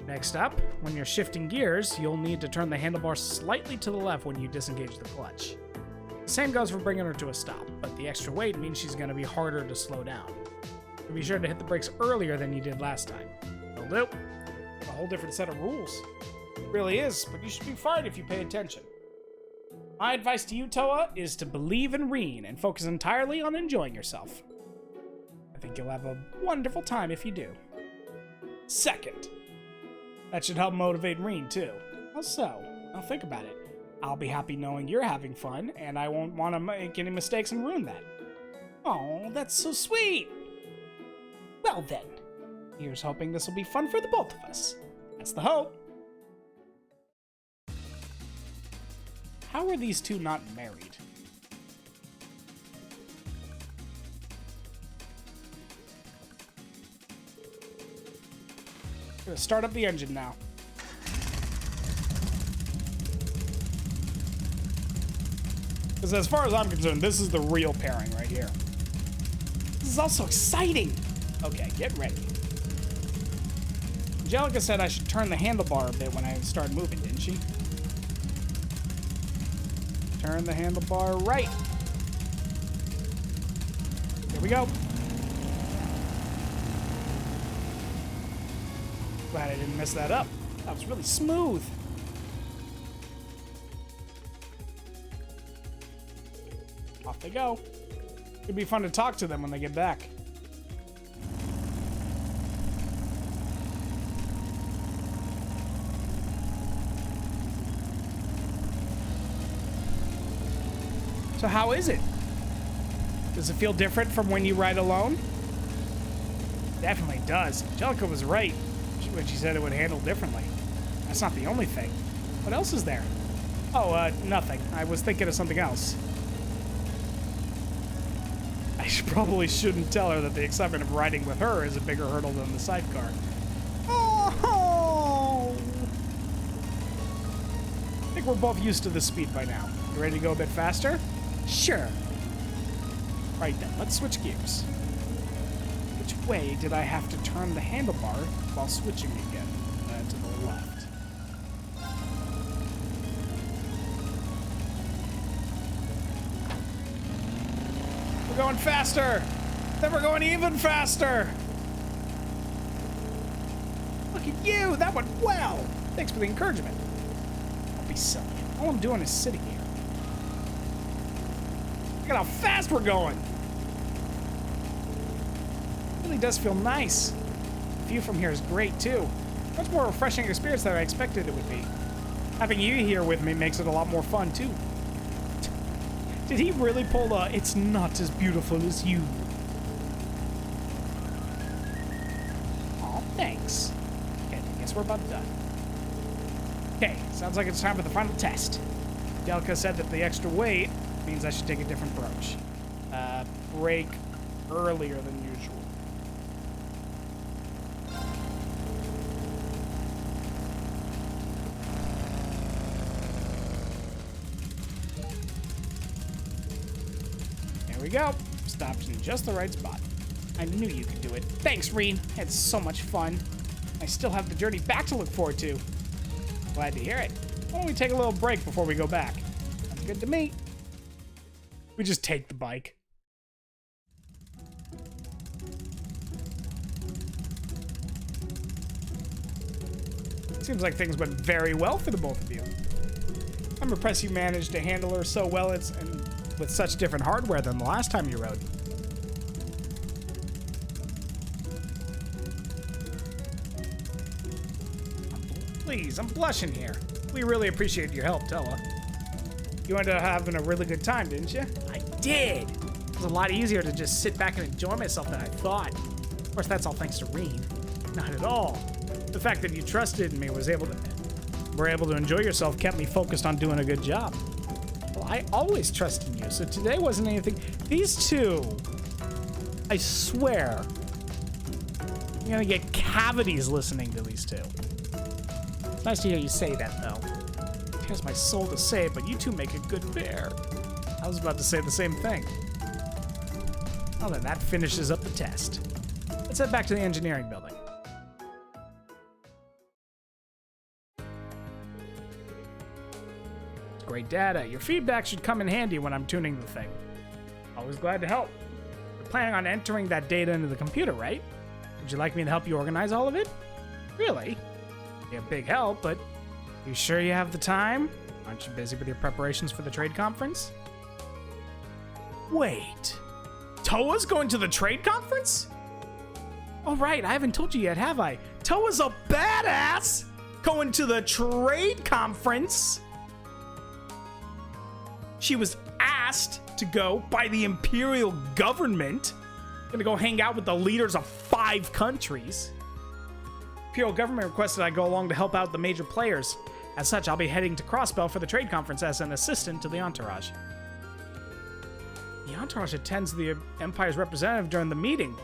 Next up, when you're shifting gears, you'll need to turn the handlebar slightly to the left when you disengage the clutch. The same goes for bringing her to a stop, but the extra weight means she's going to be harder to slow down. So be sure to hit the brakes earlier than you did last time. Will do. A whole different set of rules. It really is, but you should be fine if you pay attention. My advice to you, Toa, is to believe in Reen and focus entirely on enjoying yourself. I think you'll have a wonderful time if you do. Second, that should help motivate Reen, too. How so? Now think about it. I'll be happy knowing you're having fun, and I won't want to make any mistakes and ruin that. Oh, that's so sweet! Well then, here's hoping this will be fun for the both of us. That's the hope. How are these two not married? Gonna start up the engine now. Because as far as I'm concerned, this is the real pairing right here. This is also exciting. Okay, get ready. Angelica said I should turn the handlebar a bit when I start moving, didn't she? Turn the handlebar right. Here we go. Glad I didn't mess that up. That was really smooth. Off they go. It'd be fun to talk to them when they get back. So how is it? Does it feel different from when you ride alone? Definitely does. Angelica was right when she said it would handle differently. That's not the only thing. What else is there? Oh, nothing. I was thinking of something else. I probably shouldn't tell her that the excitement of riding with her is a bigger hurdle than the sidecar. Oh! I think we're both used to this speed by now. You ready to go a bit faster? Sure. Right then, let's switch gears. Which way did I have to turn the handlebar while switching again? To the left. We're going faster! Then we're going even faster! Look at you! That went well! Thanks for the encouragement. Don't be silly. All I'm doing is sitting here. Look at how fast we're going! It really does feel nice. The view from here is great, too. Much more refreshing experience than I expected it would be. Having you here with me makes it a lot more fun, too. Did he really pull the "it's not as beautiful as you"? Aw, thanks. Okay, I guess we're about done. Okay, sounds like it's time for the final test. Delka said that the extra weight means I should take a different approach. Brake earlier than usual. There we go. Stopped in just the right spot. I knew you could do it. Thanks, Reen. Had so much fun. I still have the journey back to look forward to. Glad to hear it. Why don't we take a little break before we go back? Sounds good to me. We just take the bike. Seems like things went very well for the both of you. I'm impressed you managed to handle her so well and with such different hardware than the last time you rode. Please, I'm blushing here. We really appreciate your help, Tella. You ended up having a really good time, didn't you? I did! It was a lot easier to just sit back and enjoy myself than I thought. Of course, that's all thanks to Reen. Not at all. The fact that you trusted me were able to enjoy yourself kept me focused on doing a good job. Well, I always trust in you, so today wasn't anything. These two, I swear, I'm gonna get cavities listening to these two. It's nice to hear you say that, though. It tears my soul to say it, but you two make a good pair. was about to say the same thing. Well, then that finishes up the test. Let's head back to the engineering building. Great data. Your feedback should come in handy when I'm tuning the thing. Always glad to help. You're planning on entering that data into the computer, right? Would you like me to help you organize all of it? Really? Be a big help, but you sure you have the time? Aren't you busy with your preparations for the trade conference? Wait. Toa's going to the trade conference? Oh, right. I haven't told you yet, have I? Toa's a badass going to the trade conference. She was asked to go by the Imperial government. Gonna go hang out with the leaders of 5 countries. Imperial government requested I go along to help out the major players. As such, I'll be heading to Crossbell for the trade conference as an assistant to the entourage. The entourage attends the Empire's representative during the meeting.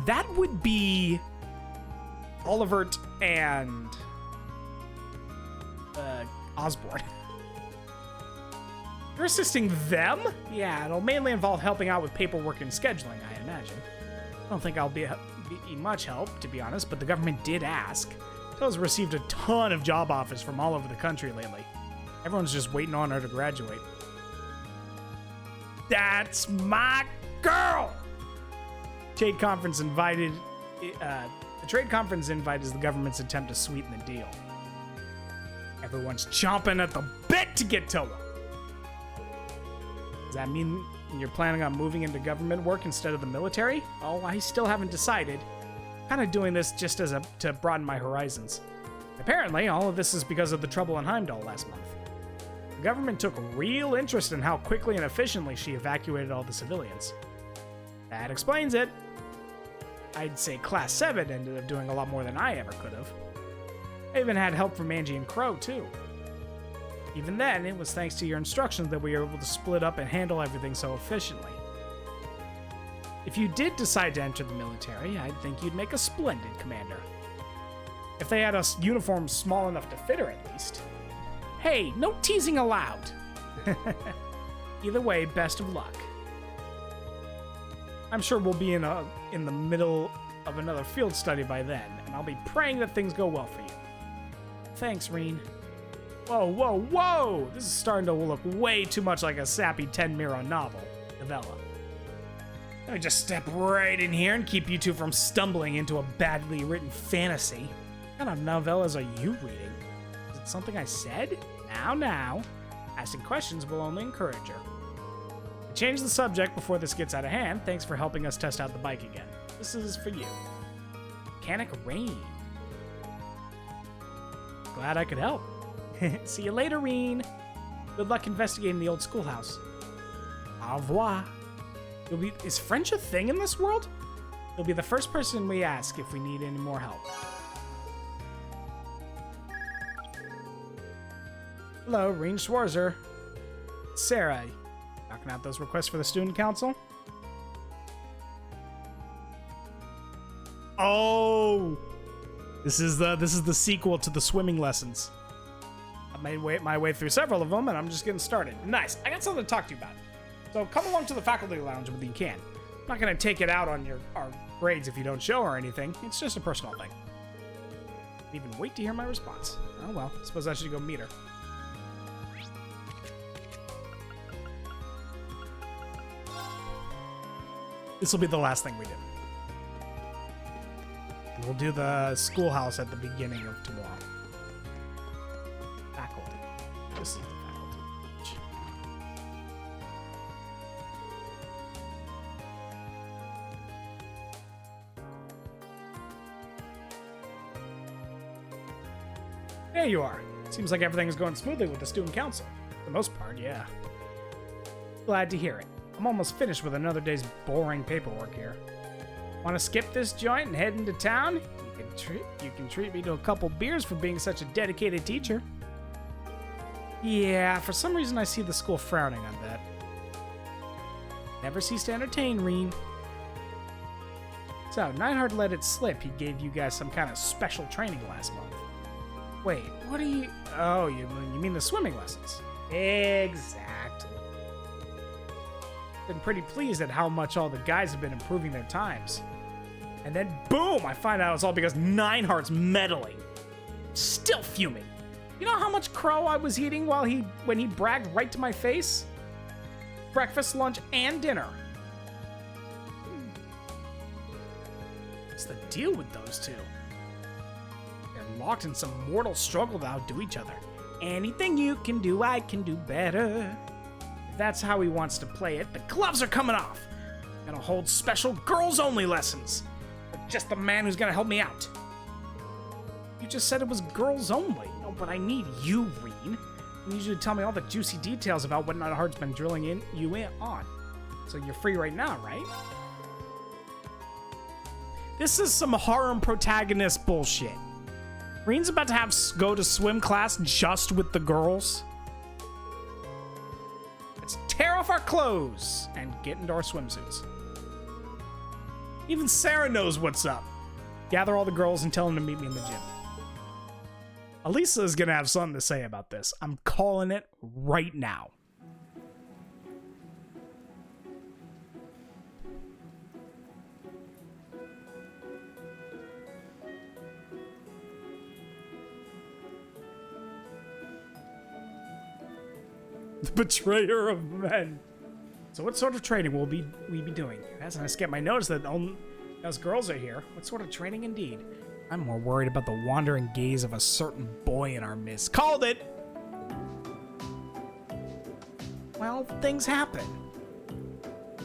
That would be Olivert and Osborne. You're assisting them? Yeah, it'll mainly involve helping out with paperwork and scheduling, I imagine. I don't think I'll be much help, to be honest, but the government did ask. Toa's received a ton of job offers from all over the country lately. Everyone's just waiting on her to graduate. That's my girl! The trade conference invite is the government's attempt to sweeten the deal. Everyone's chomping at the bit to get Toa. Does that mean you're planning on moving into government work instead of the military? Oh, I still haven't decided. Kind of doing this just to broaden my horizons. Apparently, all of this is because of the trouble in Heimdall last month. The government took real interest in how quickly and efficiently she evacuated all the civilians. That explains it. I'd say Class 7 ended up doing a lot more than I ever could have. I even had help from Angie and Crow, too. Even then, it was thanks to your instructions that we were able to split up and handle everything so efficiently. If you did decide to enter the military, I'd think you'd make a splendid commander. If they had a uniform small enough to fit her, at least. Hey, no teasing allowed! Either way, best of luck. I'm sure we'll be in the middle of another field study by then, and I'll be praying that things go well for you. Thanks, Reen. Whoa, whoa, whoa! This is starting to look way too much like a sappy Tenmiro novella. Let me just step right in here and keep you two from stumbling into a badly written fantasy. What kind of novellas are you reading? Is it something I said? Now. Asking questions will only encourage her. I changed the subject before this gets out of hand. Thanks for helping us test out the bike again. This is for you. Mechanic Rain. Glad I could help. See you later, Reen. Good luck investigating the old schoolhouse. Au revoir. Is French a thing in this world? You'll be the first person we ask if we need any more help. Hello, Reen Schwarzer. Sarah, knocking out those requests for the student council? Oh! This is the sequel to the swimming lessons. I made my way through several of them, and I'm just getting started. Nice. I got something to talk to you about. So come along to the faculty lounge when you can. I'm not going to take it out on our grades if you don't show or anything. It's just a personal thing. Even wait to hear my response. Oh well, suppose I should go meet her. This will be the last thing we do. And we'll do the schoolhouse at the beginning of tomorrow. Faculty. This is the faculty lounge. There you are. Seems like everything is going smoothly with the student council. For the most part, yeah. Glad to hear it. I'm almost finished with another day's boring paperwork here. Want to skip this joint and head into town? You can treat me to a couple beers for being such a dedicated teacher. Yeah, for some reason I see the school frowning on that. Never cease to entertain, Reen. So, Neidhart let it slip he gave you guys some kind of special training last month. Wait, what are you... Oh, you mean the swimming lessons. Exactly. Been pretty pleased at how much all the guys have been improving their times. And then boom, I find out it's all because Nineheart's meddling. Still fuming. You know how much crow I was eating when he bragged right to my face? Breakfast, lunch, and dinner. What's the deal with those two? They're locked in some mortal struggle to outdo each other. Anything you can do, I can do better. If that's how he wants to play it, the gloves are coming off. I'm gonna hold special girls-only lessons. But just the man who's gonna help me out. You just said it was girls only. No, but I need you, Reen. You usually tell me all the juicy details about what Nineheart's been drilling you in on. So you're free right now, right? This is some harem protagonist bullshit. Reen's about to go to swim class just with the girls. Let's tear off our clothes and get into our swimsuits. Even Sarah knows what's up. Gather all the girls and tell them to meet me in the gym. Elisa is gonna have something to say about this. I'm calling it right now. The betrayer of men. So what sort of training will we be doing? As I skip my notice that those girls are here. What sort of training indeed? I'm more worried about the wandering gaze of a certain boy in our midst. Called it! Well, things happen.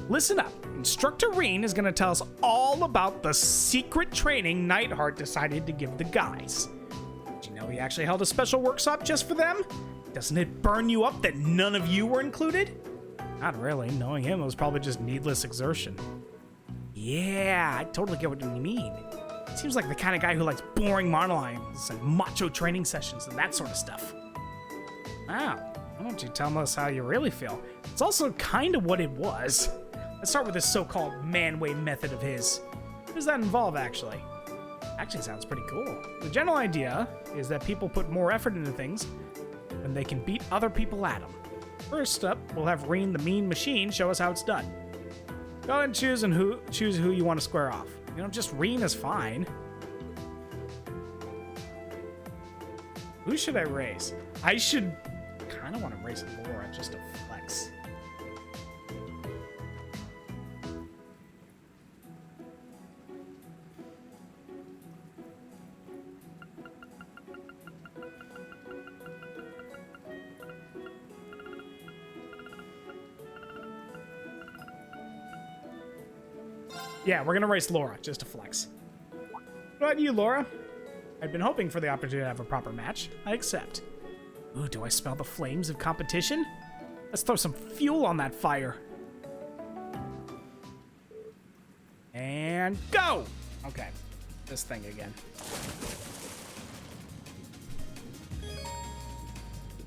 Listen up. Instructor Reen is going to tell us all about the secret training Nightheart decided to give the guys. Did you know he actually held a special workshop just for them? Doesn't it burn you up that none of you were included? Not really. Knowing him, it was probably just needless exertion. Yeah, I totally get what you mean. Seems like the kind of guy who likes boring monologues and macho training sessions and that sort of stuff. Wow, why don't you tell us how you really feel? It's also kind of what it was. Let's start with this so-called man-way method of his. What does that involve, actually? Actually sounds pretty cool. The general idea is that people put more effort into things when they can beat other people at them. First up, we'll have Reen the Mean Machine show us how it's done. Go ahead and choose who you want to square off. You know, just Reen is fine. Who should I raise? I should kind of want to raise Laura just to flex. Yeah, we're gonna race Laura, just to flex. What about you, Laura? I'd been hoping for the opportunity to have a proper match. I accept. Ooh, do I smell the flames of competition? Let's throw some fuel on that fire. And go! Okay, this thing again.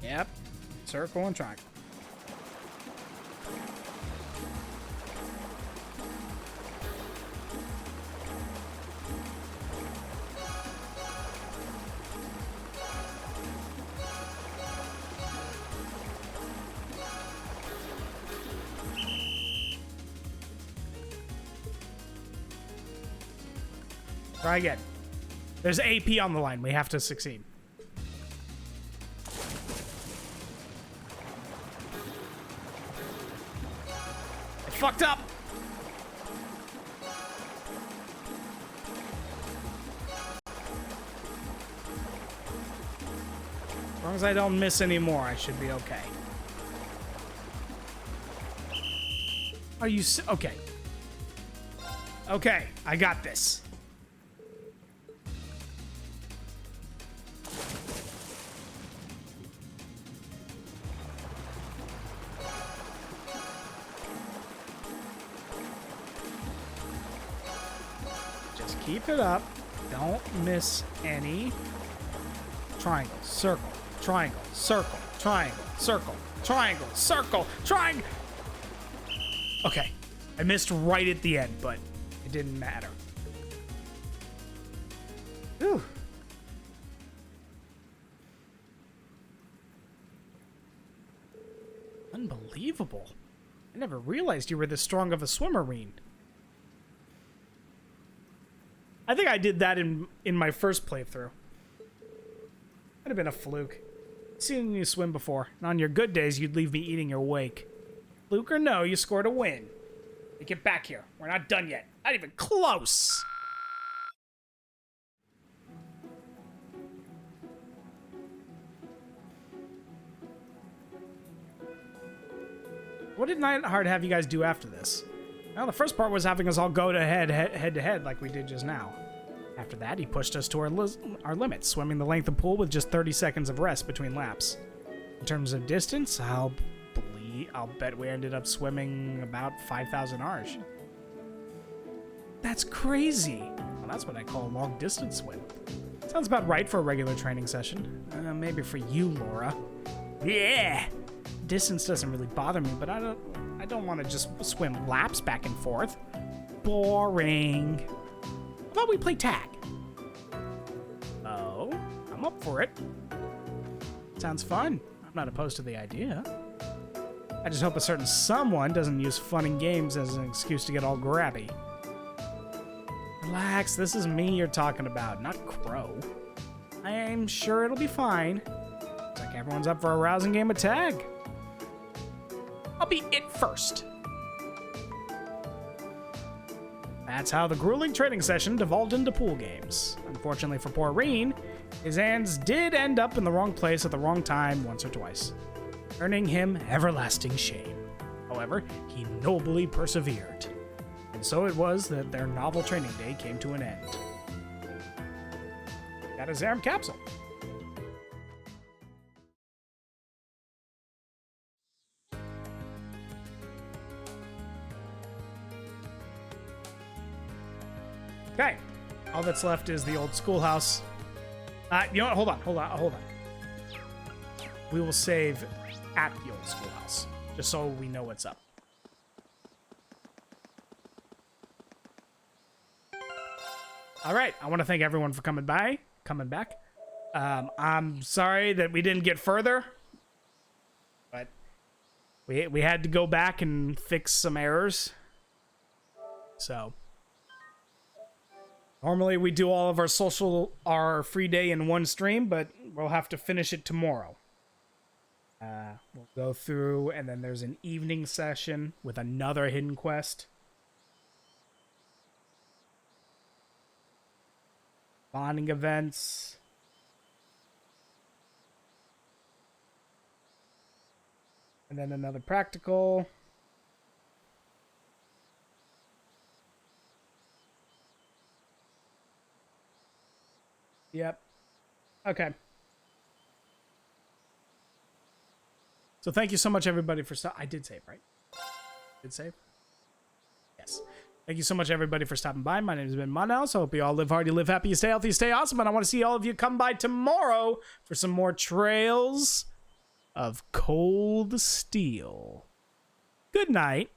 Yep, circle and triangle. Try again. There's AP on the line. We have to succeed. I fucked up. As long as I don't miss any more, I should be okay. Are you okay? Okay, I got this. Keep it up. Don't miss any. Triangle, circle, triangle, circle, triangle, circle, triangle, circle, triangle. Okay. I missed right at the end, but it didn't matter. Whew. Unbelievable. I never realized you were this strong of a swimmer, Reen. I think I did that in my first playthrough. Might have been a fluke. I've seen you swim before, and on your good days, you'd leave me eating your wake. Fluke or no, you scored a win. Hey, get back here. We're not done yet. Not even close. What did Nightheart have you guys do after this? Well, the first part was having us all go to head to head like we did just now. After that, he pushed us to our limits, swimming the length of pool with just 30 seconds of rest between laps. In terms of distance, I'll bet we ended up swimming about 5,000 Arj. That's crazy. Well, that's what I call a long distance swim. Sounds about right for a regular training session. Maybe for you, Laura. Yeah. Distance doesn't really bother me, but I don't want to just swim laps back and forth. Boring. How about we play tag? Oh, I'm up for it. Sounds fun. I'm not opposed to the idea. I just hope a certain someone doesn't use fun and games as an excuse to get all grabby. Relax, this is me you're talking about, not Crow. I'm sure it'll be fine. Looks like everyone's up for a rousing game of tag. I'll be it first. That's how the grueling training session devolved into pool games. Unfortunately for poor Reen, his hands did end up in the wrong place at the wrong time once or twice, earning him everlasting shame. However, he nobly persevered. And so it was that their novel training day came to an end. Got a Zaram capsule. Okay, all that's left is the old schoolhouse. You know what? Hold on. We will save at the old schoolhouse, just so we know what's up. All right, I want to thank everyone for coming back. I'm sorry that we didn't get further, but we had to go back and fix some errors. So normally we do all of our free day in one stream, but we'll have to finish it tomorrow. We'll go through, and then there's an evening session with another hidden quest. Bonding events. And then another practical. Yep. Okay. So thank you so much, everybody, for I did save, right? Did save? Yes. Thank you so much, everybody, for stopping by. My name has been Monel, so I hope you all live hard, you live happy, you stay healthy, you stay awesome, and I want to see all of you come by tomorrow for some more Trails of Cold Steel. Good night.